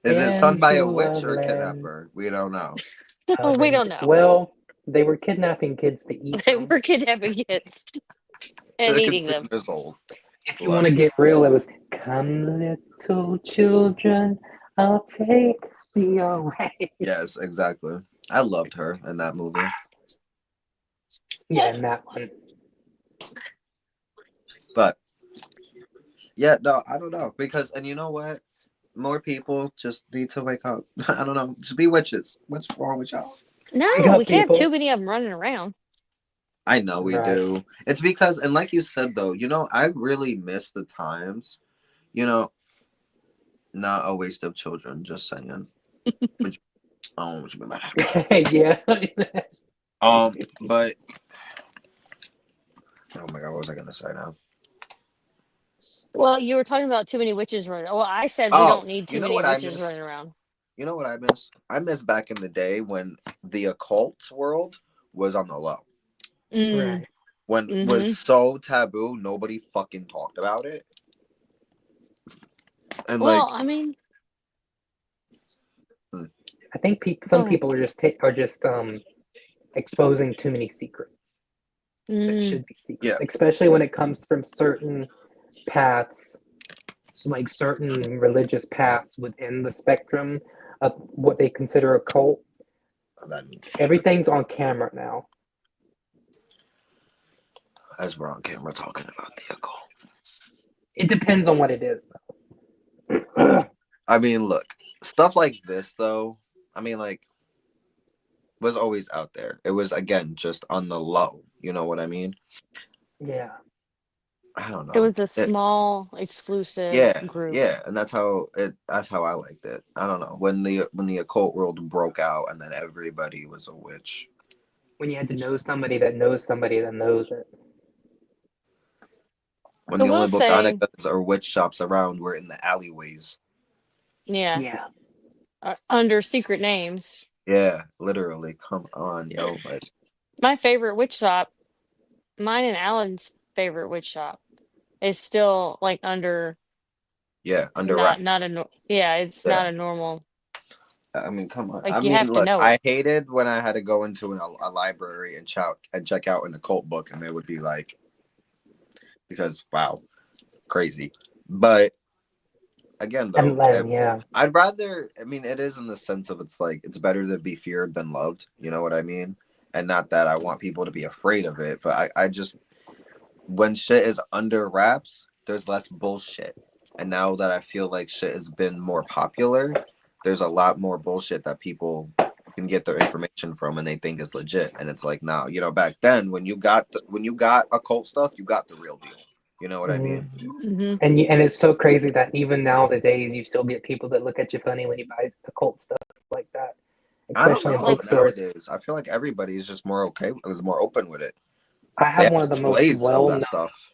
Is it sung by a into a witch or a land kidnapper? We don't know. of We don't know. Well, they were kidnapping kids to eat They them. were kidnapping kids and The eating them. consumer's old. If you want Look. to get real, it was "Come, little children, I'll take thee away." Yes, exactly. I loved her in that movie. Yeah, and that one. But yeah, no, I don't know. Because and you know what? More people just need to wake up. I don't know. Just be witches. What's wrong with y'all? Wake No, we up, can't have too people. many of them running around. I know we Right. do. It's because and like you said though, I really miss the times, you know, not a waste of children, just saying. Which what you mean by that? Yeah. But oh my god, what was I gonna say now? Well, you were talking about too many witches running. Well, I said we Oh, don't need you too know many what I witches miss? running around. You know what I miss? I miss back in the day when the occult world was on the low. Mm, Right. When it was mm-hmm. so taboo, nobody fucking talked about it. And Well, like, I mean, hmm, I think go some ahead. people are just exposing too many secrets that Mm. should be yeah, secrets, especially when it comes from certain paths, like certain religious paths within the spectrum of what they consider a cult. then Everything's on camera now. as we're on camera talking about the occult. It depends on what it is, though. I mean, look, stuff like this though. I mean, like, was always out there. It was again just on the low. You know what I mean? Yeah. I don't It know. was a small, exclusive Yeah, group. yeah, and that's how I liked it. I don't know when the occult world broke out and then everybody was a witch. When you had to know somebody that knows somebody that knows it. When I the will only say, botanicas or witch shops around were in the alleyways. yeah, Yeah. under secret names. Yeah, literally. Come on, yo. Like, My favorite witch shop, mine and Alan's favorite witch shop, is still like under yeah, under wrap. yeah, it's Yeah. not a normal, I mean, come on. I like you mean, have to look, know I it. hated when I had to go into a library and check out an occult book, and they would be like, because wow, crazy. But again, And though, then, if yeah. I'd rather, I mean, it is in the sense of it's like it's better to be feared than loved. You know what I mean? And not that I want people to be afraid of it, but I just when shit is under wraps, there's less bullshit. And now that I feel like shit has been more popular, there's a lot more bullshit that people can get their information from and they think is legit. And it's like now, back then when you got occult stuff, you got the real deal. You know what I Mhm. mean? Hmm. And it's so crazy that even nowadays you still get people that look at you funny when you buy the cult stuff like that, I don't especially in know Like, bookstores. nowadays. I feel like everybody is just more okay, is more open with it. I They have have one of the most displays of well that known. stuff.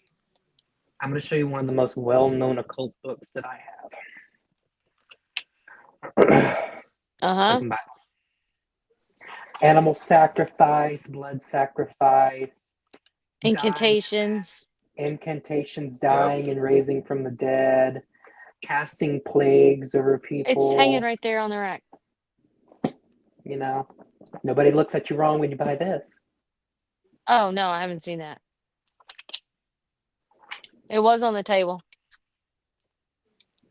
I'm going to show you one of the most well known occult books that I have. uh-huh. Talking about animal sacrifice, blood sacrifice, diet, Incantations. incantations, dying and raising from the dead, casting plagues over It's hanging people. right there on the rack. You know, nobody looks at you wrong when you buy this. Oh no, I haven't seen that. It was on the table.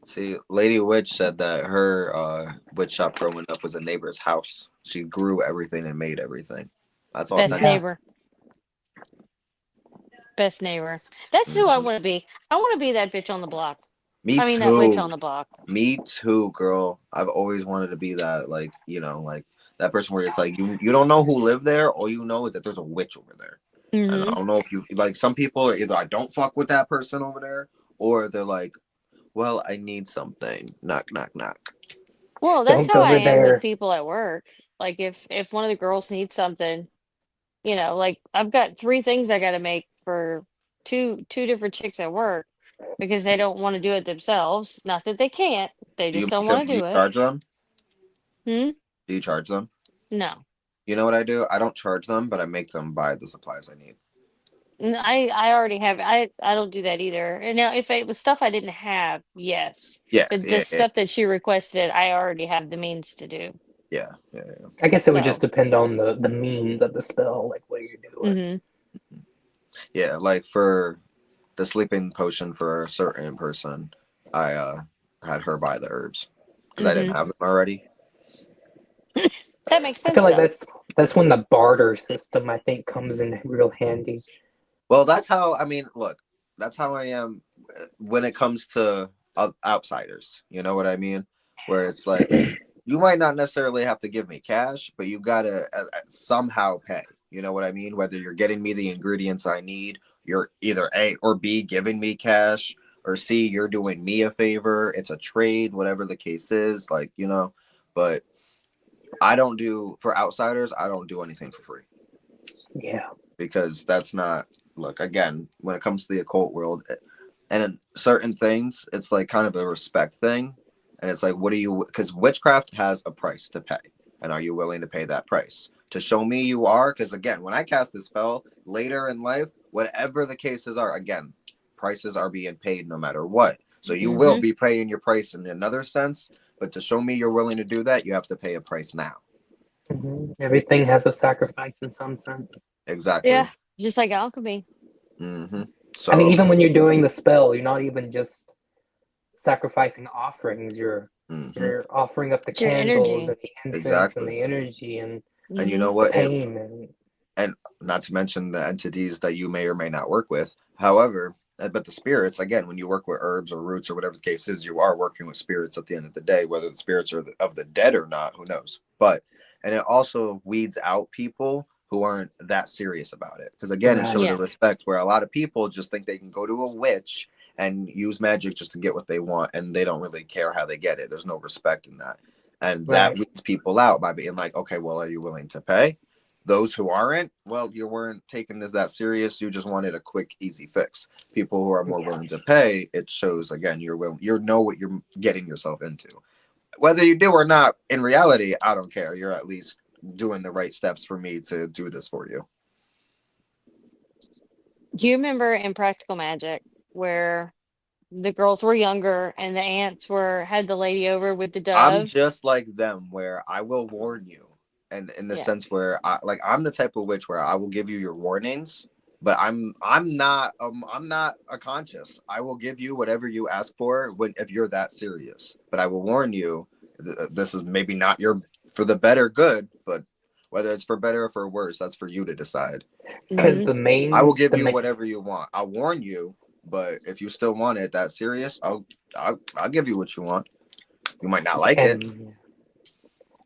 See, Lady Witch said that her witch shop growing up was a neighbor's house. She grew everything and made everything. That's Best authentic. Yeah. neighbor. Best neighbor. That's who I Mhm. want to be. I want to be that bitch on the block. Me I mean, that witch too. on the block. Me too, girl. I've always wanted to be that, like, like that person where it's like you don't know who lived there. All you know is that there's a witch over there. And I Hmm. don't know if you like some people are either I don't fuck with that person over there, or they're like, well, I need something. Knock, knock, knock. Well, that's Don't how go I over am with there. people at work. Like if one of the girls needs something, like I've got 3 things I got to make for two different chicks at work because they don't want to do it themselves. Not that they can't, they Do you just don't make them? want Do to you do it. charge them? Hmm. Do you charge them? No. You know what I do? I don't charge them, but I make them buy the supplies I need. I already have. I don't do that either. And now if it was stuff I didn't have, yes. Yeah, But the yeah, yeah, stuff that she requested, I already have the means to do. yeah, yeah, yeah. I guess it would just So, depend on the means of the spell, like what you're doing. hmm. Yeah, like for the sleeping potion for a certain person, I had her buy the herbs because I didn't Hmm. have them already. That makes I feel sense like though. that's when the barter system I think comes in real handy. Well, that's how I mean. Look, that's how I am when it comes to outsiders. You know what I mean? Where it's like you might not necessarily have to give me cash, but you gotta somehow pay. You know what I mean? Whether you're getting me the ingredients I need, you're either A or B giving me cash, or C you're doing me a favor. It's a trade, whatever the case is. Like but I don't do for outsiders. I don't do anything for free Yeah. because that's not. Look again when it comes to the occult world, and in certain things, it's like kind of a respect thing. And it's like, what do you, because witchcraft has a price to pay. And are you willing to pay that price? To show me you are, because again, when I cast this spell later in life, whatever the cases are, again, prices are being paid no matter what. So you will Hmm. be paying your price in another sense. But to show me you're willing to do that, you have to pay a price now. Everything has a sacrifice in some sense. Exactly. Yeah, just like alchemy. Mm-hmm. I mean, So, even when you're doing the spell, you're not even just sacrificing offerings. mm-hmm. You're offering up the It's your candles energy. and the incense and Exactly. the energy and And you Hmm. know the what? pain And not to mention the entities that you may or may not work with. However, but the spirits, again, when you work with herbs or roots or whatever the case is, you are working with spirits at the end of the day, whether the spirits are of the dead or not, who knows? And it also weeds out people who aren't that serious about it. Because again, it right. shows a Yeah. respect where a lot of people just think they can go to a witch and use magic just to get what they want, and they don't really care how they get it. There's no respect in that. And that Right. weeds people out by being like, okay, well, are you willing to pay? Those who aren't, well, you weren't taking this that serious. You just wanted a quick, easy fix. People who are more Yeah. willing to pay, it shows again you're willing. You know what you're getting yourself into. Whether you do or not, in reality, I don't care. You're at least doing the right steps for me to do this for you. Do you remember in Practical Magic where the girls were younger and the ants were had the lady over with the I'm dove? just like them, where I will warn you, and in the Yeah. sense where I'm the type of witch where I will give you your warnings, but I'm not a conscious. I will give you whatever you ask for when if you're that serious, but I will warn you. This is maybe not your for the better good, but whether it's for better or for worse, that's for you to decide. Because Hmm. I will give the you main whatever you want. I'll warn you, but if you still want it that serious, I'll give you what you want. You might not like it.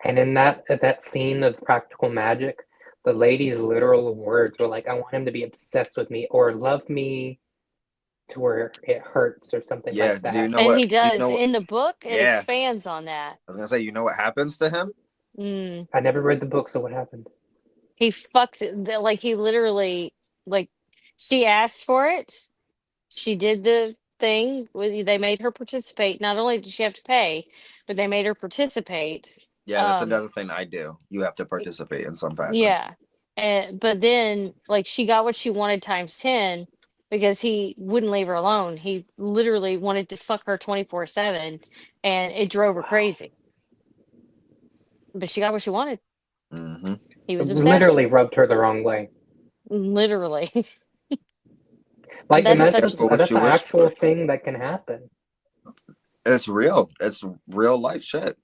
and in that scene of Practical Magic, the lady's literal words were like, "I want him to be obsessed with me or love me to where it hurts or something Yeah. like Do you that." know And what? he Do you does. know what? In the book, it Yeah. expands on that. I was gonna say. You know what happens to him? Mm. I never read the book, so what happened? He fucked like he literally like she asked for it. She did the thing with they made her participate. Not only did she have to pay, but they made her participate. Yeah, that's Um another thing I do. You have to participate in some fashion. yeah. And but then like she got what she wanted times 10, because he wouldn't leave her alone. He literally wanted to fuck her 24/7, and it drove her crazy. But she got what she wanted. Mm-hmm. He was Literally obsessed. rubbed her the wrong way. Literally. Like, and That's Be that's such a, careful what that's you an wish actual for. thing that can happen. It's real. It's real life shit.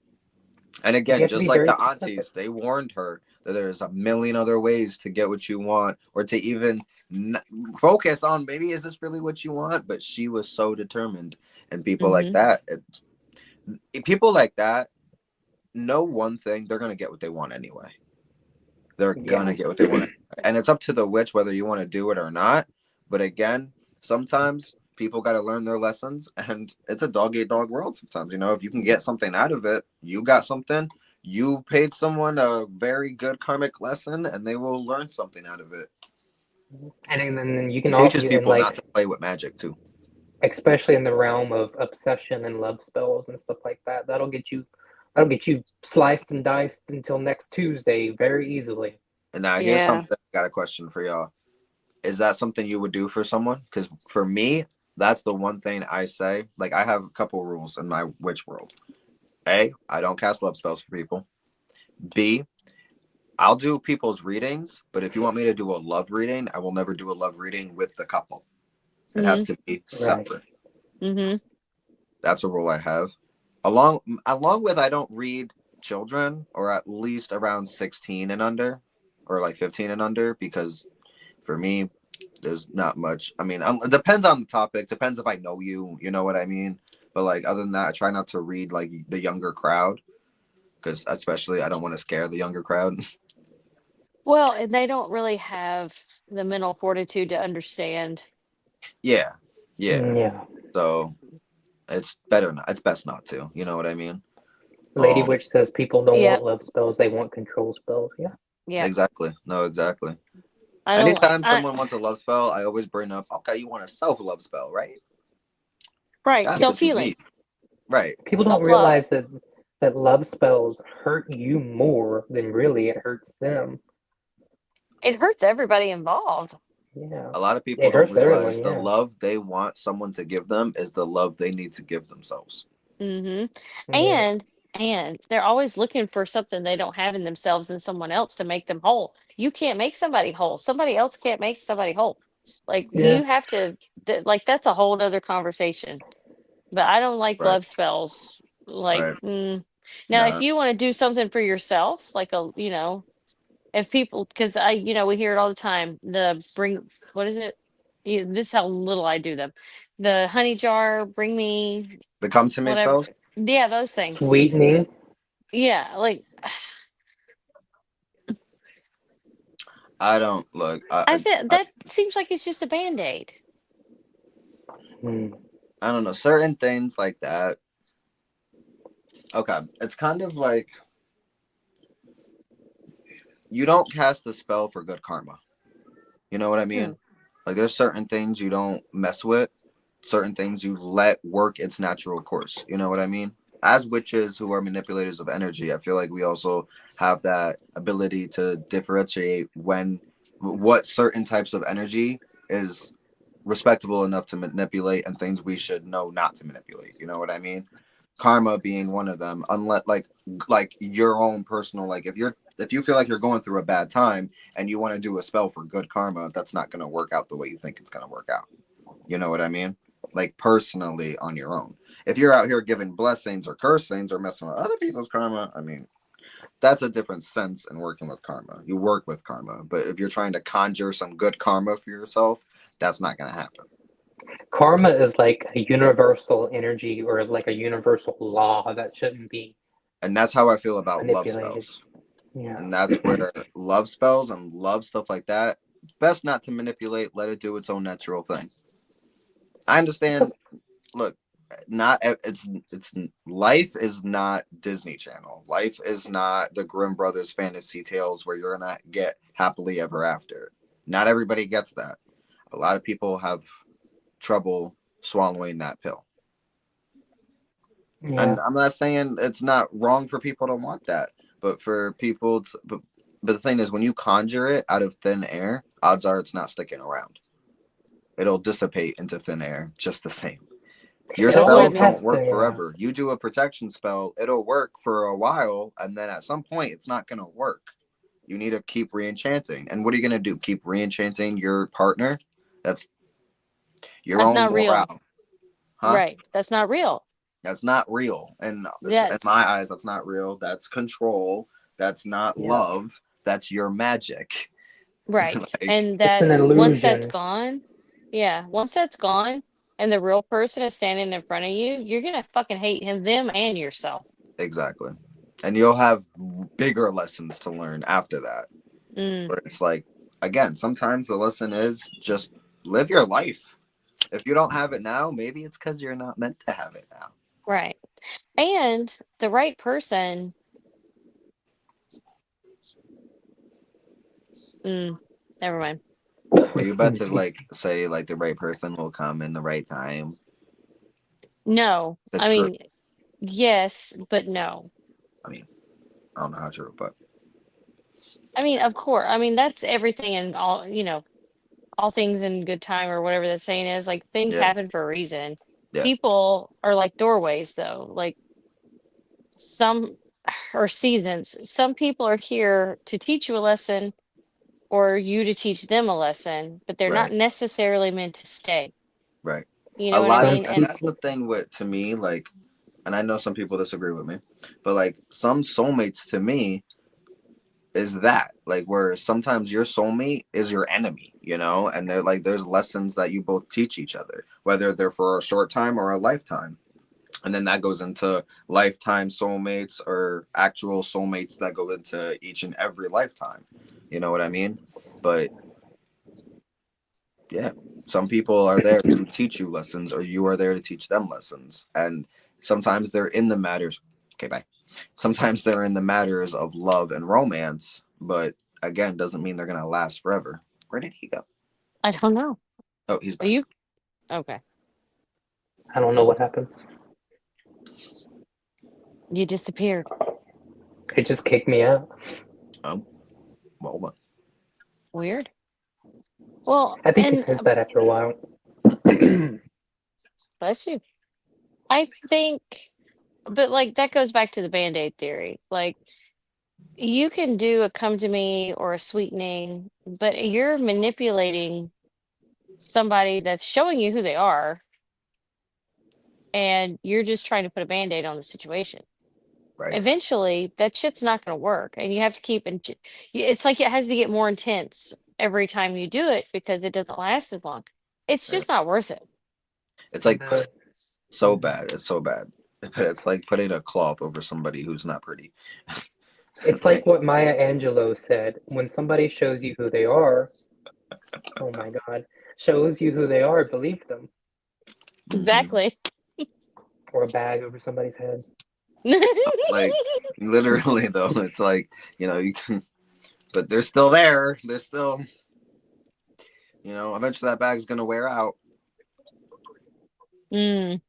And But you again, have to just be like very the specific. aunties, they warned her that there's a million other ways to get what you want, or to even focus on maybe is this really what you want? But she was so determined. And Mhm. people like that know one thing: they're gonna get what they want anyway. They're Yeah. gonna get what they want, and it's up to the witch whether you want to do it or not. But again, sometimes people got to learn their lessons, and it's a dog eat dog world. Sometimes, if you can get something out of it, you got something. You paid someone a very good karmic lesson, and they will learn something out of it. And then you can It all, teaches and people not like, to play with magic too. especially in the realm of obsession and love spells and stuff like that. That'll get you sliced and diced until next Tuesday very easily. And now here's Yeah. something I got a question for y'all. Is that something you would do for someone? Because for me, that's the one thing I say. Like, I have a couple rules in my witch world. A, I don't cast love spells for people. B, I'll do people's readings, but if you want me to do a love reading, I will never do a love reading with the couple. It has Mhm. to be Right. separate. Mhm. That's a rule I have. Along with I don't read children, or at least around 16 and under, or like 15 and under, because for me there's not much. I mean, it depends on the topic, depends if I know you know what I mean. But like, other than that, I try not to read like the younger crowd, because especially I don't want to scare the younger crowd. Well, and they don't really have the mental fortitude to understand. Yeah, yeah. Yeah. So it's better not. It's best not to. You know what I mean? Lady Um, Witch says people don't Yep. want love spells, they want control spells. Yeah. Yep. exactly. No, exactly. I don't. Anytime I someone wants a love spell, I always bring up, okay, you want a self love spell, right? right. That's Self what you healing. need, right? People don't Self love. realize that love spells hurt you more than really it hurts them. It hurts everybody involved. Yeah. A lot of people It don't hurts everyone, realize the yeah. love they want someone to give them is the love they need to give themselves. Mhm. Yeah. And they're always looking for something they don't have in themselves and someone else to make them whole. You can't make somebody whole. Somebody else can't make somebody whole. Like Yeah. you have to like that's a whole other conversation. But I don't like Right, love spells. Like, right. now if No, you want to do something for yourself, like if people, because we hear it all the time. The bring, what is it? This is how little I do them. The honey jar, bring me the come to me whatever. spells. Yeah, those things. Sweetening. Yeah, like I don't look. I think that seems like it's just a band-aid. Hmm. I don't know, certain things like that. Okay, it's kind of like you don't cast a spell for good karma. You know what I Hmm. mean? Like, there's certain things you don't mess with, certain things you let work its natural course. You know what I mean? As witches who are manipulators of energy, I feel like we also have that ability to differentiate what certain types of energy is respectable enough to manipulate, and things we should know not to manipulate. You know what I mean? Karma being one of them. Unless like your own personal, like, if you feel like you're going through a bad time and you want to do a spell for good karma, that's not going to work out the way you think it's going to work out. You know what I mean? Like, personally on your own. If you're out here giving blessings or cursings or messing with other people's karma, I mean, that's a different sense in working with karma. You work with karma, but if you're trying to conjure some good karma for yourself, that's not going to happen. Karma is like a universal energy or like a universal law that shouldn't be And that's how I feel about love manipulated. spells. Yeah. And that's where love spells and love stuff like that, it's best not to manipulate, let it do its own natural thing. I understand. Look, not it's life is not Disney Channel. Life is not the Grimm Brothers fantasy tales where you're gonna get happily ever after. Not everybody gets that. A lot of people have trouble swallowing that pill. Yeah. And I'm not saying it's not wrong for people to want that, but for people but the thing is, when you conjure it out of thin air, odds are it's not sticking around. it'll dissipate into thin air just the same. Your It That's what I always spells mean. don't has work to. forever. You do a protection spell, it'll work for a while, and then at some point, it's not going to work. You need to keep re-enchanting. And what are you going to do? Keep re-enchanting your partner? That's your That's own not real. morale. Huh? Right. That's not real. That's not real. And in That's my eyes, that's not real. That's control. That's not Yeah. love. That's your magic. right. Like, And It's an that once that's illusion. gone, yeah, once that's gone and the real person is standing in front of you, you're gonna fucking hate him, them, and yourself. exactly. And you'll have bigger lessons to learn after that. Mm, Where it's like, again, sometimes the lesson is just live your life. If you don't have it now, maybe it's because you're not meant to have it now. right. And the right person, mm, never mind. Are you about to like say like the right person will come in the right time? No. That's I true. mean, yes, but no. I mean, I don't know how true, but I mean, of course. I mean, that's everything and all, all things in good time or whatever that saying is. Like things yeah, happen for a reason. yeah, People are like doorways though. Like some or seasons. Some people are here to teach you a lesson or you to teach them a lesson, but they're right, not necessarily meant to stay. right. You A know what I lot of, Some mean? and And that's the people, thing with to me, like, and I know some people disagree with me, but like some soulmates to me is that like where sometimes your soulmate is your enemy, and they're like there's lessons that you both teach each other, whether they're for a short time or a lifetime. And then that goes into lifetime soulmates or actual soulmates that go into each and every lifetime. You know what I mean? But yeah, some people are there to teach you lessons, or you are there to teach them lessons. And sometimes they're in the matters. Okay, bye. Sometimes they're in the matters of love and romance, but again, doesn't mean they're going to last forever. Where did he go? I don't know. Oh, he's Are back. you okay? I don't know what happened. You disappeared. It just kicked me out. Oh, well, hold on. Weird. Well, I think it and does that after a while. bless you. I think, but like that goes back to the band-aid theory. Like you can do a come to me or a sweetening, but you're manipulating somebody that's showing you who they are, and you're just trying to put a band-aid on the situation. Right, Eventually, that shit's not going to work, and you have to keep. It's like it has to get more intense every time you do it because it doesn't last as long. It's right. just not worth it. It's like The- so bad. It's so bad. It's like putting a cloth over somebody who's not pretty. It's like Like, what Maya Angelou said: when somebody shows you who they are, oh my God, shows you who they are, believe them. mhm. Exactly. Or a bag over somebody's head. Like literally though, it's like you can, but they're still there. They're still, eventually that bag's gonna wear out, Mm.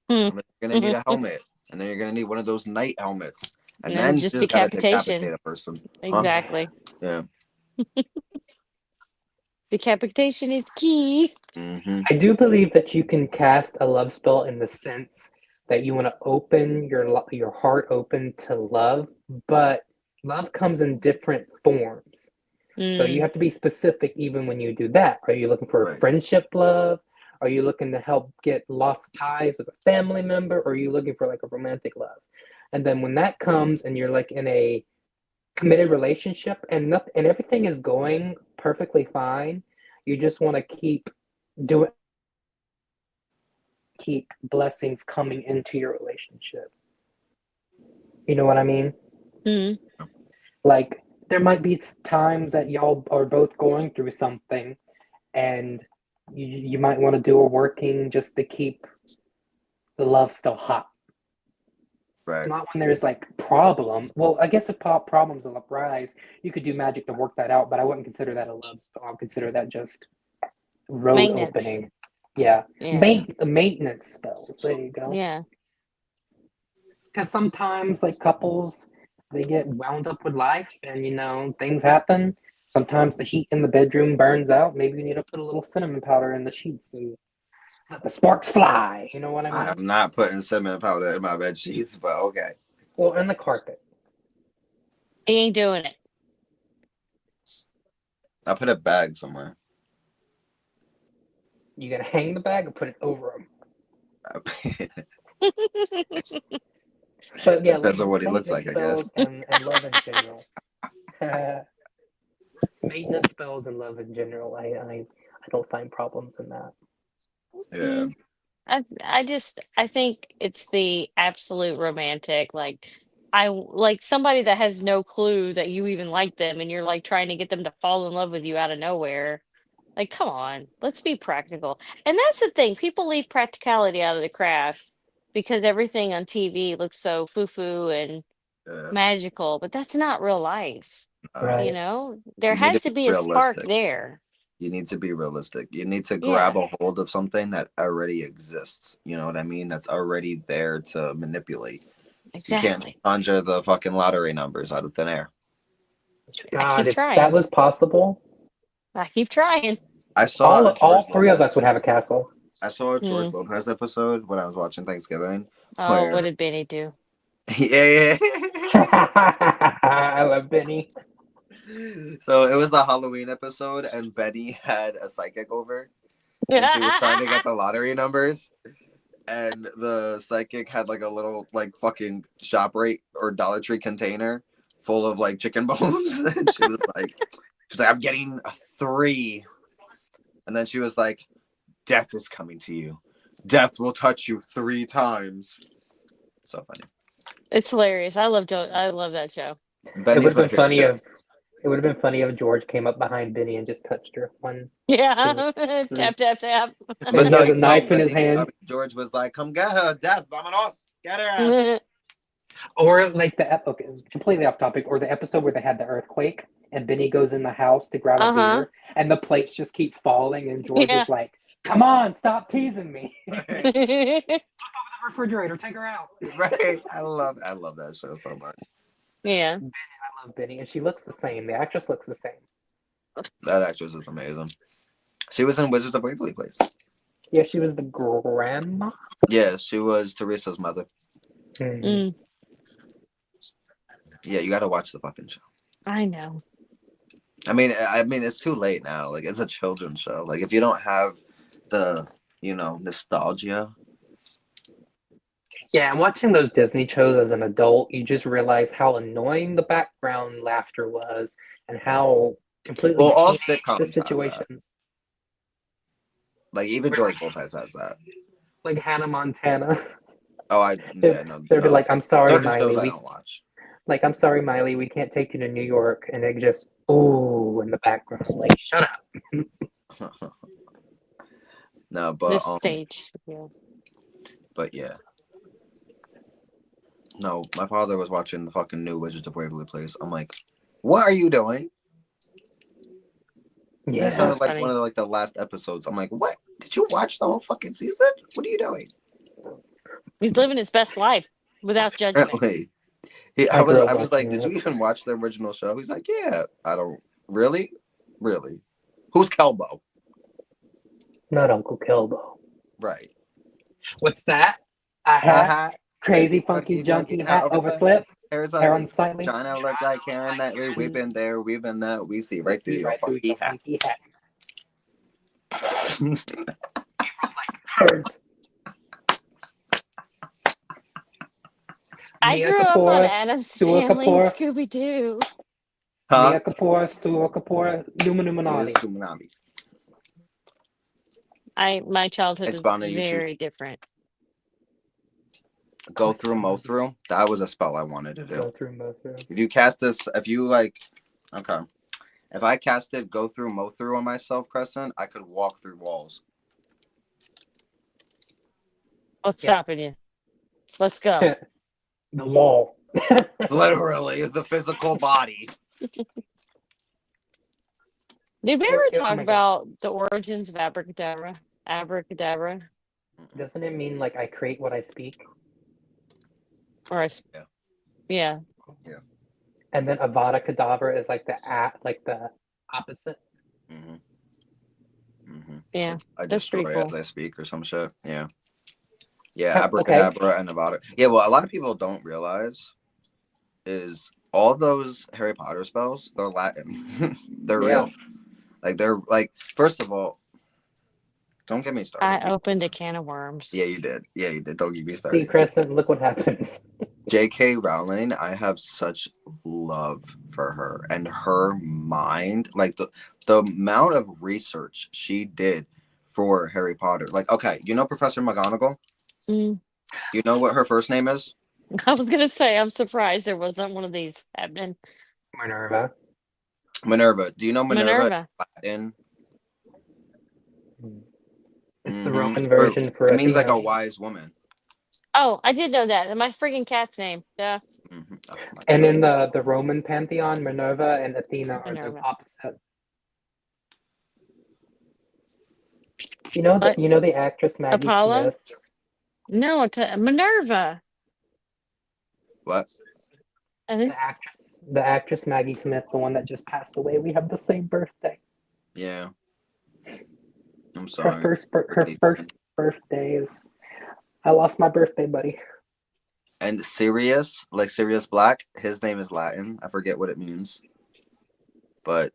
Hmm. and then you're gonna need a helmet, and then you're gonna need one of those night helmets, and And then then you just just gotta decapitation. decapitate a person, huh? Exactly. Yeah. Decapitation is key. Mm-hmm. I do believe that you can cast a love spell in the sense that you want to open your heart open to love, but love comes in different forms. So you Mm. have to be specific even when you do that. Are you looking for a Right. friendship love? Are you looking to help get lost ties with a family member? Or are you looking for like a romantic love? And then when that comes and you're like in a committed relationship and nothing and everything is going perfectly fine, you just want to doing keep blessings coming into your relationship. You know what I mean? Mm. Like there might be times that y'all are both going through something and you might want to do a working just to keep the love still hot. Right. Not when there's like problem. Well, I guess if problems will arise, you could do magic to work that out, but I wouldn't consider that a love spell. I would consider that just road Maintenance. opening. Yeah. Yeah. Maintenance spells. There you go. Yeah. Because sometimes like couples they get wound up with life and things happen Sometimes the heat in the bedroom burns out. Maybe you need to put a little cinnamon powder in the sheets and let the sparks fly. You know what I mean? I'm not putting cinnamon powder in my bed sheets, but okay. Well, in the carpet. He ain't doing it. I put a bag somewhere. You gonna hang the bag or put it over him? But yeah, Depends on what he looks maintenance like, I guess. spells and love in general. Maintenance spells and love in general. I don't find problems in that. Yeah. I think it's the absolute romantic. Like I like somebody that has no clue that you even like them, and you're like trying to get them to fall in love with you out of nowhere. Like, come on, let's be practical. And that's the thing. People leave practicality out of the craft because everything on TV looks so foo-foo and Yeah. magical, but that's not real life. Right. There You need to has to be be a spark realistic. there. You need to be realistic. You need to Yeah, grab a hold of something that already exists. You know what I mean? That's already there to manipulate. You can't exactly. conjure the fucking lottery numbers out of thin air. I keep God, if that trying. was possible, I keep trying. I saw a George all three of Lopez. us would have a castle. I saw a George Hmm. Lopez episode when I was watching Thanksgiving. Oh, Where what did Benny do? yeah. I love Benny. So it was the Halloween episode, and Benny had a psychic over, and she was trying to get the lottery numbers. And the psychic had like a little like fucking ShopRite or Dollar Tree container full of like chicken bones, and she's like, I'm getting a 3, and then she was like, death is coming to you. Death will touch you 3 times. So funny. It's hilarious. I love that show. It would Benny's have my been funny favorite. if George came up behind Benny and just touched her 1, 2, Yeah. 3. Tap tap tap. But Maybe he has no, a no, knife in his Benny. hand. George was like, "Come get her, Death, vámonos, get her ass." Or like okay, completely off topic, or the episode where they had the earthquake and Benny goes in the house to grab a Uh-huh. beer and the plates just keep falling and George Yeah. is like, come on, stop teasing me. Flip Right, over the refrigerator, take her out. right. I love that show so much. Yeah. I love Benny, and she looks the same. The actress looks the same. That actress is amazing. She was in Wizards of Waverly Place. Yeah, she was the grandma. Yeah, she was Teresa's mother. Mm-hmm. Yeah, you got to watch the fucking show. I know. I mean, it's too late now. Like, it's a children's show. Like, if you don't have the, nostalgia. Yeah, and watching those Disney shows as an adult, you just realize how annoying the background laughter was and how completely Well, all teenage the sitcoms have that. situations. Like, even George Lopez has that. Like Hannah Montana. Oh, They'd be like, I'm sorry, certain shows Miley. I don't watch. I'm sorry, Miley, we can't take you to New York. And it just, ooh, in the background. Like, shut up. No, but This stage. Yeah. But yeah. No, my father was watching the fucking new Wizards of Waverly Place. I'm like, what are you doing? And it Yeah. sounded like funny. one of the last episodes. I'm like, what? Did you watch the whole fucking season? What are you doing? He's living his best life without judgment. Apparently, I grew up I was like, watching did you it. even watch the original show? He's like, yeah. I don't really. Who's Kelbo? Not Uncle Kelbo. Right. What's that? A hat? Crazy, funky, junky hat over overslip. Hair's Hair like unsightly. trying to look like Karen Knightley. We've been there, we've been that. We see right through your funky hat. April's like, birds. I Mia grew up on Kapoor, Adam's Sua Family and Kapoor. Scooby Doo. Huh? Mia Kapoor, Sua Kapoor, Numinati. Tsunami. My childhood It's was Bonnie, you choose. very different. Go through, mow through. That was a spell I wanted to do. Go through, mow through. If you cast this, okay. If I casted go through, mow through on myself, Crescent, I could walk through walls. What's stopping you? Let's go. The wall. Literally, the physical body. Did we ever Oh talk my God. about the origins of abracadabra? Abracadabra? Doesn't it mean like I create what I speak? Or yeah. And then Avada Kedavra is like the opposite. Yeah, I that's pretty destroy cool. as I speak or some shit. Yeah. Yeah, Okay. abracadabra and Avada. Yeah, what a lot of people don't realize is all those Harry Potter spells, they're Latin. They're Yeah. real. Like they're like first of all, don't get me started. I opened a can of worms. Yeah, you did. Yeah, you did. Don't get me See, started. Crescent, look what happens. J.K. Rowling, I have such love for her and her mind. Like the amount of research she did for Harry Potter. Like, okay, you know Professor McGonagall? Mm. You know what her first name is? I was gonna say I'm surprised there wasn't one of these happening. Minerva. Minerva. Do you know Minerva is Minerva. Latin? It's the Mm-hmm. Roman version for It means like Athena. a wise woman. Oh, I did know that. My freaking cat's name. Yeah, Mm-hmm. Oh my And God. in the Roman pantheon, Minerva and Athena are the Minerva. opposite. You know But the actress Maggie Apollo? Smith? No, Minerva. What? I think The actress Maggie Smith, the one that just passed away. We have the same birthday. Yeah. I'm Her sorry. first birthday is. I lost my birthday, buddy. And Sirius, like Sirius Black, his name is Latin. I forget what it means. But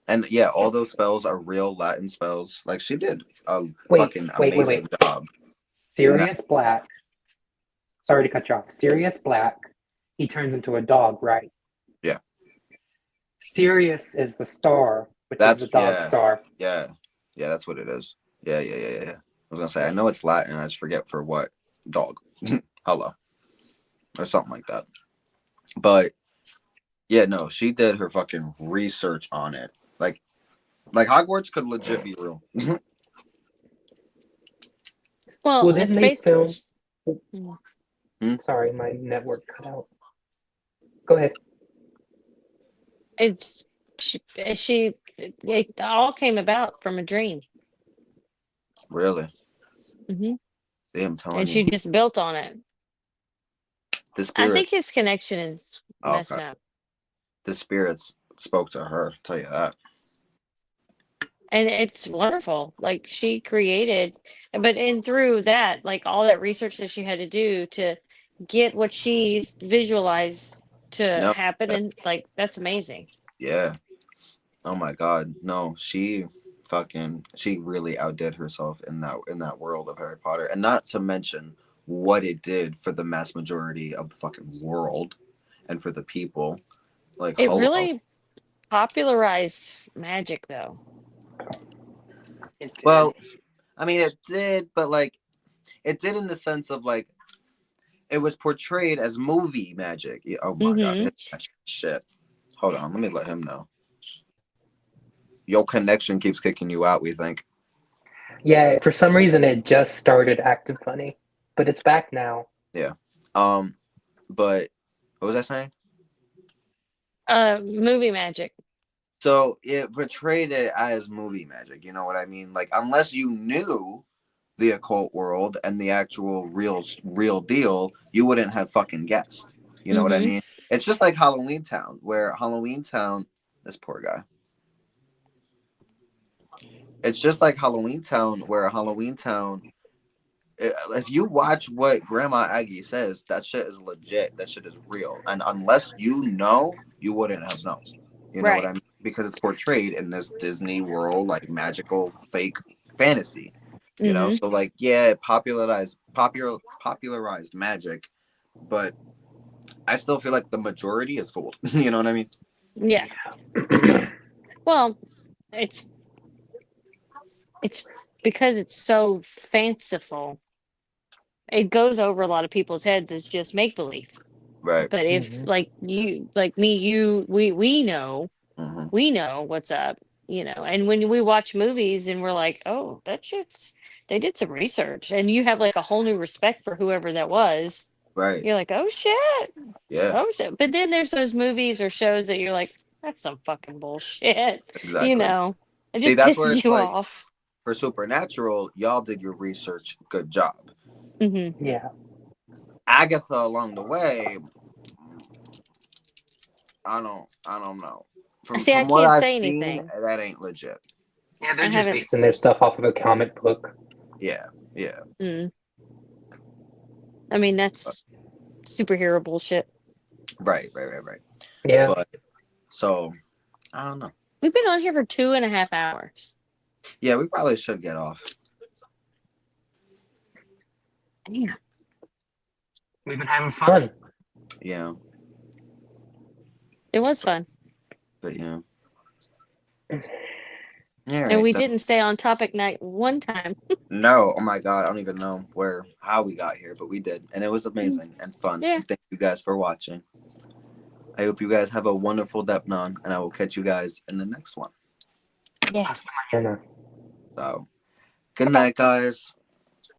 and yeah, all those spells are real Latin spells. Like she did a fucking amazing job in that. Sirius Black. Sorry to cut you off. Sirius Black. He turns into a dog, right? Yeah. Sirius is the star, which is the dog star. Yeah. Yeah, that's what it is. Yeah. I was gonna say I know it's Latin, I just forget for what. Dog. Hello. Or something like that. But yeah, no, she did her fucking research on it. Like Hogwarts could legit be real. well, Well, didn't it's they based. film? Hmm? Sorry, my network cut out. Go ahead. It's it all came about from a dream. Really? Hmm See, I'm telling And she you. just built on it. The I spirit. think his connection is Oh, messing okay. up. The spirits spoke to her, I'll tell you that. And it's wonderful. Like she created, but in through that, like all that research that she had to do to get what she visualized to No. happen, and like that's amazing. Yeah. Oh my God. No, she really outdid herself in that world of Harry Potter. And not to mention what it did for the mass majority of the fucking world and for the people. Like It hello. really popularized magic, though. It did. Well, I mean it did, but like it did in the sense of like it was portrayed as movie magic. Oh my Hmm God. Shit. Hold on, let me let him know. Your connection keeps kicking you out, we think. Yeah, for some reason it just started acting funny, but it's back now. Yeah. But what was I saying? Movie magic. So it portrayed it as movie magic. You know what I mean? Like unless you knew the occult world and the actual real deal, you wouldn't have fucking guessed. You know what I Hmm mean? It's just like Halloween Town, where Halloween Town, this poor guy. It's just like Halloween Town, where Halloween Town. If you watch what Grandma Aggie says, that shit is legit. That shit is real. And unless you know, you wouldn't have known. You know what Right. I mean? Because it's portrayed in this Disney world, like magical fake fantasy. You know, hmm so like yeah, it popularized magic, but I still feel like the majority is fooled. You know what I mean? Yeah. Well, it's it's because it's so fanciful. It goes over a lot of people's heads as just make believe. Right. But if Mhm. like you, like me, Hmm. we know what's up, and when we watch movies and we're like, oh, they did some research, and you have like a whole new respect for whoever that was. Right. You're like, Yeah. oh shit. But then there's those movies or shows that you're like, that's some fucking bullshit. you Exactly. know it See, just that's where pisses it's you like off. for Supernatural, y'all did your research. Good job. Hmm Yeah. Agatha along the way, I don't know. See, I from what can't I've say seen, anything. that ain't legit. Yeah, they're I just haven't. basing their stuff off of a comic book. Yeah, yeah. Mm, I mean, that's superhero bullshit. Right. Yeah. But so I don't know. We've been on here for 2.5 hours. Yeah, we probably should get off. Damn. We've been having fun. Yeah, It was fun. but yeah. All And right. we didn't stay on topic night one time. No, oh my god, I don't even know how we got here, but we did, and it was amazing and fun. Yeah. And thank you guys for watching. I hope you guys have a wonderful Depnon, and I will catch you guys in the next one. Yes. Hannah. So, good night, guys.